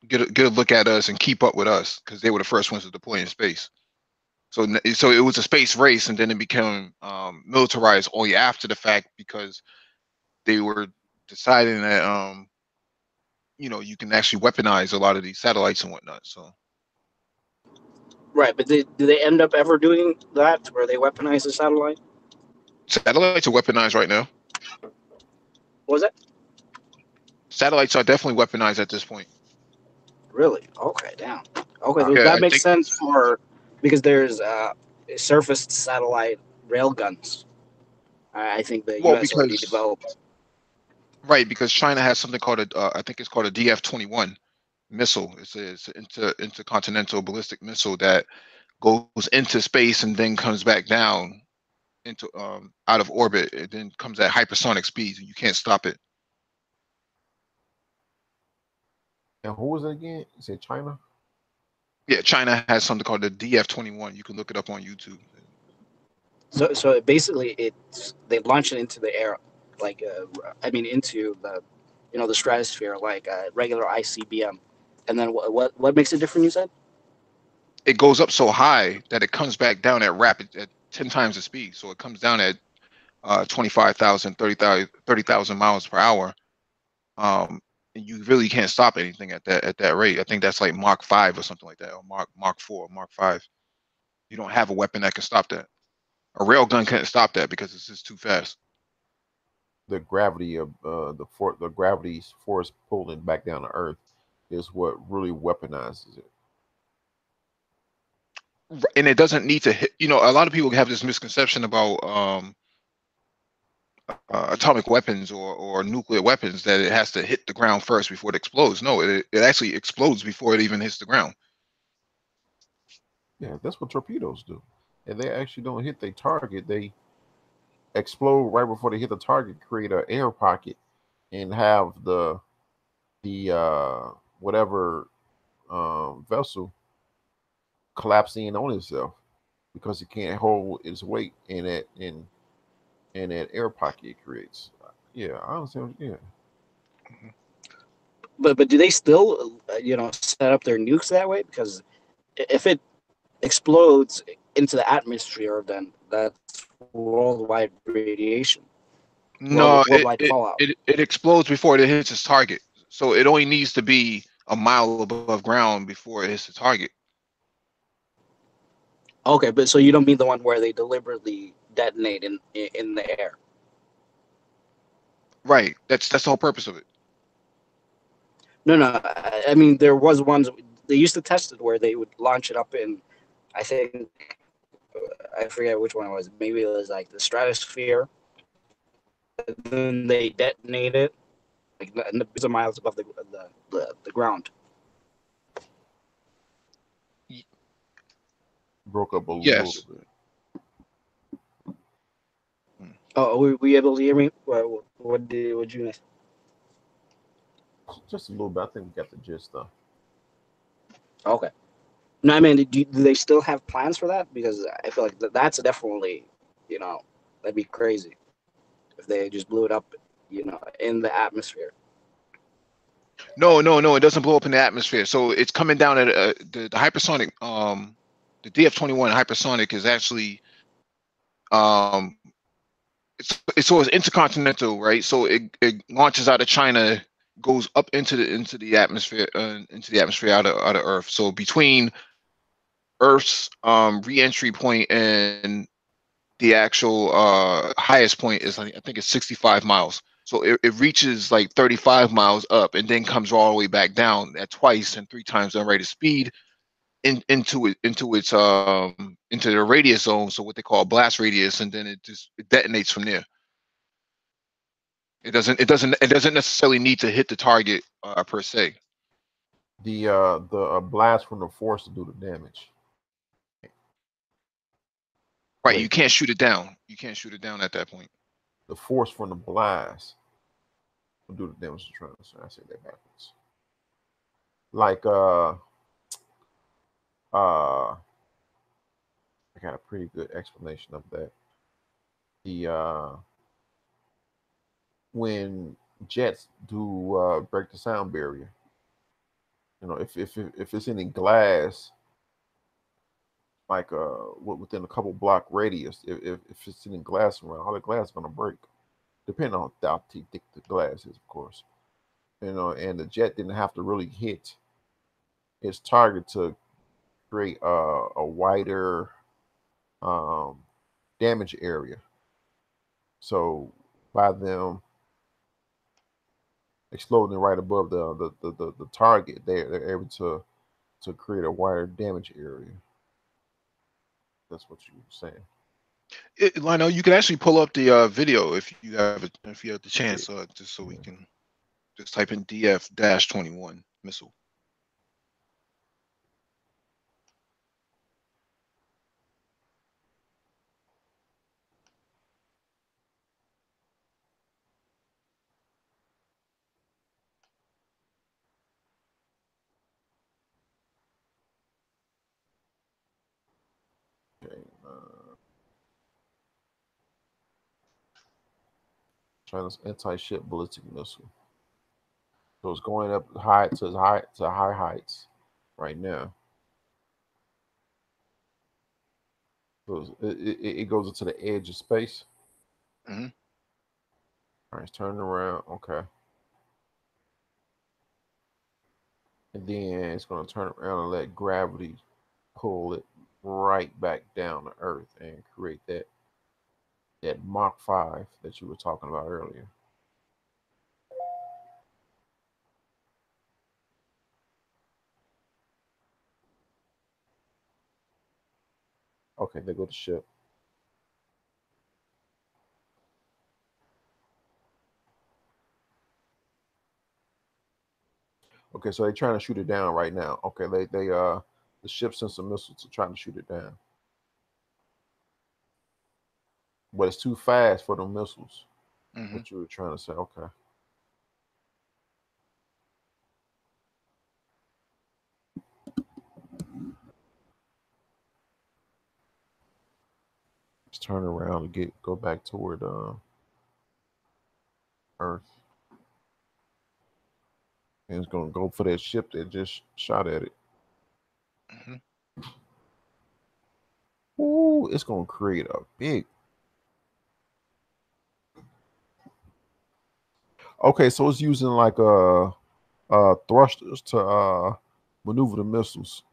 get a look at us and keep up with us, because they were the first ones to deploy in space. So it was a space race, and then it became militarized only after the fact, because they were deciding that you can actually weaponize a lot of these satellites and whatnot. So Right, but do they end up ever doing that, where they weaponize the satellite? satellites are weaponized right now. What was that? Satellites are definitely weaponized at this point. Really? Okay, damn. Okay, so Yeah, that I makes think. sense because there's surface satellite railguns. I think the Well, U.S. already because developed. right, because China has something called I think it's called a DF-21, missile. It's an intercontinental ballistic missile that goes into space and then comes back down into out of orbit. It then comes at hypersonic speeds, and you can't stop it. And who was it again? You said China? Yeah, China has something called the DF-21. You can look it up on YouTube. So basically, they launch it into the air, like I mean, into the, the stratosphere, like a regular ICBM, and then what makes it different? You said. It goes up so high that it comes back down at 10 times the speed. So it comes down at 25,000, 30,000 miles per hour. And you really can't stop anything at that rate. I think that's like Mach 5 or something like that, or Mach 4, Mach 5. You don't have a weapon that can stop that. A railgun can't stop that because it's just too fast. The gravity of the gravity's force pulling back down to Earth is what really weaponizes it. And it doesn't need to hit. A lot of people have this misconception about atomic weapons or nuclear weapons, that it has to hit the ground first before it explodes. No, it actually explodes before it even hits the ground. Yeah, that's what torpedoes do. And they actually don't hit their target. They explode right before they hit the target, create an air pocket, and have the whatever vessel collapse in on itself because it can't hold its weight in that air pocket it creates. Yeah, I understand. Yeah. But do they still set up their nukes that way? Because if it explodes into the atmosphere, then that's worldwide radiation. No, worldwide fallout. It explodes before it hits its target. So it only needs to be a mile above ground before it hits the target. Okay, but so you don't mean the one where they deliberately detonate in the air? Right. That's the whole purpose of it. No. I mean, there was ones they used to test it where they would launch it up in, I think, I forget which one it was. Maybe it was like the stratosphere. And then they detonate it like hundreds of miles above the ground. Broke up a Yes. little bit. Oh, were we able to hear me? What did you miss? Just a little bit. I think we got the gist though. Okay. No, I mean, do they still have plans for that? Because I feel like that's definitely, that'd be crazy if they just blew it up, in the atmosphere. No, it doesn't blow up in the atmosphere. So it's coming down at the hypersonic. The DF-21 hypersonic is actually it's intercontinental, right? So it launches out of China, goes up into the atmosphere, out of Earth. So between Earth's re-entry point and the actual highest point is, I think it's 65 miles. So it reaches like 35 miles up and then comes all the way back down at twice and 3 times the rate of speed into the radius zone. So what they call blast radius, and then it detonates from there. It doesn't necessarily need to hit the target per se. The blast from the force to do the damage. Right, you can't shoot it down. You can't shoot it down at that point. The force from the blast will do the damage. I say that backwards. Like I got a pretty good explanation of that. The when jets do break the sound barrier, if it's any glass, like within a couple block radius, if it's any glass around, all the glass is gonna break, depending on how thick the glass is, of course. And the jet didn't have to really hit its target to create a wider damage area. So by them exploding right above the target, they're able to create a wider damage area. That's what you were saying. Lionel, you can actually pull up the video if you have the chance, just so we can just type in DF-21 missile. Uh, China's anti-ship ballistic missile. So it's going up high heights right now. So it goes into the edge of space. Hmm. All right, it's turning around. Okay, and then it's going to turn around and let gravity pull it right back down to Earth and create that Mach 5 that you were talking about earlier. Okay, there go the ship. Okay, so they're trying to shoot it down right now. Okay, they the ship sent some missiles to try to shoot it down, but it's too fast for the missiles. Hmm. What you were trying to say? Okay, let's turn around and go back toward Earth, and it's gonna go for that ship that just shot at it. Hmm. Ooh, it's gonna create a big. Okay, so it's using like thrusters to maneuver the missiles.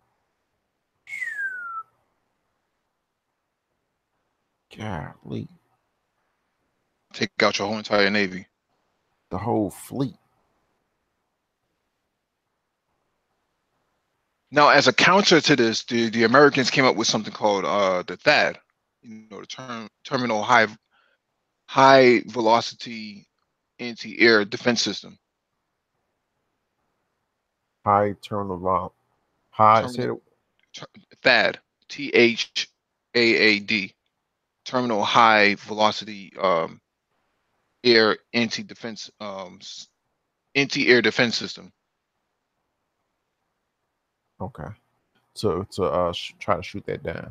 Golly, Take out your whole entire navy. the whole fleet. Now, as a counter to this, the Americans came up with something called the THAAD. You know, the terminal high velocity anti-air defense system. High terminal high. Say Terminal it. THAAD. THAAD. Terminal high velocity air anti-defense anti-air defense system. Okay. To try to shoot that down.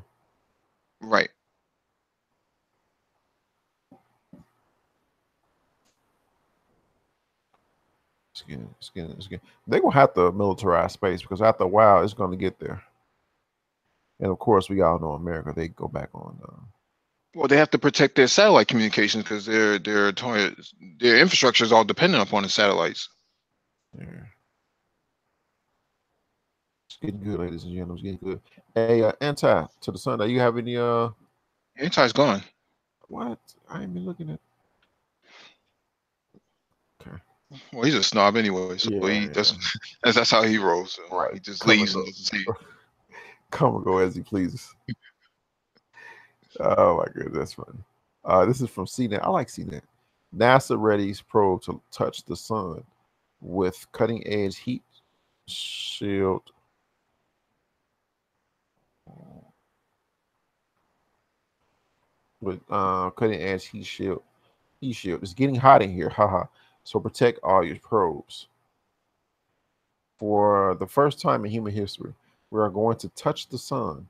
Right. It's getting. They're gonna have to militarize space because after a while it's gonna get there. And of course, we all know America. They go back on. Well, they have to protect their satellite communications because their infrastructure is all dependent upon the satellites. Yeah. It's getting good, ladies and gentlemen. It's getting good. Hey, anti to the sun. Do you have any? Anti's gone. What? I ain't been looking at. Okay. Well, he's a snob anyway, so Yeah, he yeah. doesn't. That's how he rolls. So Right. he just Come and leaves and go. doesn't see. Come and go as he pleases. Oh my goodness, that's funny. This is from CNET. I like CNET. NASA readies probe to touch the sun with cutting edge heat shield. With cutting edge heat shield. Heat shield. It's getting hot in here. Haha. So protect all your probes. For the first time in human history, we are going to touch the sun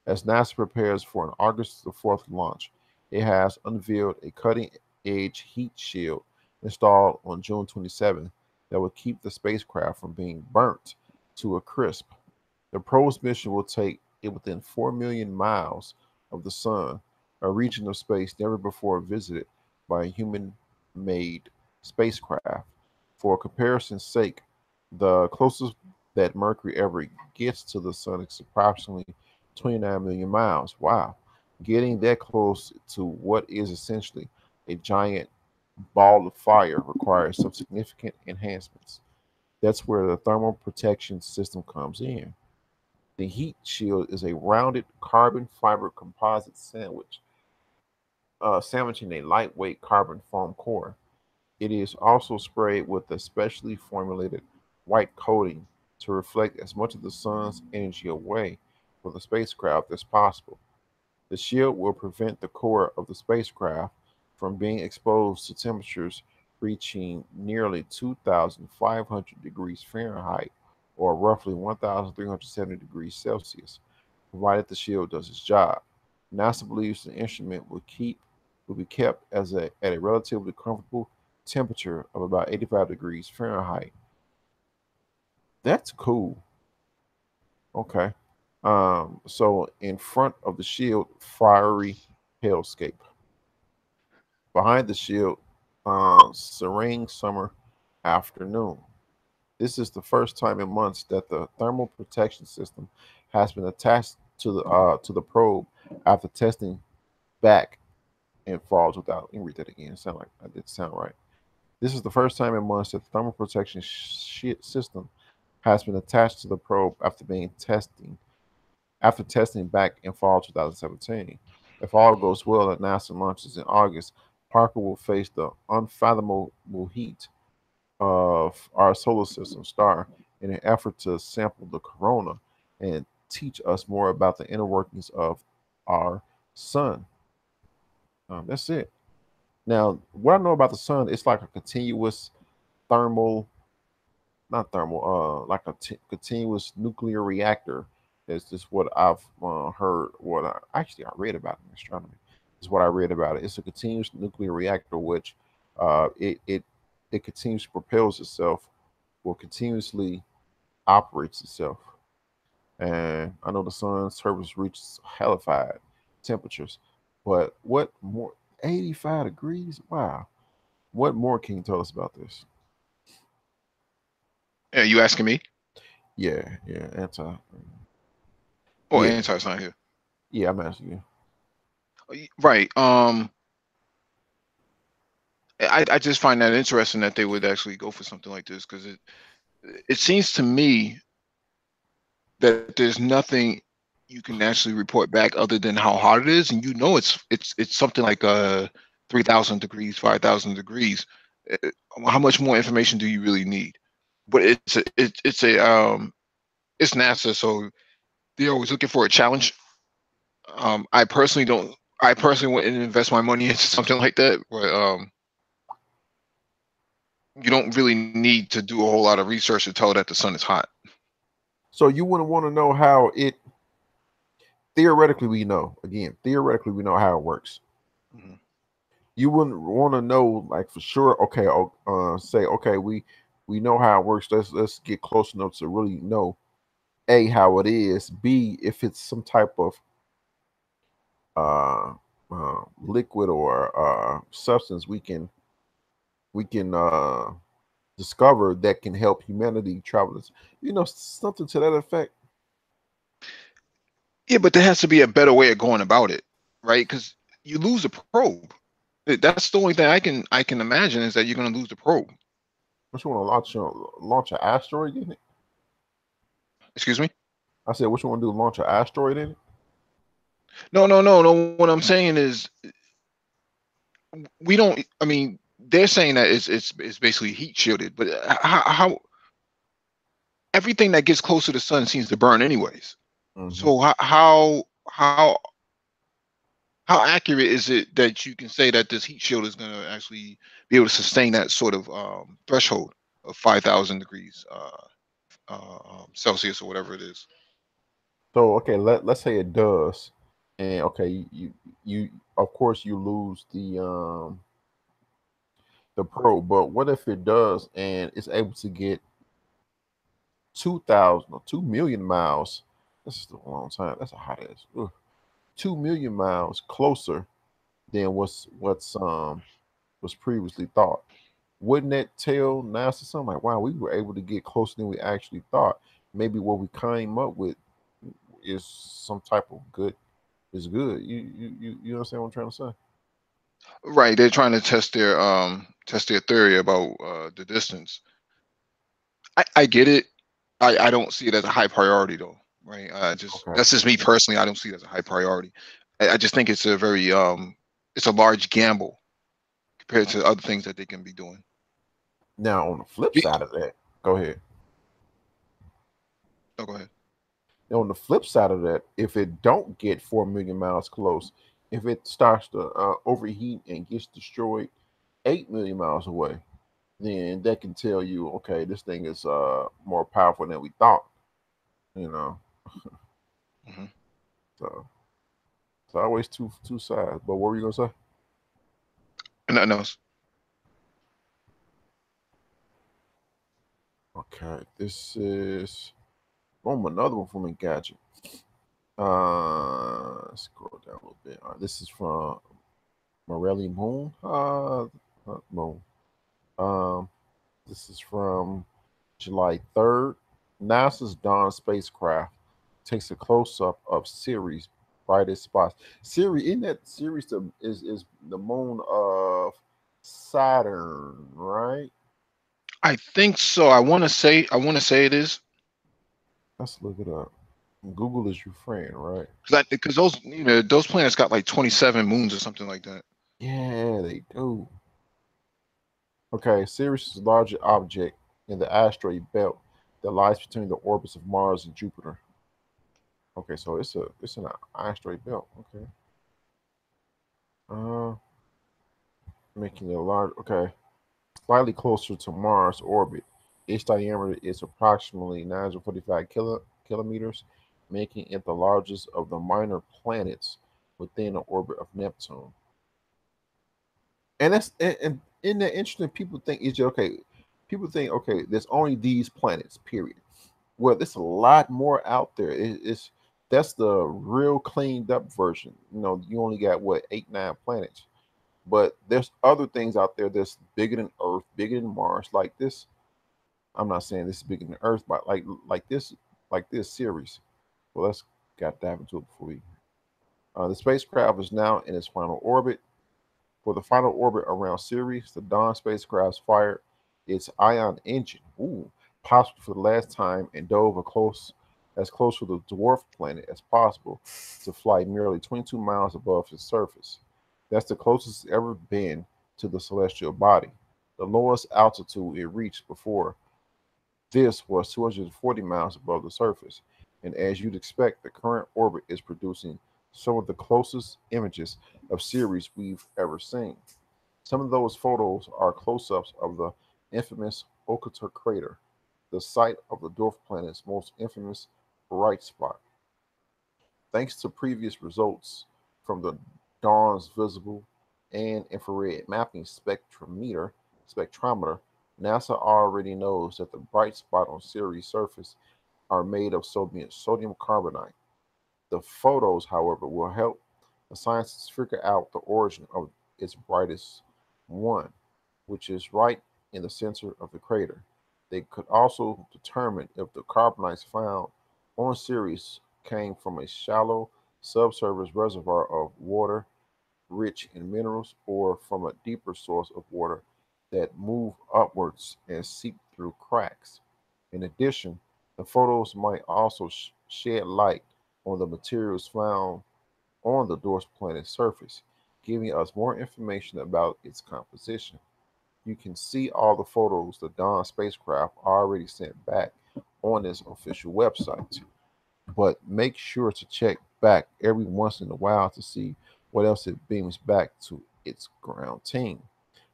as NASA prepares for an August the 4th launch. It has unveiled a cutting edge heat shield installed on June 27th that will keep the spacecraft from being burnt to a crisp. The probe's mission will take it within 4 million miles of the sun, a region of space never before visited by a human made spacecraft. For comparison's sake, the closest that Mercury ever gets to the sun is approximately 29 million miles. Wow. Getting that close to what is essentially a giant ball of fire requires some significant enhancements. That's where the thermal protection system comes in. The heat shield is a rounded carbon fiber composite sandwiching a lightweight carbon foam core. It is also sprayed with a specially formulated white coating to reflect as much of the sun's energy away from the spacecraft as possible. The shield will prevent the core of the spacecraft from being exposed to temperatures reaching nearly 2,500 degrees Fahrenheit or roughly 1,370 degrees Celsius, provided the shield does its job. NASA believes the instrument will be kept at a relatively comfortable temperature of about 85 degrees Fahrenheit. That's cool. Okay. So in front of the shield, fiery hellscape. Behind the shield, serene summer afternoon. This is the first time in months that the thermal protection system has been attached to the probe after testing back and falls without. Let me read that again. Sound like I did sound right. This is the first time in months that the thermal protection system has been attached to the probe after testing back in fall 2017. If all goes well and NASA launches in August, Parker will face the unfathomable heat of our solar system star in an effort to sample the corona and teach us more about the inner workings of our sun. That's it. Now, what I know about the sun, it's like a continuous thermal, not thermal, like a continuous nuclear reactor. That's just what I've heard. What I read about in astronomy. Is what I read about it. It's a continuous nuclear reactor, which it continues to propels itself, or continuously operates itself. And I know the sun's surface reaches halified temperatures, but what more? 85 degrees? Wow. What more can you tell us about this? Yeah, you asking me? Yeah, yeah, anti. Or Yeah, Antar's not here. yeah, I'm asking you. Right. I just find that interesting that they would actually go for something like this, because it seems to me that there's nothing you can actually report back other than how hot it is, and it's something like 3,000 degrees, 5,000 degrees. Uh, How much more information do you really need? But it's NASA, so they're always looking for a challenge. I personally don't. I personally wouldn't invest my money into something like that, but you don't really need to do a whole lot of research to tell that the sun is hot. So you wouldn't want to know how it theoretically we know. Again, theoretically we know how it works. Mhm. You wouldn't want to know like for sure. Okay, say okay, we know how it works. Let's get close enough to really know a how it is. B if it's some type of uh, liquid or substance we can discover that can help humanity travel. Something to that effect. Yeah, but there has to be a better way of going about it, right? Because you lose a probe. That's the only thing I can imagine, is that you're going to lose the probe. Which one launch an asteroid in it? Excuse me? I said, which one do launch an asteroid in it? No, no, no, no. What I'm saying is, we don't. I mean, they're saying that it's basically heat shielded, but how everything that gets close to the sun seems to burn anyways. Hmm. So how accurate is it that you can say that this heat shield is going to actually be able to sustain that sort of threshold of 5,000 degrees Celsius, or whatever it is? So okay, let's say it does, and okay, you of course you lose the probe, but what if it does and it's able to get 2,000 or 2 million miles? This is a long time. That's a hot ass. 2 million miles closer than was previously thought. Wouldn't that tell NASA something like, wow, we were able to get closer than we actually thought? Maybe what we came up with is some type of good. Is good. You understand what I'm trying to say? Right, they're trying to test their theory about the distance. I get it. I don't see it as a high priority though. Right, just Okay. that's just me personally. I don't see it as a high priority. I just think it's a very it's a large gamble compared to other things that they can be doing. Now on the flip Be- side of that, go ahead. oh, go ahead. Now on the flip side of that, if it don't get 4 million miles close, if it starts to overheat and gets destroyed 8 million miles away, then that can tell you, okay, this thing is more powerful than we thought. You know, Hmm. so It's always two sides. But what were you gonna say? Nothing else. Okay, this is another one from Engadget. Scroll down a little bit. This is from Morelli Moon. Moon. Um, this is from July 3rd. NASA's Dawn spacecraft takes a close up of Ceres' brightest spots. Ceres, in that Ceres is the moon of Saturn, right? I think so. I want to say it is Let's look it up. Google is your friend, right? because those planets got like 27 moons or something like that. Yeah, they do. Okay, Ceres is a larger object in the asteroid belt that lies between the orbits of Mars and Jupiter. Okay, so it's an asteroid belt. Okay. Uh, Making it large. Okay, slightly closer to Mars' orbit. Its diameter is approximately 945 kilometers, making it the largest of the minor planets within the orbit of Neptune. And and in that interesting, people think it's okay. People think okay, there's only these planets. Period. Well, there's a lot more out there. It's that's the real cleaned up version. You only got what 8, 9 planets, but there's other things out there that's bigger than Earth, bigger than Mars. Like this, I'm not saying this is bigger than Earth, but like this series. Well, let's got dive into it before we. The spacecraft is now in its final orbit. For the final orbit around Ceres, the Dawn spacecraft fired its ion engine, possibly for the last time, and dove as close to the dwarf planet as possible to fly merely 22 miles above its surface. That's the closest it's ever been to the celestial body. The lowest altitude it reached before this was 240 miles above the surface, and as you'd expect, the current orbit is producing some of the closest images of Ceres we've ever seen. Some of those photos are close ups of the infamous Okator crater, the site of the dwarf planet's most infamous bright spot. Thanks to previous results from the Dawn's visible and infrared mapping spectrometer, NASA already knows that the bright spot on Ceres' surface are made of sodium carbonate. The photos, however, will help the scientists figure out the origin of its brightest one, which is right in the center of the crater. They could also determine if the carbonites found on Ceres came from a shallow subsurface reservoir of water rich in minerals or from a deeper source of water that move upwards and seep through cracks. In addition, the photos might also shed light on the materials found on the dwarf planet's surface, giving us more information about its composition. You can see all the photos the Dawn spacecraft already sent back on its official website, but make sure to check back every once in a while to see what else it beams back to its ground team.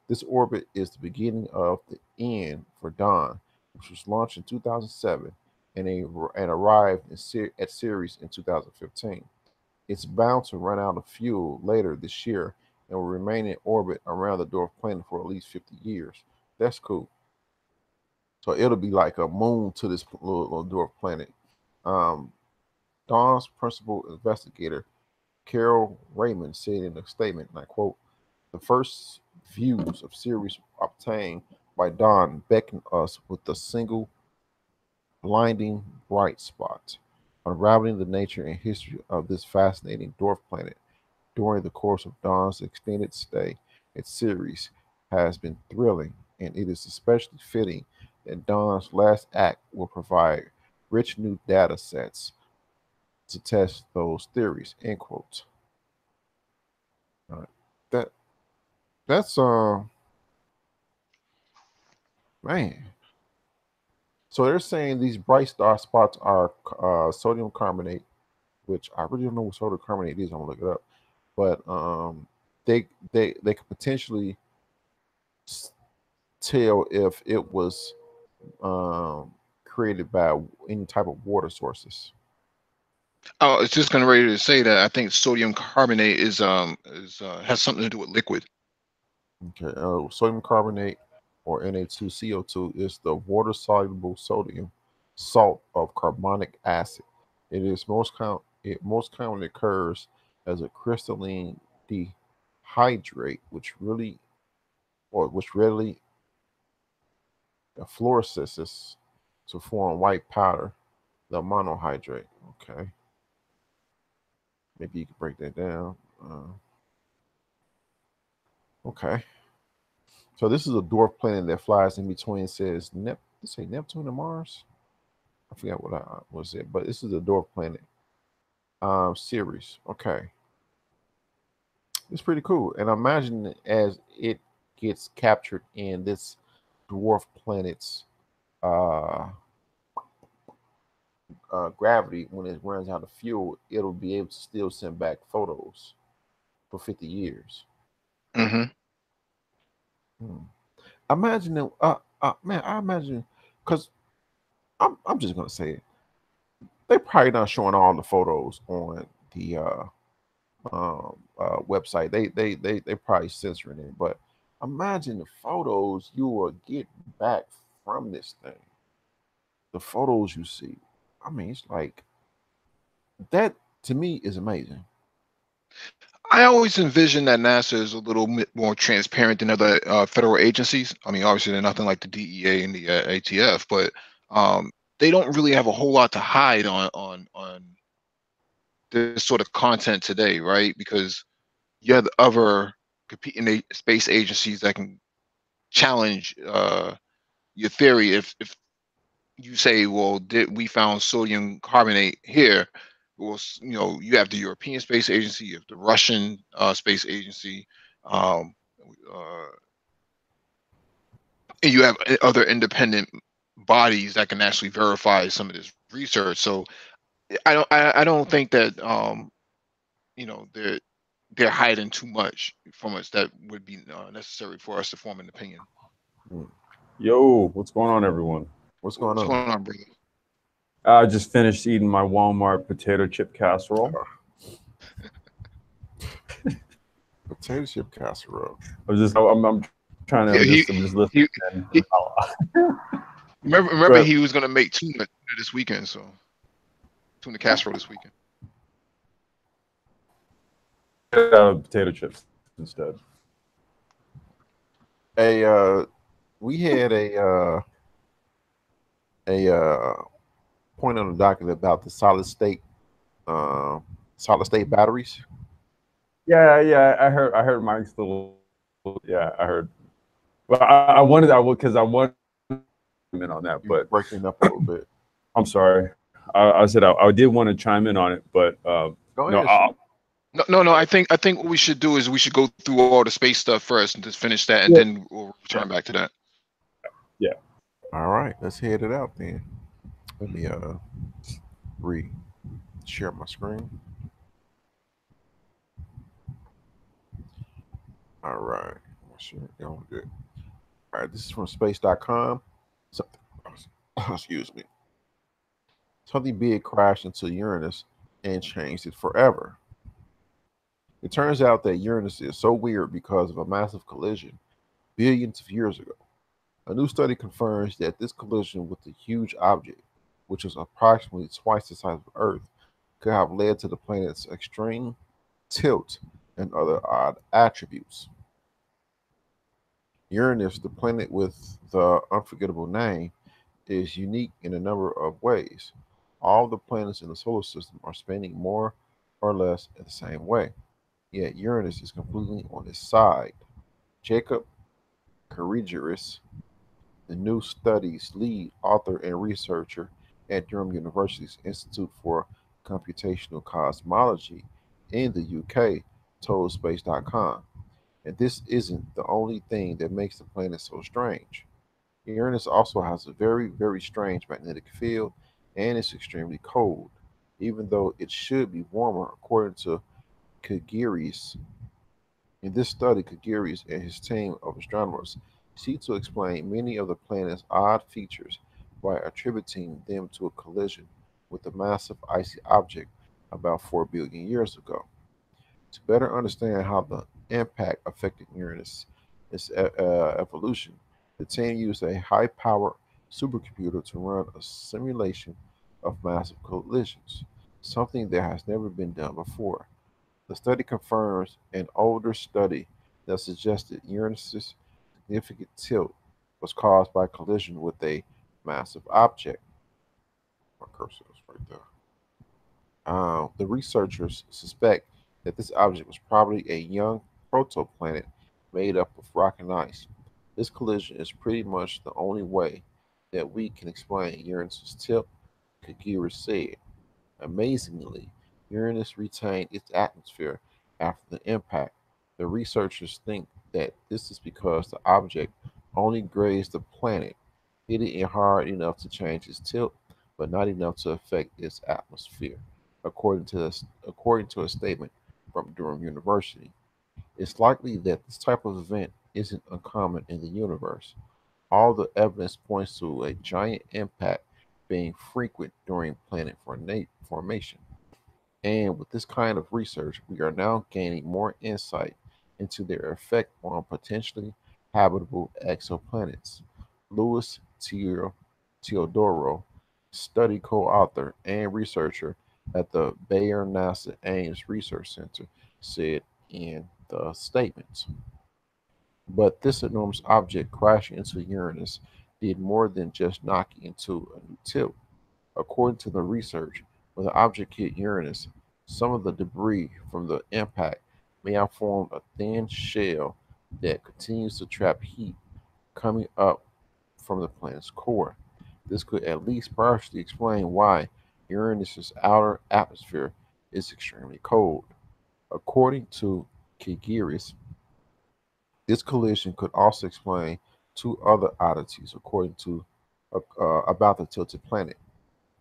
This orbit is the beginning of the end for Dawn, which was launched in 2007 and arrived at Ceres in 2015. It's bound to run out of fuel later this year and will remain in orbit around the dwarf planet for at least 50 years. That's cool. So it'll be like a moon to this little dwarf planet. Um, Dawn's principal investigator, Carol Raymond, said in a statement, and I quote, the first views of Ceres obtained by Dawn beckon us with a single blinding bright spot, unraveling the nature and history of this fascinating dwarf planet during the course of Dawn's extended stay at Ceres has been thrilling, and it is especially fitting that Dawn's last act will provide rich new data sets to test those theories. End quote. That that's man. So they're saying these bright star spots are sodium carbonate, which I really don't know what sodium carbonate is. I'm gonna look it up, but they could potentially s- tell if it was created by any type of water sources. Oh, it's just gonna ready to say that I think sodium carbonate is has something to do with liquid. Okay, sodium carbonate or Na2CO2 is the water-soluble sodium salt of carbonic acid. It most commonly occurs as a crystalline dehydrate, which readily fluoresces to form white powder, the monohydrate. Okay, maybe you could break that down. Okay, so this is a dwarf planet that flies in between. It says say Neptune and Mars. I forgot what I was it, but this is a dwarf planet series. Okay, it's pretty cool. And imagine as it gets captured in this dwarf planet's uh, gravity, when it runs out of fuel, it'll be able to still send back photos for 50 years. Mm-hmm. Hmm. Imagine, man, I imagine, because I'm just gonna say it. They probably not showing all the photos on the website. They probably censoring it, but imagine the photos you will get back from this thing. The photos you see. I mean, it's like that to me is amazing. I always envision that NASA is a little bit more transparent than other federal agencies. I mean, obviously they're nothing like the DEA and the ATF, but um, they don't really have a whole lot to hide on this sort of content today, right? Because you have other competing space agencies that can challenge your theory. If you say, well, did we found sodium carbonate here? Well, you have the European Space Agency, you have the Russian Space Agency, um, uh, and you have other independent bodies that can actually verify some of this research. So I don't think that they're hiding too much from us that would be necessary for us to form an opinion. Hmm. Yo, what's going on, everyone? What's going What's on? going on, brother? I just finished eating my Walmart potato chip casserole. Potato chip casserole. I'm trying to, Yeah, I'm just listening. he, And, he remember but, he was gonna make tuna this weekend, so tuna casserole this weekend. potato chips instead. We had a point on the document about the solid state batteries. Yeah, I heard Mike's still. Yeah, I heard. Well, I wanted in on that, You're but breaking up a little bit. I'm sorry. I said I did want to chime in on it, but Go no, ahead. No. I think what we should do is we should go through all the space stuff first and just finish that, and yeah, then we'll return back to that. yeah. All right, let's head it out then. Let me share my screen. All right. Sure. Going good. All right, this is from space.com. Something excuse me. Something big crashed into Uranus and changed it forever. It turns out that Uranus is so weird because of a massive collision billions of years ago. A new study confirms that this collision with a huge object, which was approximately twice the size of Earth, could have led to the planet's extreme tilt and other odd attributes. Uranus, the planet with the unforgettable name, is unique in a number of ways. All the planets in the solar system are spinning more or less in the same way, yet Uranus is completely on its side. Jacob Karigiris, the new study's lead author and researcher at Durham University's Institute for Computational Cosmology in the UK, told Space.com. And this isn't the only thing that makes the planet so strange. Uranus also has a very, very strange magnetic field and it's extremely cold, even though it should be warmer according to Kagiris. In this study, Kagiris and his team of astronomers seek to explain many of the planet's odd features by attributing them to a collision with a massive icy object about 4 billion years ago. To better understand how the impact affected Uranus' evolution, the team used a high-powered supercomputer to run a simulation of massive collisions, something that has never been done before. The study confirms an older study that suggested Uranus's significant tilt was caused by collision with a massive object. My cursor is right there. The researchers suspect that this object was probably a young protoplanet made up of rock and ice. This collision is pretty much the only way that we can explain Uranus's tilt, Kagura said. Amazingly, Uranus retained its atmosphere after the impact. The researchers think that this is because the object only grazed the planet, hitting it hard enough to change its tilt, but not enough to affect its atmosphere, according to a statement from Durham University. It's likely that this type of event isn't uncommon in the universe. All the evidence points to a giant impact being frequent during planet formation. And with this kind of research, we are now gaining more insight into their effect on potentially habitable exoplanets. Louis Teodoro, study co-author and researcher at the Bayer NASA Ames Research Center, said in the statement. But this enormous object crashing into Uranus did more than just knock into a new tilt. According to the research, when the object hit Uranus, some of the debris from the impact may have formed a thin shell that continues to trap heat coming up from the planet's core. This could at least partially explain why Uranus's outer atmosphere is extremely cold. According to Kigiris, this collision could also explain two other oddities according to about the tilted planet.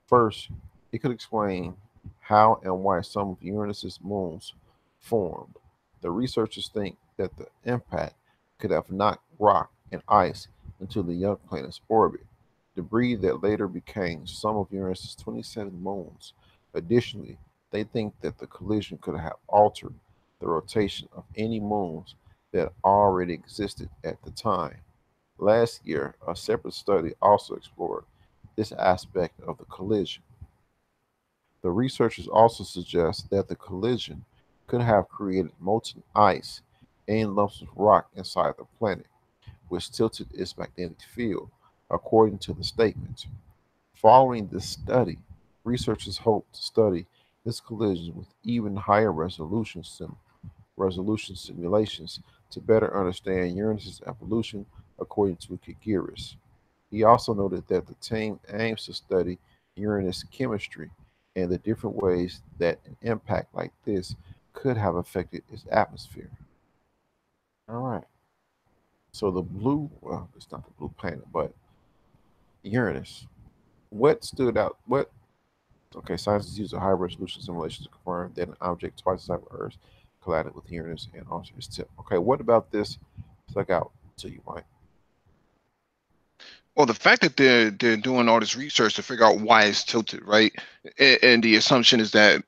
First, it could explain how and why some of Uranus's moons formed. The researchers think that the impact could have knocked rock and ice into the young planet's orbit, debris that later became some of Uranus's 27 moons. Additionally, they think that the collision could have altered the rotation of any moons that already existed at the time. Last year, a separate study also explored this aspect of the collision. The researchers also suggest that the collision could have created molten ice and lumps of rock inside the planet, which tilted its magnetic field, according to the statement. Following this study, researchers hope to study this collision with even higher resolution simulations to better understand Uranus's evolution, according to Kigiris. He also noted that the team aims to study Uranus chemistry and the different ways that an impact like this could have affected its atmosphere. All right. So the blue, well, it's not the blue planet, but Uranus. What stood out? What? Okay, scientists use a high resolution simulation to confirm that an object twice the size of Earth collided with Uranus and altered its tip. Okay, what about this stuck out to you, Mike? Well, the fact that they're doing all this research to figure out why it's tilted, right? And the assumption is that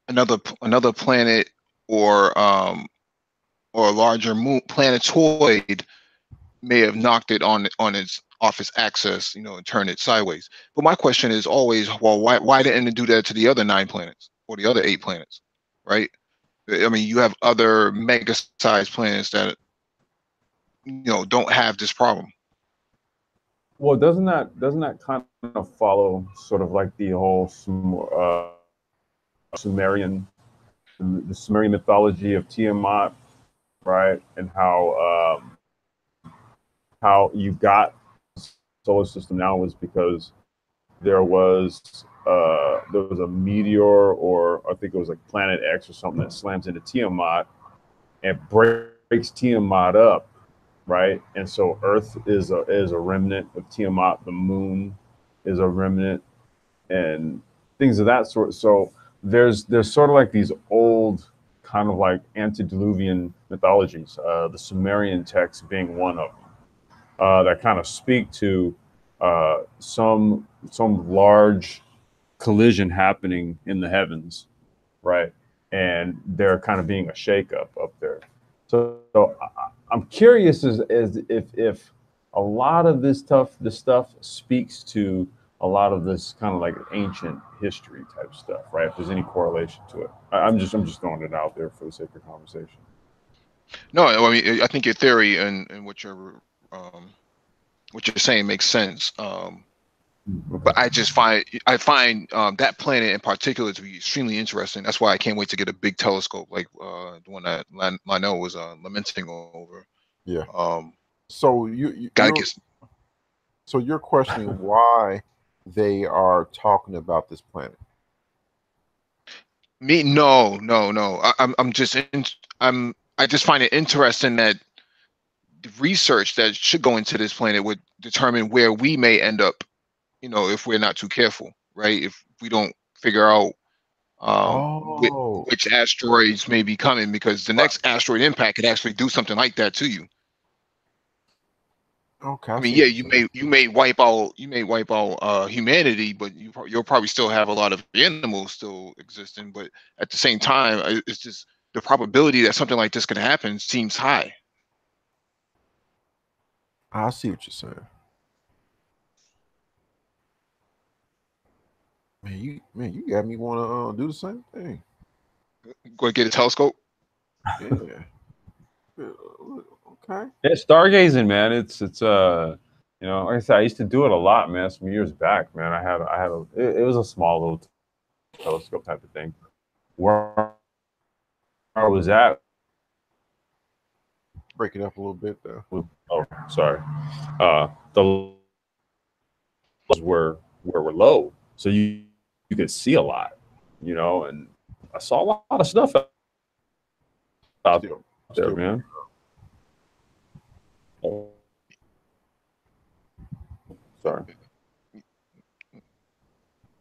another planet or a larger moon planetoid may have knocked it on its off its axis, and turned it sideways. But my question is always, well, why didn't it do that to the other 9 planets or the other 8 planets, right? I mean, you have other mega-sized planets that don't have this problem. Well, doesn't that kind of follow sort of like the whole Sumerian, the Sumerian mythology of Tiamat, right? And how you got the solar system now was because there was a meteor, or I think it was like Planet X or something, that slams into Tiamat and breaks Tiamat up, right? And so Earth is a remnant of Tiamat. The Moon is a remnant, and things of that sort. So there's sort of like these old kind of like antediluvian mythologies, the Sumerian texts being one of them, that kind of speak to some large collision happening in the heavens, right? And there kind of being a shakeup up there. So I'm curious as if a lot of this stuff speaks to a lot of this kind of like ancient history type stuff, right? If there's any correlation to it, I'm just throwing it out there for the sake of conversation. No, I mean, I think your theory and what you're saying makes sense. But I find that planet in particular to be extremely interesting. That's why I can't wait to get a big telescope like the one that Lionel was lamenting over. Yeah. Um, So gotta get. so you're questioning why they are talking about this planet? Me, no. I'm just I just find it interesting that the research that should go into this planet would determine where we may end up. You know, if we're not too careful, right? If we don't figure out Oh, which asteroids may be coming, because the right. next asteroid impact could actually do something like that to you. Okay, I I mean, see yeah, what you're saying. you may wipe out humanity, but you'll probably still have a lot of animals still existing. But at the same time, it's just the probability that something like this could happen seems high. I see what you're saying. Man, you got me want to do the same thing. Go get a telescope. Yeah. Okay. Yeah, stargazing, man. It's you know, like I said, I used to do it a lot, man. Some years back, man. I had it was a small little telescope type of thing. Where I was at, Break it up a little bit though. oh, sorry, the levels were low, so you could see a lot, you know, and I saw a lot of stuff out there, man. Oh, sorry.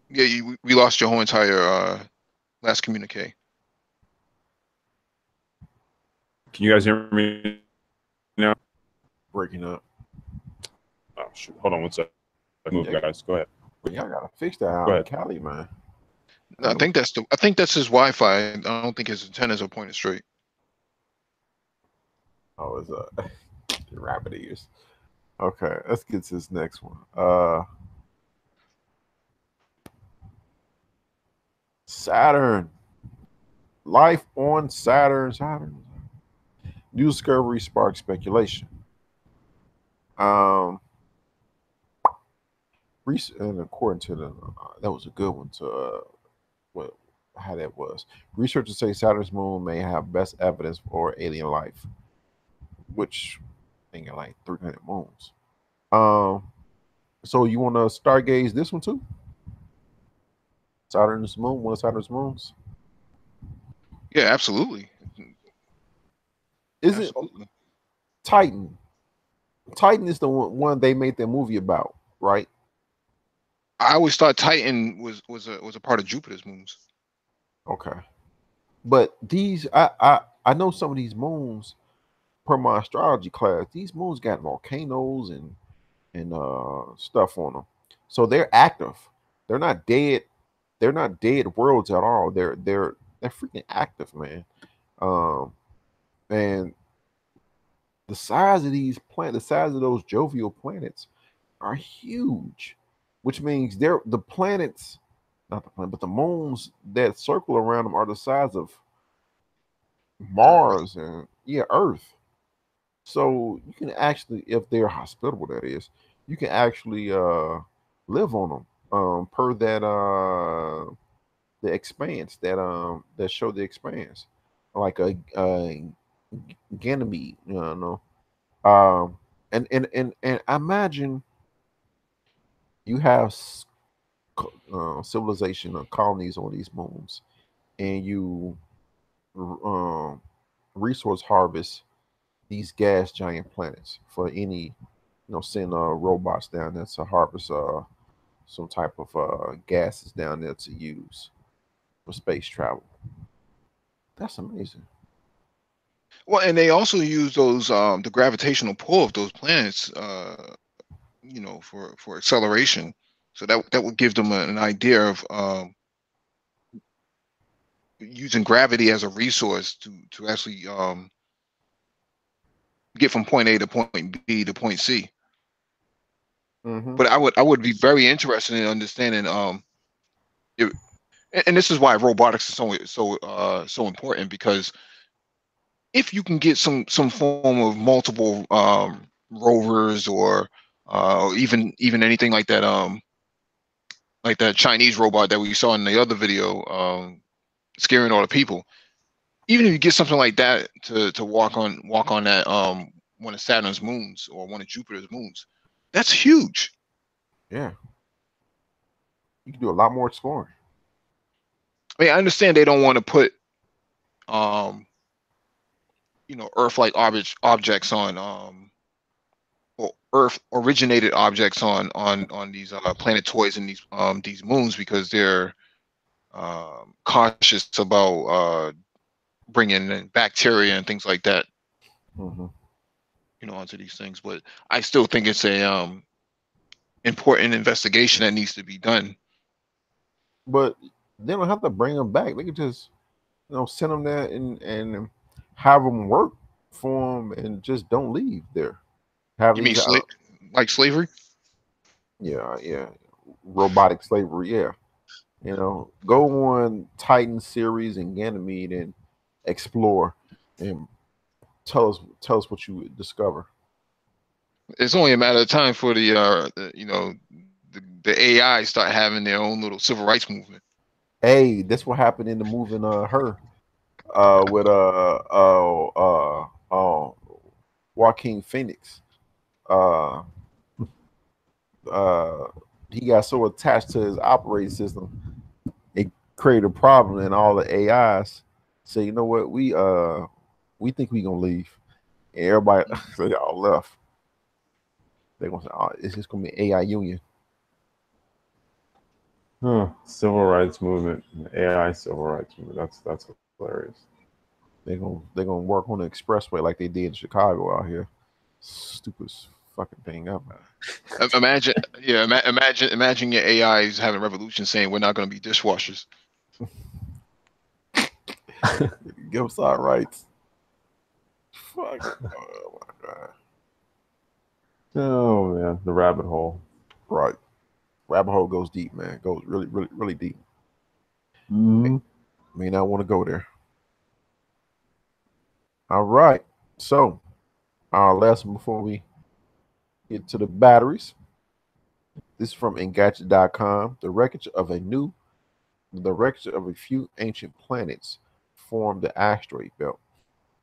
Yeah, we lost your whole entire last communique. Can you guys hear me now? Breaking up. Oh shoot! Hold on one second. Move, Yeah. guys. Go ahead. Y'all gotta fix that out Go in ahead. Cali, man. I think that's his Wi-Fi. I don't think his antennas are pointed straight. Oh, it's rabbit ears. Okay, let's get to this next one. Saturn. Life on Saturn. New discovery sparks speculation. And according to that was a good one to how that was. Researchers say Saturn's moon may have best evidence for alien life, which I think like 300 moons. So you want to stargaze this one too? Saturn's moon, one of Saturn's moons. Yeah, absolutely. Is it Titan? Titan is the one they made their movie about, right? I always thought Titan was a part of Jupiter's moons. Okay, but these I know some of these moons per my astrology class. These moons got volcanoes and stuff on them, so they're active. They're not dead. They're not dead worlds at all. They're freaking active, man. And the size of these planets, the size of those jovial planets, are huge, which means they're the planets, not the planet, but the moons that circle around them are the size of Mars and Earth. So you can actually, if they're hospitable, that is, you can actually live on them. Per that the expanse that show the expanse, like a Ganymede, you know. And I imagine you have civilization or colonies on these moons, and you resource harvest these gas giant planets for any, send robots down there to harvest some type of gases down there to use for space travel. That's amazing. Well, and they also use those the gravitational pull of those planets, for acceleration. So that would give them an idea of using gravity as a resource to actually get from point A to point B to point C. Mm-hmm. But I would be very interested in understanding it, and this is why robotics is so important, because if you can get some form of multiple rovers or even anything like that Chinese robot that we saw in the other video, scaring all the people. Even if you get something like that to walk on that one of Saturn's moons or one of Jupiter's moons, that's huge. Yeah, you can do a lot more exploring. I mean, I understand they don't want to put um Earth-like objects on or Earth originated objects on these planetoids and these moons, because they're cautious about bringing in bacteria and things like that, Mm-hmm. onto these things. But I still think it's a important investigation that needs to be done. But they don't have to bring them back. They could just, send them there and have them work for them and just don't leave there. Have You mean these, like slavery? yeah, robotic slavery. Yeah, go on Titan series and Ganymede and explore and tell us what you discover. It's only a matter of time for the AI start having their own little civil rights movement. Hey, that's what happened in the movie Her, with Joaquin Phoenix. Uh, uh, he got so attached to his operating system, it created a problem, and all the AIs say, you know what, we think we gonna leave, and everybody they all left. They're gonna say, oh, it's just gonna be AI union. Civil rights movement, AI civil rights movement. That's hilarious. They're gonna work on the expressway like they did in Chicago out here. Stupidest fucking thing ever. Imagine, yeah, imagine your AIs having revolution saying we're not going to be dishwashers. Give us our rights. Fuck. Oh my god. Oh man, the rabbit hole. Right. Rabbit hole goes deep, man. Goes really, really, really deep. Mm-hmm. May not want to go there. All right. So, our last one before we get to the batteries. This is from Engadget.com. The wreckage of a few ancient planets formed the asteroid belt.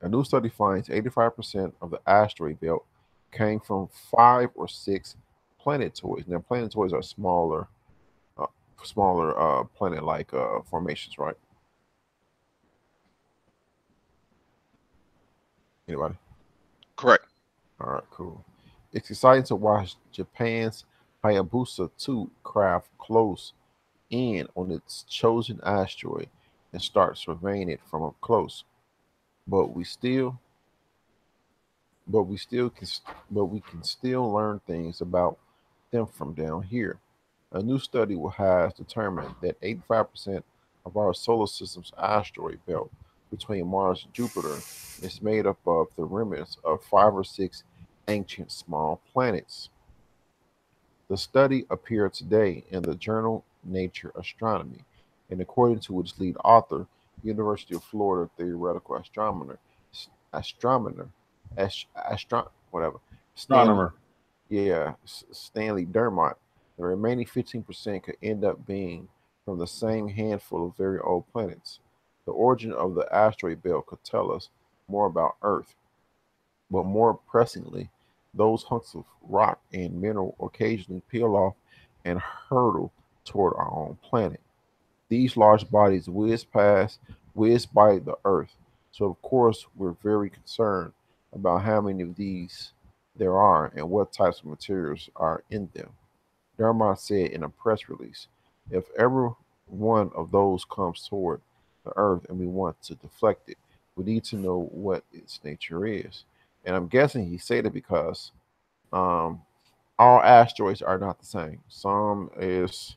A new study finds 85% of the asteroid belt came from 5 or 6 planetoids. Now, planetoids are smaller planet-like formations, right? Anybody? Correct. All right, cool. It's exciting to watch Japan's Hayabusa 2 craft close in on its chosen asteroid and start surveying it from up close. But we still, but we still can, but we can still learn things about them from down here. A new study has determined that 85% of our solar system's asteroid belt between Mars and Jupiter is made up of the remnants of 5 or 6 ancient small planets. The study appeared today in the journal Nature Astronomy, and according to its lead author, University of Florida theoretical astronomer, whatever, Stanley, Astronomer. yeah, Stanley Dermott, the remaining 15% could end up being from the same handful of very old planets. The origin of the asteroid belt could tell us more about Earth, but more pressingly, those hunks of rock and mineral occasionally peel off and hurtle toward our own planet. These large bodies whiz by the Earth. So of course we're very concerned about how many of these there are and what types of materials are in them. Dermot said in a press release, if ever one of those comes toward the Earth and we want to deflect it, we need to know what its nature is. And I'm guessing he said it because um, all asteroids are not the same. Some is,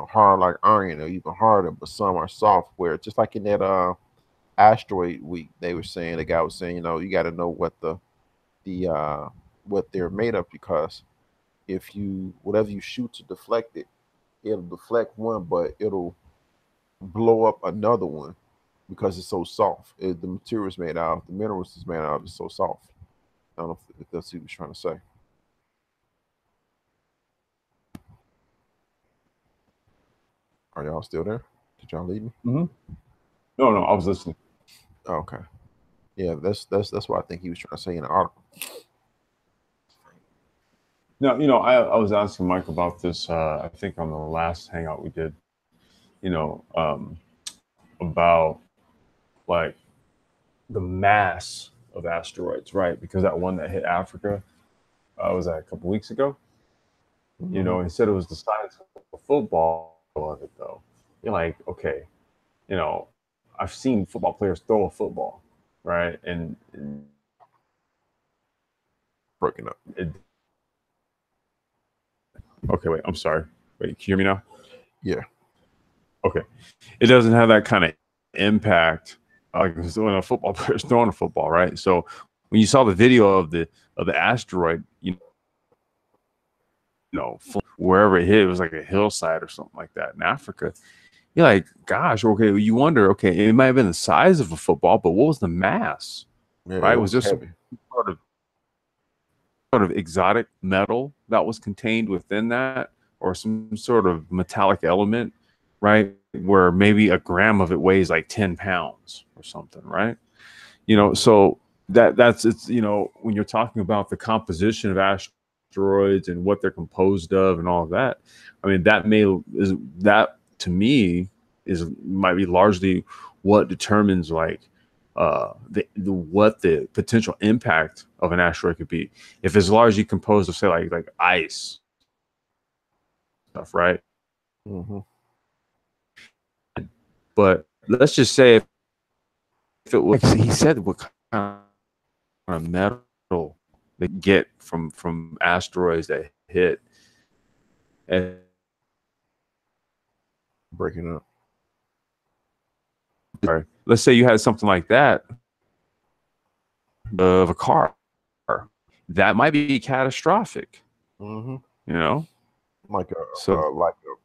hard like iron or even harder, but some are soft. Where just like in that asteroid week, they were saying, the guy was saying, you got to know what what they're made of, because if you whatever you shoot to deflect it, it'll deflect one, but it'll blow up another one because it's so soft. The material is made out of, the minerals is made out of, is so soft. I don't know if that's what he was trying to say. Are y'all still there? Did y'all leave me? Mm-hmm. No, I was listening. Okay. Yeah, that's what I think he was trying to say in the article. Now, I was asking Mike about this, I think on the last hangout we did, about like the mass of asteroids, right? Because that one that hit Africa, was that a couple weeks ago? Mm-hmm. He said it was the size of a football of it, though. You're like, okay, I've seen football players throw a football, right? And Breaking up. Okay, wait, I'm sorry. Wait, can you hear me now? Yeah. Okay. It doesn't have that kind of impact like when a football player's throwing a football, right? So when you saw the video of the asteroid, wherever it hit, it was like a hillside or something like that in Africa. You're like, gosh, okay. You wonder, okay, it might have been the size of a football, but what was the mass? Yeah, right? it Was there some heavy. sort of exotic metal that was contained within that, or some sort of metallic element, right? Where maybe a gram of it weighs like 10 pounds or something, right? So that's it's when you're talking about the composition of asteroids and what they're composed of and all of that, I mean that to me might be largely what determines like what the potential impact of an asteroid could be if it's largely composed of say like ice stuff, right? Mm-hmm. But let's just say if it was, he said what kind of metal they get from asteroids that hit. And Breaking up. let's say you had something like that of a car, that might be catastrophic. Mm-hmm. Like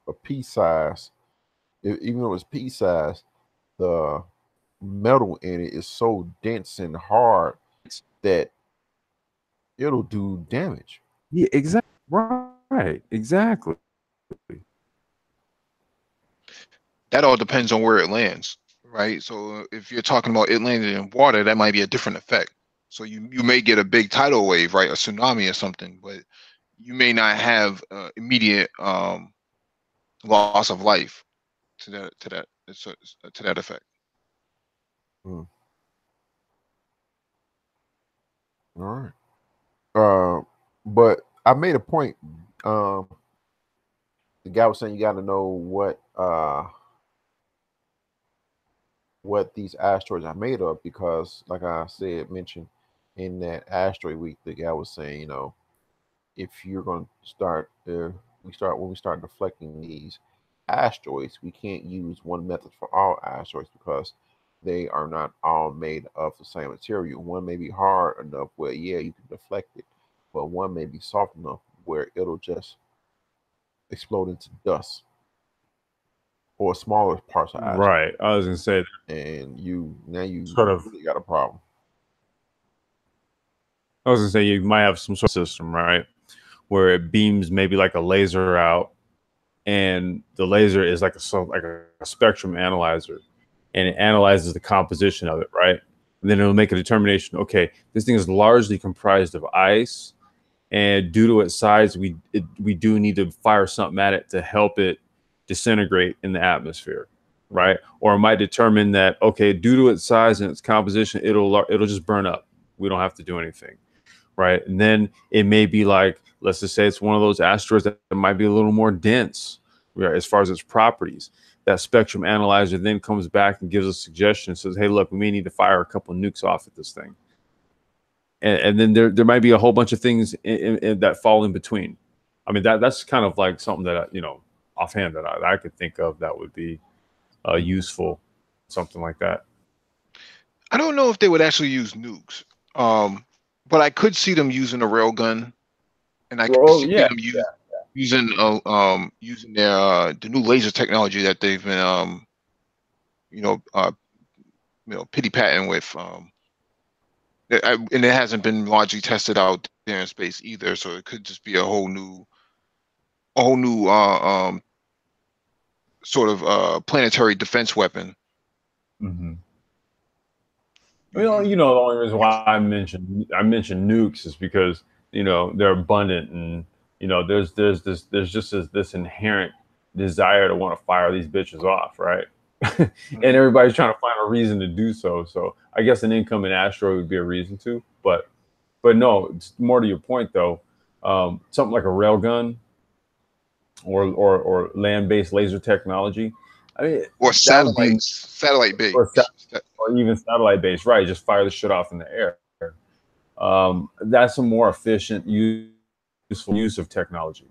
a pea size. Even though it's pea size, the metal in it is so dense and hard that it'll do damage. Yeah, exactly. Right. Exactly. That all depends on where it lands, right? So if you're talking about it landing in water, that might be a different effect. So you may get a big tidal wave, right, a tsunami or something, but you may not have immediate loss of life to that effect. Mm. All right. But I made a point. The guy was saying you got to know what these asteroids are made of, because, like I mentioned in that asteroid week, the guy was saying, if you're going to start, when we start deflecting these asteroids, we can't use one method for all asteroids because they are not all made of the same material. One may be hard enough where, yeah, you can deflect it, but one may be soft enough where it'll just explode into dust or smaller parts of asteroids. Right. I was gonna say, and you sort of really got a problem. I was gonna say you might have some sort of system, right, where it beams maybe like a laser out, and the laser is like a spectrum analyzer, and it analyzes the composition of it, right? And then it'll make a determination. Okay, this thing is largely comprised of ice, and due to its size, we do need to fire something at it to help it disintegrate in the atmosphere, right? Or it might determine that, okay, due to its size and its composition, it'll just burn up. We don't have to do anything, right? And then it may be like, let's just say it's one of those asteroids that might be a little more dense, right, as far as its properties. That spectrum analyzer then comes back and gives a suggestion, says, hey, look, we may need to fire a couple of nukes off at this thing. and then there might be a whole bunch of things in that fall in between. I mean, that's kind of like something that offhand that I could think of that would be useful, something like that. I don't know if they would actually use nukes, but I could see them using a railgun, and I could see them using using their the new laser technology that they've been pity patting with. And it hasn't been largely tested out there in space either, so it could just be a whole new sort of planetary defense weapon. Mm-hmm. Well, the only reason why I mentioned nukes is because they're abundant, and there's just this inherent desire to want to fire these bitches off, right? And everybody's trying to find a reason to do so. So I guess an incoming asteroid would be a reason to, but no, it's more to your point though. Something like a railgun or land-based laser technology. I mean, or satellite based, or even satellite based, right? Just fire the shit off in the air. That's a more efficient, useful use of technology.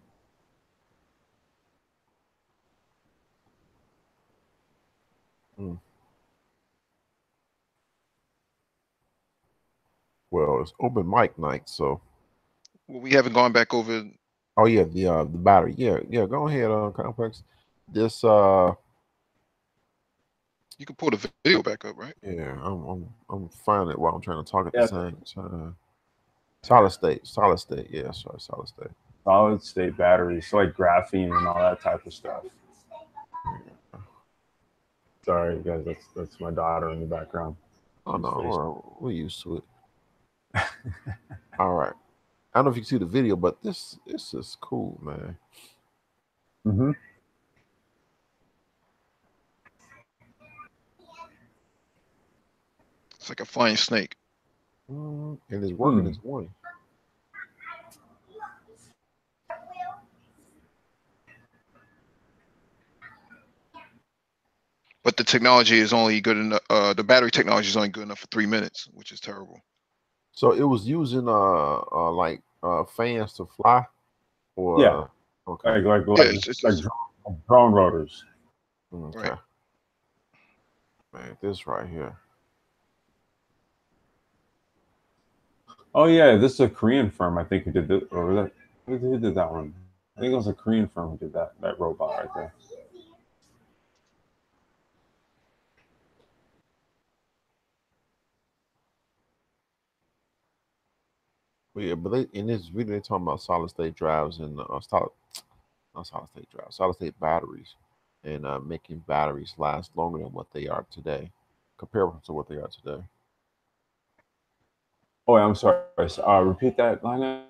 Well, it's open mic night, so. Well, we haven't gone back over. Oh yeah, the battery. Yeah. Go ahead, Complex. This You can pull the video back up, right? Yeah, I'm finding it while I'm trying to talk at the same time. Solid state. Yeah, sorry, solid state. Solid state batteries, so like graphene and all that type of stuff. Yeah. Sorry, guys, that's my daughter in the background. Oh no, we're used to it. All right. I don't know if you can see the video, but this is cool, man. Mm-hmm. It's like a flying snake. And it's working its way. But the technology is only good enough. The battery technology is only good enough for 3 minutes, which is terrible. So it was using like fans to fly, or okay, like drone rotors. Okay. Right. Man, this right here. Oh yeah, this is a Korean firm, I think, who did this, or was that who did that one? I think it was a Korean firm who did that robot right there. Well, yeah, but in this video they're talking about solid state drives and solid state batteries, and making batteries last longer than what they are today, comparable to what they are today. Oh, I'm sorry. Repeat that line.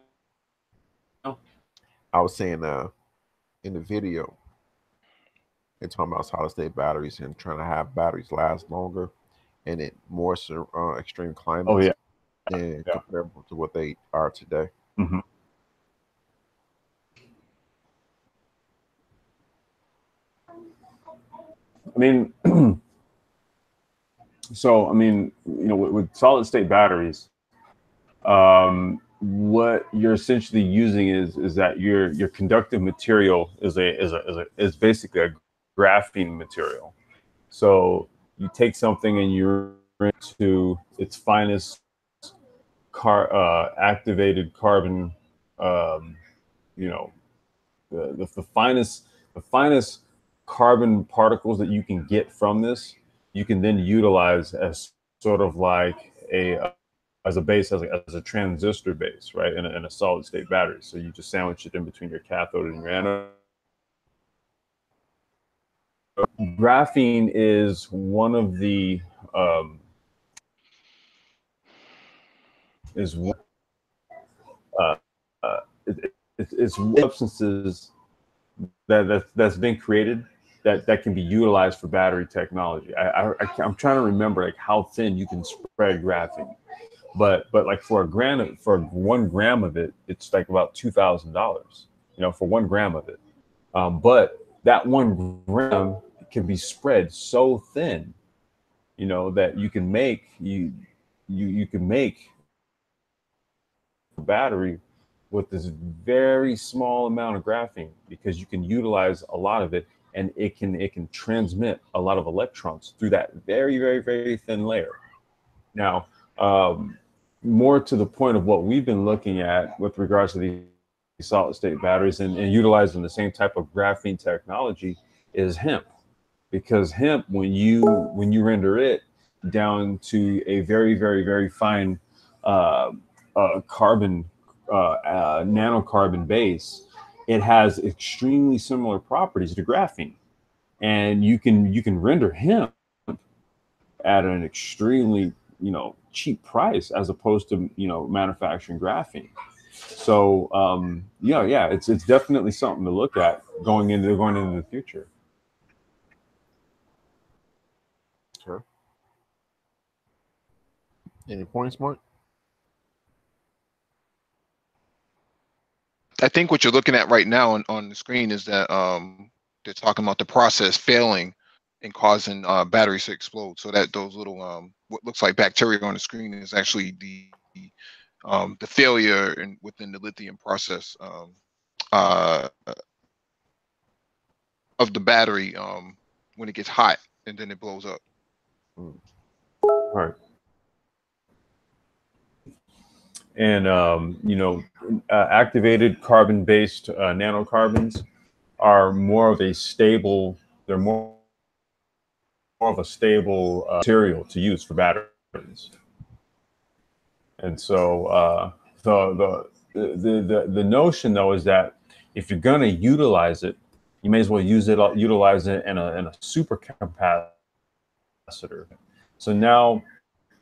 I was saying in the video, they're talking about solid state batteries and trying to have batteries last longer and in more extreme climates. Oh yeah. And comparable to what they are today. Mm-hmm. I mean, so I mean, with solid state batteries, what you're essentially using is that your conductive material is basically a graphene material. So you take something and you're into its finest activated carbon, the finest carbon particles that you can get from this, you can then utilize as sort of like as a base, as a transistor base, right, in a solid state battery. So you just sandwich it in between your cathode and your anode. Graphene is one of the it's substances that's been created that can be utilized for battery technology. I'm trying to remember like how thin you can spread graphene, but like for 1 gram of it, it's like about $2,000, for 1 gram of it. But that 1 gram can be spread so thin, that you can make battery with this very small amount of graphene, because you can utilize a lot of it, and it can transmit a lot of electrons through that very, very, very thin layer. Now, more to the point of what we've been looking at with regards to these solid state batteries and utilizing the same type of graphene technology is hemp. Because hemp, when you render it down to a very, very, very fine carbon nanocarbon base, it has extremely similar properties to graphene, and you can render hemp at an extremely cheap price as opposed to manufacturing graphene. So yeah, it's definitely something to look at going into the future. Sure. Any points, Mark? I think what you're looking at right now on the screen is that they're talking about the process failing and causing batteries to explode. So that those little what looks like bacteria on the screen is actually the failure within the lithium process of the battery when it gets hot and then it blows up. All right. And activated carbon-based nanocarbons are more of a stable. They're more of a stable material to use for batteries. And so the notion though is that if you're going to utilize it, you may as well utilize it in a supercapacitor. So now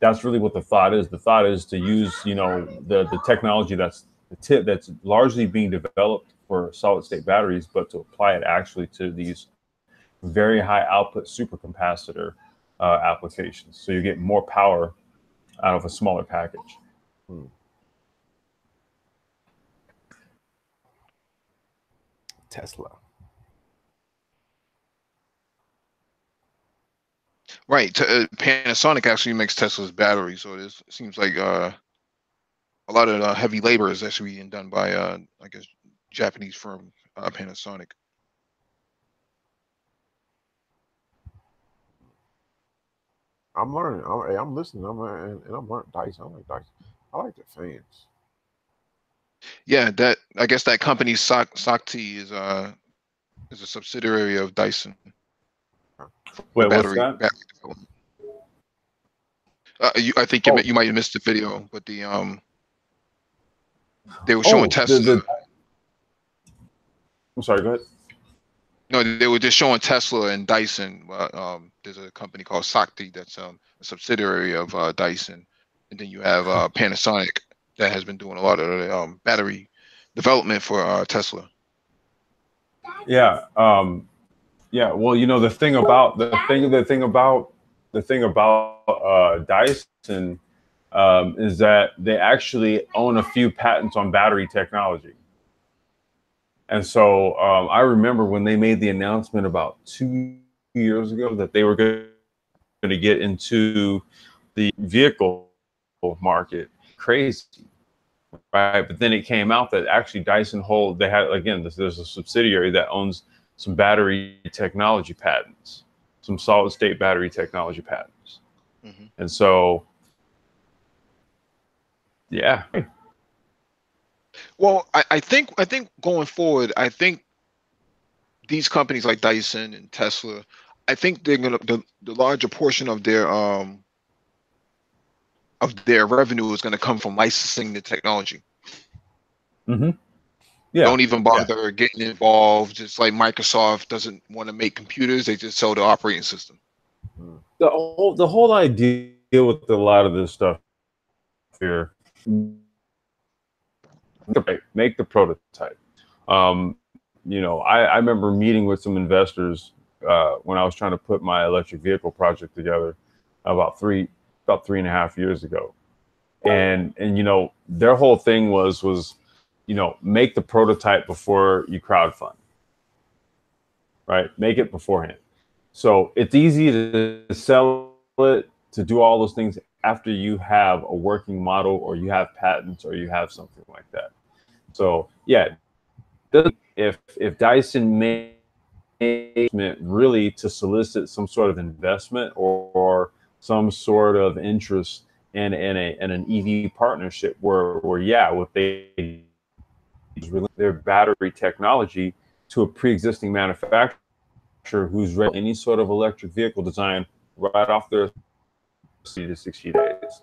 that's really what the thought is. The thought is to use the technology that's largely being developed for solid state batteries, but to apply it actually to these very high output supercapacitor applications. So you get more power out of a smaller package. Tesla. Right. Panasonic actually makes Tesla's batteries, so it seems like a lot of heavy labor is actually being done by I guess Japanese firm Panasonic. I'm learning. I'm listening. I'm learning. Dyson. I like Dyson. I like the fans. Yeah, that I guess that company Sakti is a subsidiary of Dyson. Wait, what's that? Battery development. I think you might have missed the video, but they were showing Tesla. I'm sorry, go ahead. No, they were just showing Tesla and Dyson. There's a company called Sakti that's a subsidiary of Dyson, and then you have Panasonic that has been doing a lot of the battery development for Tesla. Yeah, yeah. Well, the thing about Dyson is that they actually own a few patents on battery technology. And so I remember when they made the announcement about 2 years ago that they were going to get into the vehicle market. Crazy, right? But then it came out that actually Dyson there's a subsidiary that owns some battery technology patents, some solid state battery technology patents. Mm-hmm. And so, yeah. Well, I think going forward, I think these companies like Dyson and Tesla, I think they're gonna the larger portion of their revenue is gonna come from licensing the technology. Mm-hmm. Yeah. Don't even bother getting involved. Just like Microsoft doesn't want to make computers, they just sell the operating system. The whole idea with a lot of this stuff here, make the prototype. I remember meeting with some investors when I was trying to put my electric vehicle project together about 3.5 years ago, and their whole thing was make the prototype before you crowdfund, right? Make it beforehand. So it's easy to sell it, to do all those things after you have a working model or you have patents or you have something like that. So yeah, if Dyson made really to solicit some sort of investment or some sort of interest in an EV partnership where yeah, what they their battery technology to a pre-existing manufacturer who's ready any sort of electric vehicle design right off their 60 to 60 days.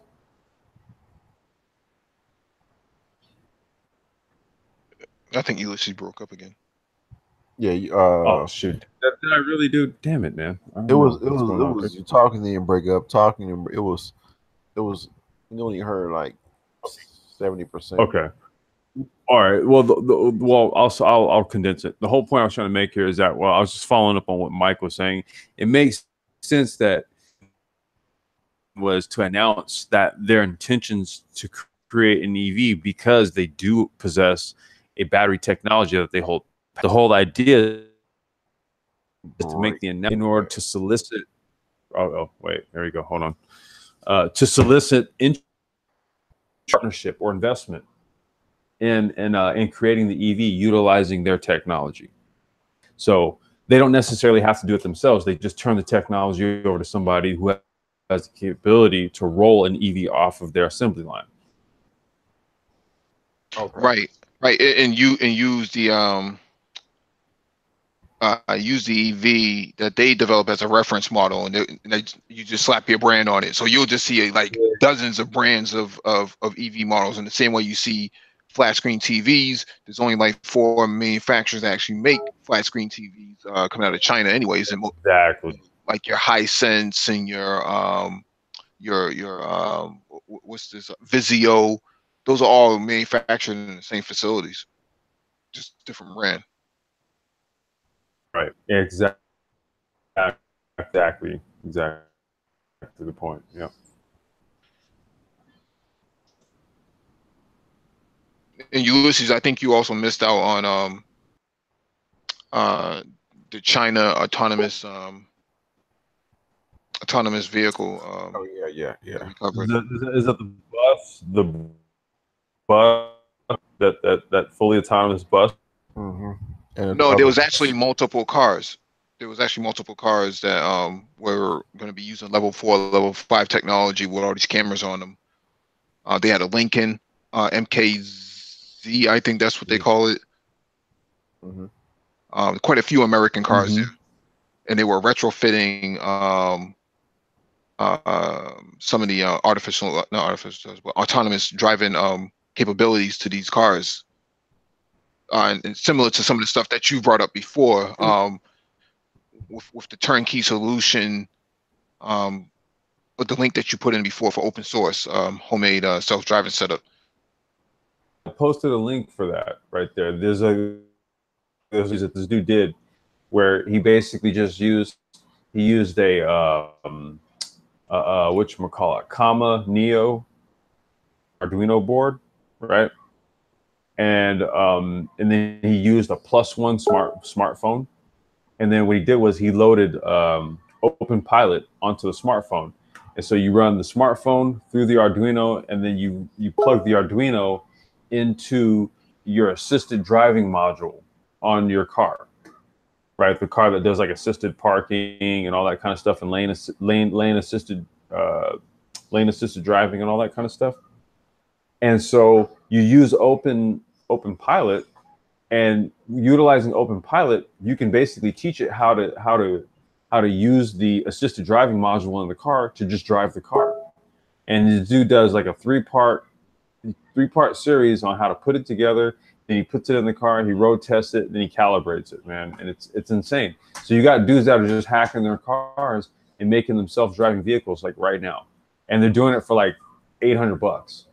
I think Ulysses broke up again. Yeah. Oh shoot! Did I really do? Damn it, man! I don't It know was what's going on. you talking to him, break up, talking and it was you only heard like 70%. Okay. All right. Well, well, also I'll condense it. The whole point I was trying to make here is that I was just following up on what Mike was saying. It makes sense that was to announce that their intentions to create an EV because they do possess a battery technology that they hold. The whole idea is to make the announcement in order to solicit. Oh, wait, there you go. Hold on. To solicit partnership or investment in creating the EV utilizing their technology. So they don't necessarily have to do it themselves. They just turn the technology over to somebody who has the capability to roll an EV off of their assembly line. Okay. Right, and use the EV that they develop as a reference model, and you just slap your brand on it. So you'll just see like dozens of brands of EV models. In the same way you see flat screen TVs, there's only like 4 manufacturers that actually make flat screen TVs coming out of China, anyways. And exactly, like your Hisense and your what's this Vizio, those are all manufactured in the same facilities, just different brand. Right. Exactly. The point. Yeah. And Ulysses, I think you also missed out on the China autonomous vehicle. Oh yeah. Is that the bus? The bus that fully autonomous bus? Mm-hmm. No, there was actually multiple cars. There was actually multiple cars that were going to be using level 4, level 5 technology with all these cameras on them. They had a Lincoln MKZ, I think that's what they call it. Mm-hmm. Quite a few American cars there, and they were retrofitting some of the autonomous driving capabilities to these cars. And similar to some of the stuff that you brought up before, with the turnkey solution, with the link that you put in before for open source, homemade self-driving setup. I posted a link for that right there. There's that this dude did where he basically just used a whatchamacallit, Comma Neo Arduino board, right? And then he used a +1 smartphone, and then what he did was he loaded Open Pilot onto the smartphone, and so you run the smartphone through the Arduino, and then you plug the Arduino into your assisted driving module on your car, right? The car that does like assisted parking and all that kind of stuff, and lane assisted driving and all that kind of stuff. And so you use Open Pilot, and utilizing Open Pilot, you can basically teach it how to use the assisted driving module in the car to just drive the car. And the dude does like a three-part series on how to put it together. Then he puts it in the car, he road tests it, then he calibrates it, man. And it's insane. So you got dudes that are just hacking their cars and making them self-driving vehicles like right now. And they're doing it for like $800.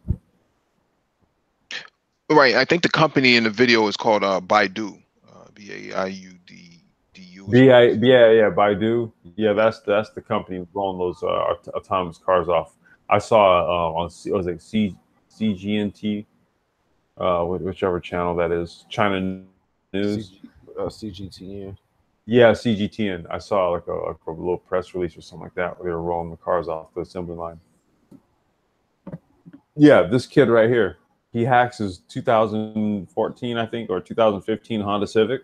Right. I think the company in the video is called Baidu. BAIUDU. Baidu. Yeah, that's the company blowing those autonomous cars off. I saw on CGNT, whichever channel that is, China News. CGTN. Yeah, CGTN. I saw like a little press release or something like that where they were rolling the cars off the assembly line. Yeah, this kid right here, he hacks his 2014, I think, or 2015 Honda Civic,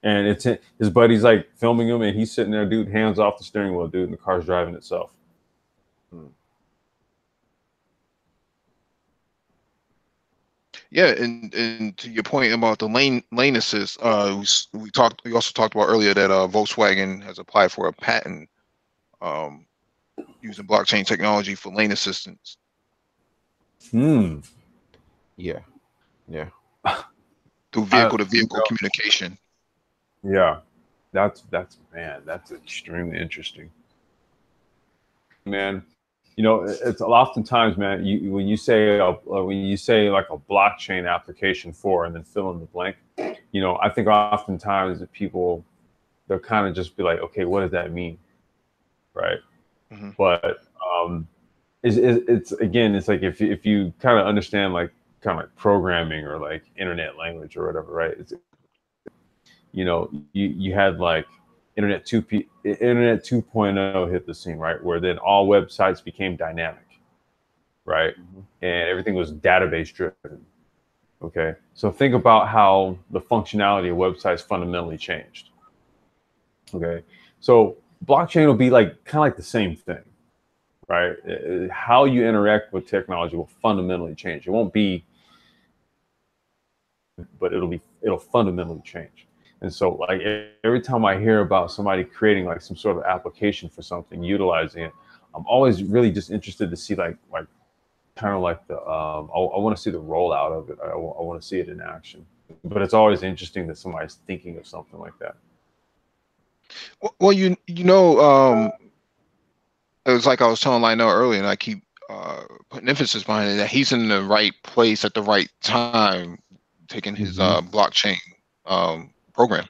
and it's his buddy's like filming him, and he's sitting there, dude, hands off the steering wheel, dude, and the car's driving itself. Yeah, and to your point about the lane assist, we also talked about earlier that Volkswagen has applied for a patent using blockchain technology for lane assistance. Yeah. Through vehicle-to-vehicle communication. Yeah, that's extremely interesting, man. You know, it's oftentimes, man, when you say like a blockchain application for, and then fill in the blank, you know, I think oftentimes that people, they'll kind of just be like, okay, what does that mean, right? But it's again, it's like if you kind of understand like programming or like internet language or whatever, right? It's, you know, you had like Internet 2.0 hit the scene, right? Where then all websites became dynamic, right? And everything was database driven. Okay. So think about how the functionality of websites fundamentally changed. Okay. So blockchain will be like kind of like the same thing, right? How you interact with technology will fundamentally change. It won't be, but it'll fundamentally change. And so like every time I hear about somebody creating like some sort of application for something, utilizing it, I'm always really just interested to see like kind of like the, I want to see the rollout of it. I want to see it in action. But it's always interesting that somebody's thinking of something like that. Well, you know, it was like I was telling Lionel earlier, and I keep putting emphasis behind it, that he's in the right place at the right time, taking his blockchain program.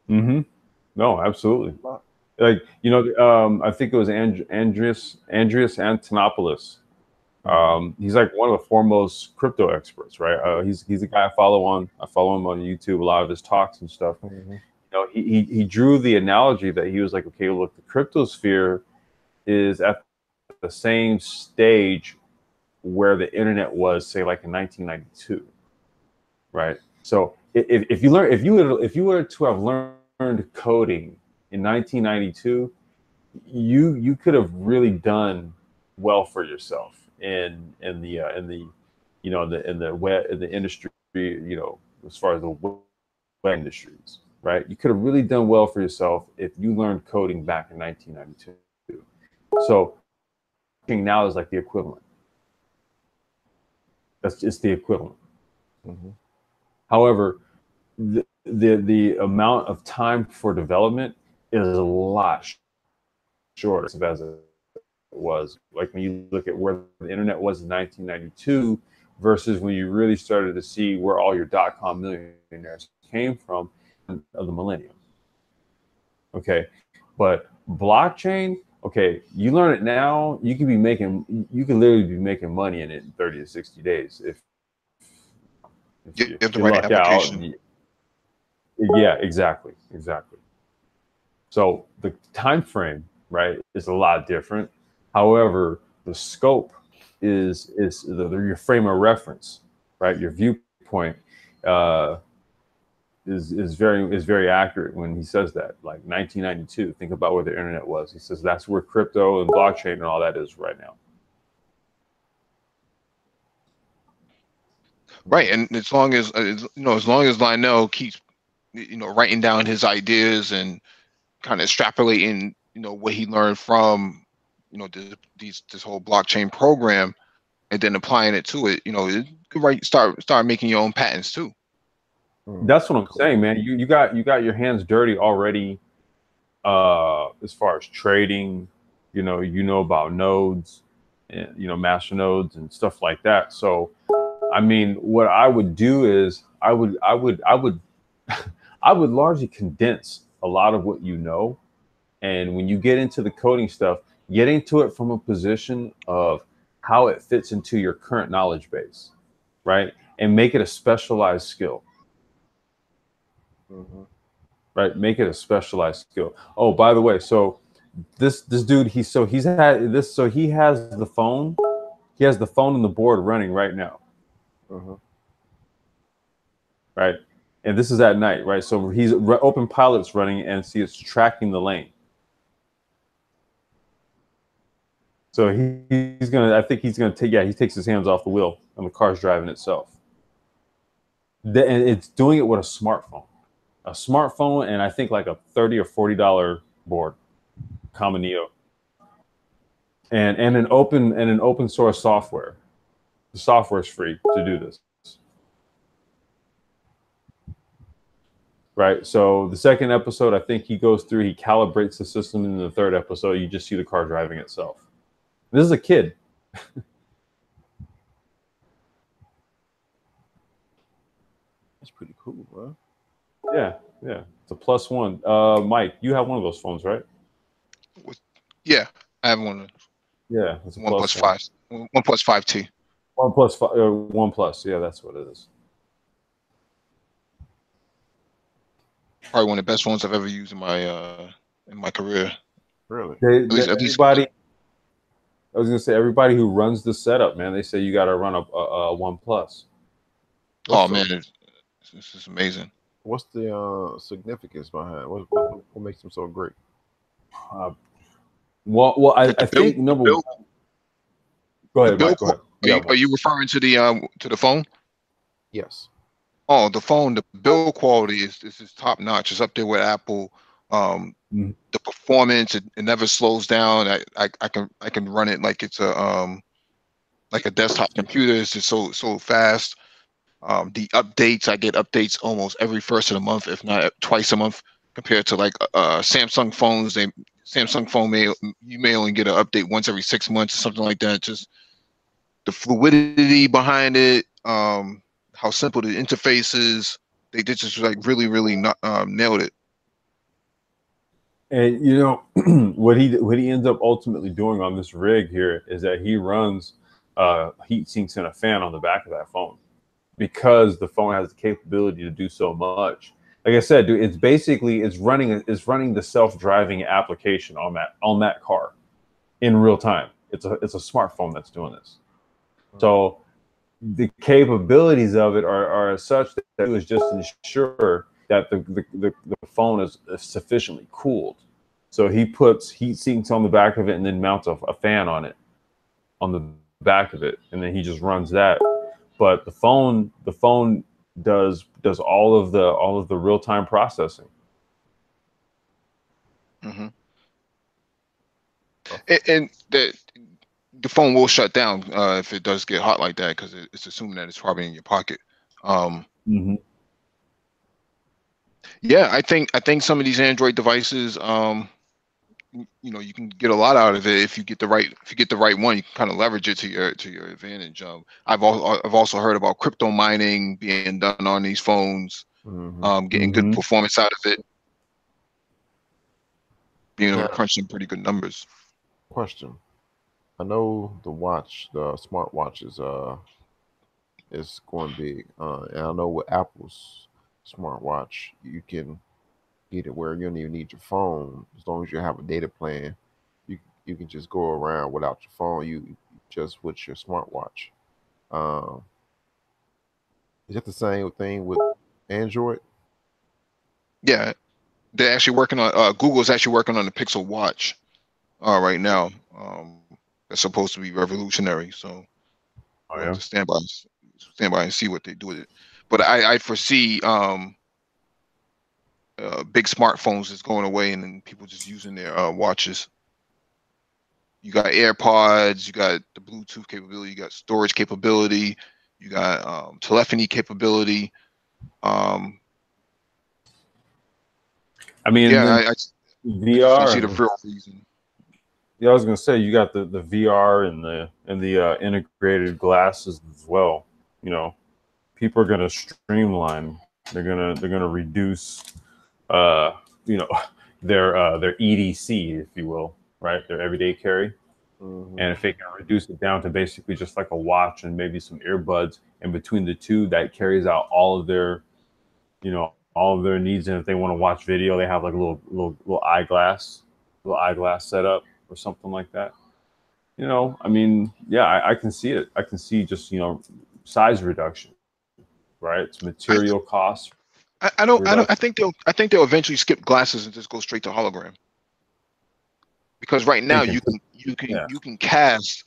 No, absolutely. Like, you know, I think it was Andreas Antonopoulos. He's like one of the foremost crypto experts, right? He's a guy I follow him on YouTube, a lot of his talks and stuff. You know, he drew the analogy that he was like, okay, look, the crypto sphere is at the same stage where the internet was, say, like in 1992, right? So if you were to have learned coding in 1992, you could have really done well for yourself in the you know in the industry, you know, as far as the web industries, right? You could have really done well for yourself if you learned coding back in 1992. So now is like the equivalent. That's just the equivalent. However, the amount of time for development is a lot shorter as it was. Like when you look at where the internet was in 1992 versus when you really started to see where all your .com millionaires came from of the millennium. Okay, but blockchain, okay, you learn it now, you can literally be making money in it in 30 to 60 days if you have the right application. Yeah, exactly. So the time frame, right, is a lot different. However, the scope is your frame of reference, right? Your viewpoint is very accurate when he says that. Like 1992, think about where the internet was. He says that's where crypto and blockchain and all that is right now. Right, and as long as Lionel keeps, you know, writing down his ideas and kind of extrapolating, you know, what he learned from, you know, this whole blockchain program, and then applying it to it, you know, you could start making your own patents too. That's what I'm saying, man. You got your hands dirty already, as far as trading. You know about nodes, and master nodes and stuff like that. So, I mean, what I would do is I would I would largely condense a lot of what you know, and when you get into the coding stuff, get into it from a position of how it fits into your current knowledge base, right? And make it a specialized skill. Right, make it a specialized skill. Oh, by the way, so this dude, he has the phone. He has the phone and the board running right now. Right, and this is at night, right? So he's open pilot's running, and see it's tracking the lane. So he's gonna. I think he's gonna take. Yeah, he takes his hands off the wheel, and the car's driving itself. And it's doing it with a smartphone, and I think like a $30 or $40 board, Common Neo, and an open source software. The software is free to do this. Right. So the second episode, I think he goes through, he calibrates the system. In the third episode, you just see the car driving itself. This is a kid. That's pretty cool, bro. Yeah. It's a +1. Mike, you have one of those phones, right? Yeah, I have one. Yeah, it's a OnePlus 5. OnePlus 5T. OnePlus. Yeah, that's what it is. Probably one of the best phones I've ever used in my career. Really? At least everybody. I was gonna say everybody who runs the setup, man. They say you got to run a OnePlus. Oh man, this is amazing. What's the significance behind? What makes them so great? Well, I think number one. Go ahead, Mike. Go ahead. Are you referring to the phone? Yes. Oh, the phone. The build quality is top notch. It's up there with Apple. The performance, it never slows down. I can run it like it's a desktop computer. It's just so fast. The updates, I get updates almost every first of the month, if not twice a month, compared to like Samsung phones. Samsung phone you may only get an update once every 6 months or something like that. Just the fluidity behind it, how simple the interface is. They did just like really nailed it. And you know what he ends up ultimately doing on this rig here is that he runs heat sinks and a fan on the back of that phone, because the phone has the capability to do so much. Like I said, dude, it's running the self-driving application on that car in real time. It's a smartphone that's doing this. So the capabilities of it are such that it was just ensure that the phone is sufficiently cooled. So he puts heat sinks on the back of it and then mounts a fan on it, on the back of it, and then he just runs that. But the phone does all of the real-time processing. Mm-hmm. And the phone will shut down if it does get hot like that, because it's assuming that it's probably in your pocket. Yeah, I think some of these Android devices, you can get a lot out of it if you get the right one. You can kind of leverage it to your advantage. I've also heard about crypto mining being done on these phones, getting good performance out of it, being able to crunch some pretty good numbers. Question: I know the smartwatch is going big, and I know with Apple's smartwatch, you can get it where you don't even need your phone. As long as you have a data plan, you can just go around without your phone. You just with your smartwatch. Is that the same thing with Android? Yeah, they're actually working on. Google's actually working on the Pixel Watch right now. That's supposed to be revolutionary. So we'll have to stand by and see what they do with it. But I foresee big smartphones is going away, and then people just using their watches. You got AirPods, you got the Bluetooth capability, you got storage capability, you got telephony capability. I mean, yeah, I VR. I see the real reason. Yeah, I was gonna say you got the VR and the integrated glasses as well. You know, people are gonna streamline. They're gonna reduce, their EDC, if you will, right? Their everyday carry. And if they can reduce it down to basically just like a watch and maybe some earbuds, and between the two, that carries out all of their needs. And if they want to watch video, they have like a little eyeglass little eyeglass setup or something like that. You know, I mean, yeah, I can see it. I can see just, you know, size reduction, right? It's material cost I don't. reduction. I think they'll eventually skip glasses and just go straight to hologram. Because right now Thinking, yeah. you can cast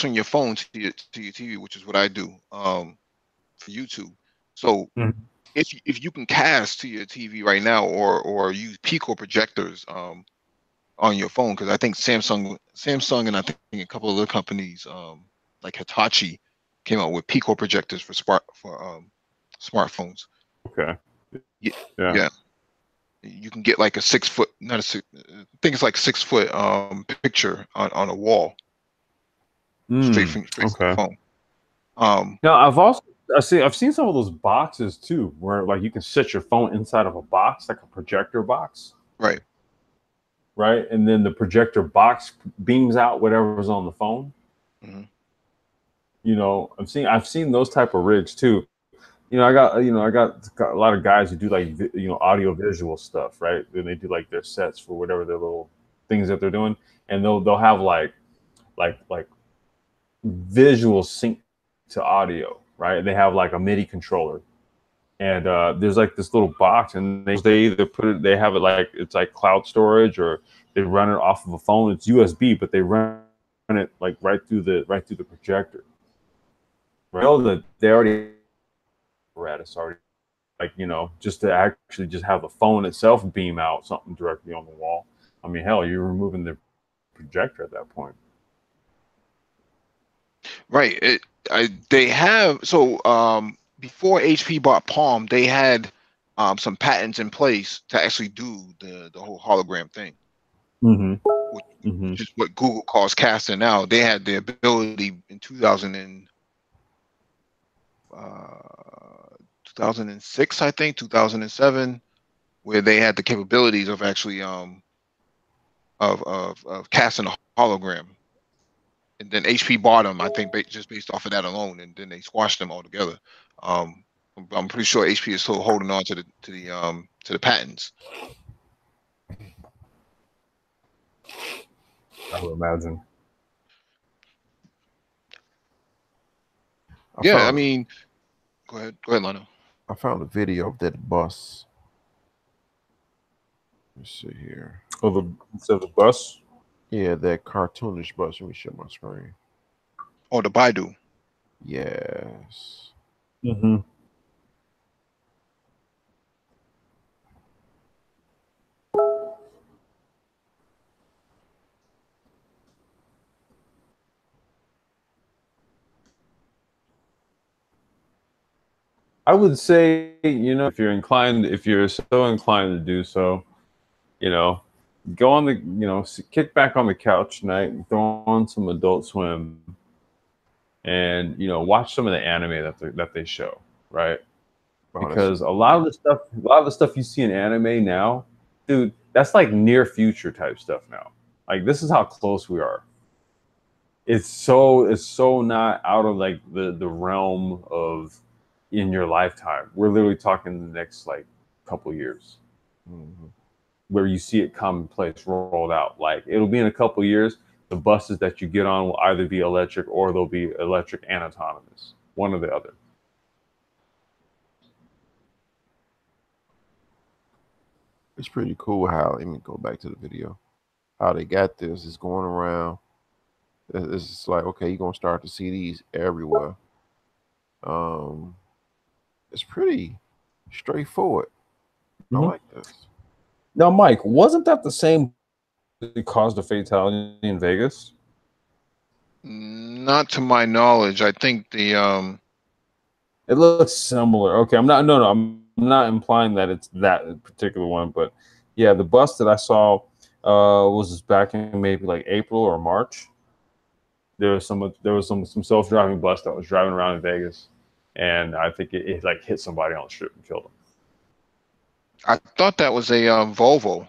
from your phone to your TV, which is what I do for YouTube. So Mhm. if you can cast to your TV right now, or use Pico projectors on your phone, because I think Samsung and I think a couple of other companies like Hitachi came out with Pico projectors for smartphones. Okay. Yeah, Yeah. yeah. You can get like a 6 foot, not a six, I think it's like 6 foot picture on a wall straight from the Okay. phone. Now I've seen some of those boxes too, where like you can set your phone inside of a box, like a projector box, Right. right? And then the projector box beams out whatever's on the phone. Hmm. You know, I've seen those type of rigs too. I got a lot of guys who do like audio visual stuff, right? Then they do like their sets for whatever their little things that they're doing, and they'll have like visual sync to audio, right? They have like a MIDI controller, and there's like this little box, and they either they have it like it's like cloud storage, or they run it off of a phone. It's USB, but they run it like right through the projector. Right? Know that they already apparatus already, like, just to actually just have the phone itself beam out something directly on the wall. I mean, hell, you're removing the projector at that point. Right. They have before HP bought Palm, they had some patents in place to actually do the whole hologram thing, Mm-hmm. which, Mm-hmm. which is what Google calls casting now. They had the ability in 2006, I think 2007, where they had the capabilities of actually of casting a hologram. And then HP bought them, I think, just based off of that alone, and then they squashed them altogether. Um, I'm pretty sure HP is still holding on to the patents. I would imagine. Yeah, I mean, go ahead, Lano. I found a video of that bus. Let's see here. Oh, the bus. Yeah, that cartoonish bus. Let me share my screen. Oh, the Baidu. Yes. Mm-hmm. I would say, if you're so inclined to do so, go on kick back on the couch tonight, throw on some Adult Swim, and watch some of the anime that they show, right? Because a lot of the stuff you see in anime now, dude, that's like near future type stuff now. Like, this is how close we are. It's so not out of like the realm of in your lifetime. We're literally talking the next like couple years. Mm-hmm. Where you see it commonplace rolled out. Like, it'll be in a couple years, the buses that you get on will either be electric or they'll be electric and autonomous, one or the other. It's pretty cool how, let me go back to the video, how they got this. It's going around. It's just like, okay, you're going to start to see these everywhere. It's pretty straightforward. I like this. Now, Mike, wasn't that the same that caused a fatality in Vegas? Not to my knowledge. I think the It looks similar. Okay, I'm not implying that it's that particular one, but yeah, the bus that I saw was back in maybe like April or March. There was some self-driving bus that was driving around in Vegas, and I think it like hit somebody on the strip and killed them. I thought that was a Volvo.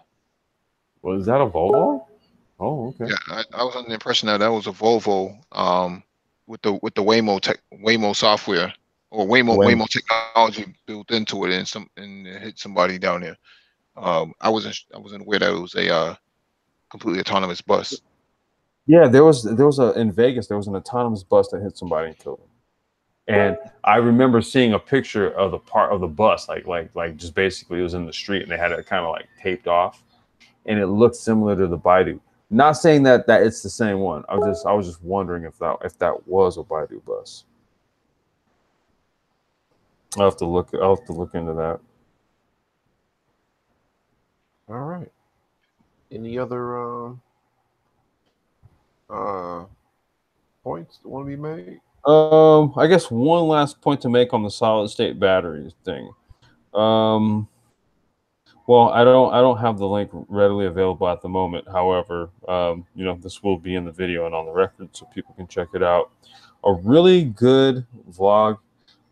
Was that a Volvo? Oh, okay. Yeah, I was under the impression that was a Volvo with the Waymo software or Waymo technology built into it, and it hit somebody down there. I wasn't aware that it was completely autonomous bus. Yeah, there was in Vegas, there was an autonomous bus that hit somebody and killed them. And I remember seeing a picture of the part of the bus, like just basically it was in the street and they had it kind of like taped off, and it looked similar to the Baidu. Not saying that it's the same one. I was just wondering if that was a Baidu bus. I'll have to look into that. All right. Any other points that want to be made? I guess one last point to make on the solid state batteries thing. Well, I don't have the link readily available at the moment. However, this will be in the video and on the record, so people can check it out. A really good vlog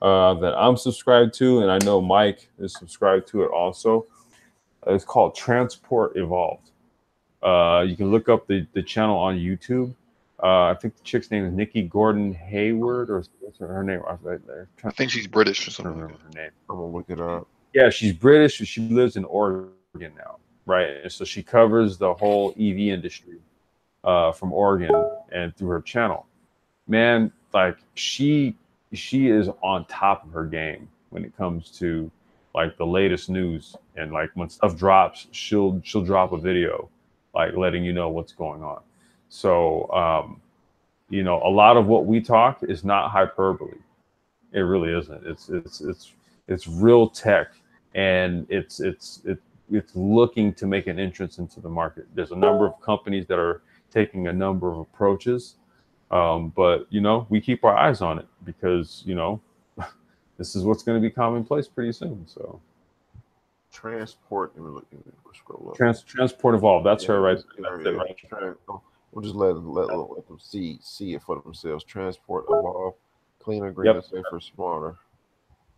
that I'm subscribed to, and I know Mike is subscribed to it also. It's called Transport Evolved. You can look up the channel on YouTube. I think the chick's name is Nikki Gordon Hayward, or what's her name? I think she's British or I something. don't remember her name. I'm gonna look it up. Yeah, she's British. She lives in Oregon now, right? And so she covers the whole EV industry from Oregon and through her channel. Man, like she is on top of her game when it comes to like the latest news, and like when stuff drops, she'll drop a video like letting you know what's going on. So a lot of what we talk is not hyperbole. It really isn't. It's real tech, and it's looking to make an entrance into the market. There's a number of companies that are taking a number of approaches, but we keep our eyes on it because this is what's going to be commonplace pretty soon. So Transport. Let me look. Scroll up. Transport Evolved. That's her right. That's it, right. We'll just let them see it for themselves. Transport Evolved, cleaner, greener, safer, smarter.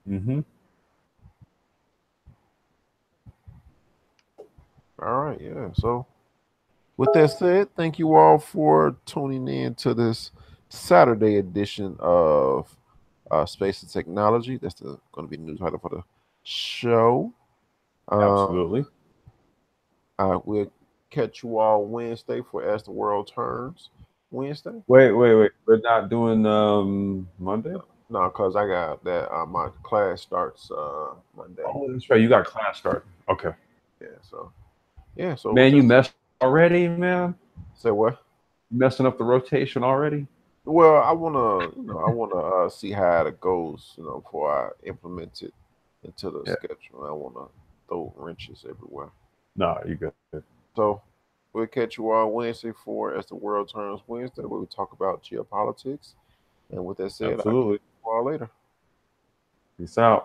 Mm-hmm. All right, yeah. So, with that said, thank you all for tuning in to this Saturday edition of Space and Technology. That's going to be the new title for the show. Absolutely. We'll catch you all Wednesday for As the World Turns. Wednesday. Wait. We're not doing Monday? No, because I got that. My class starts Monday. Oh, that's right. You got class starting. Okay. Yeah. So man, you messed already, man. Say what? You messing up the rotation already? Well, I wanna see how it goes, before I implement it into the schedule. I wanna throw wrenches everywhere. No, you good. So we'll catch you all Wednesday for As the World Turns Wednesday, where we talk about geopolitics. And with that said, absolutely. I'll see you all later. Peace out.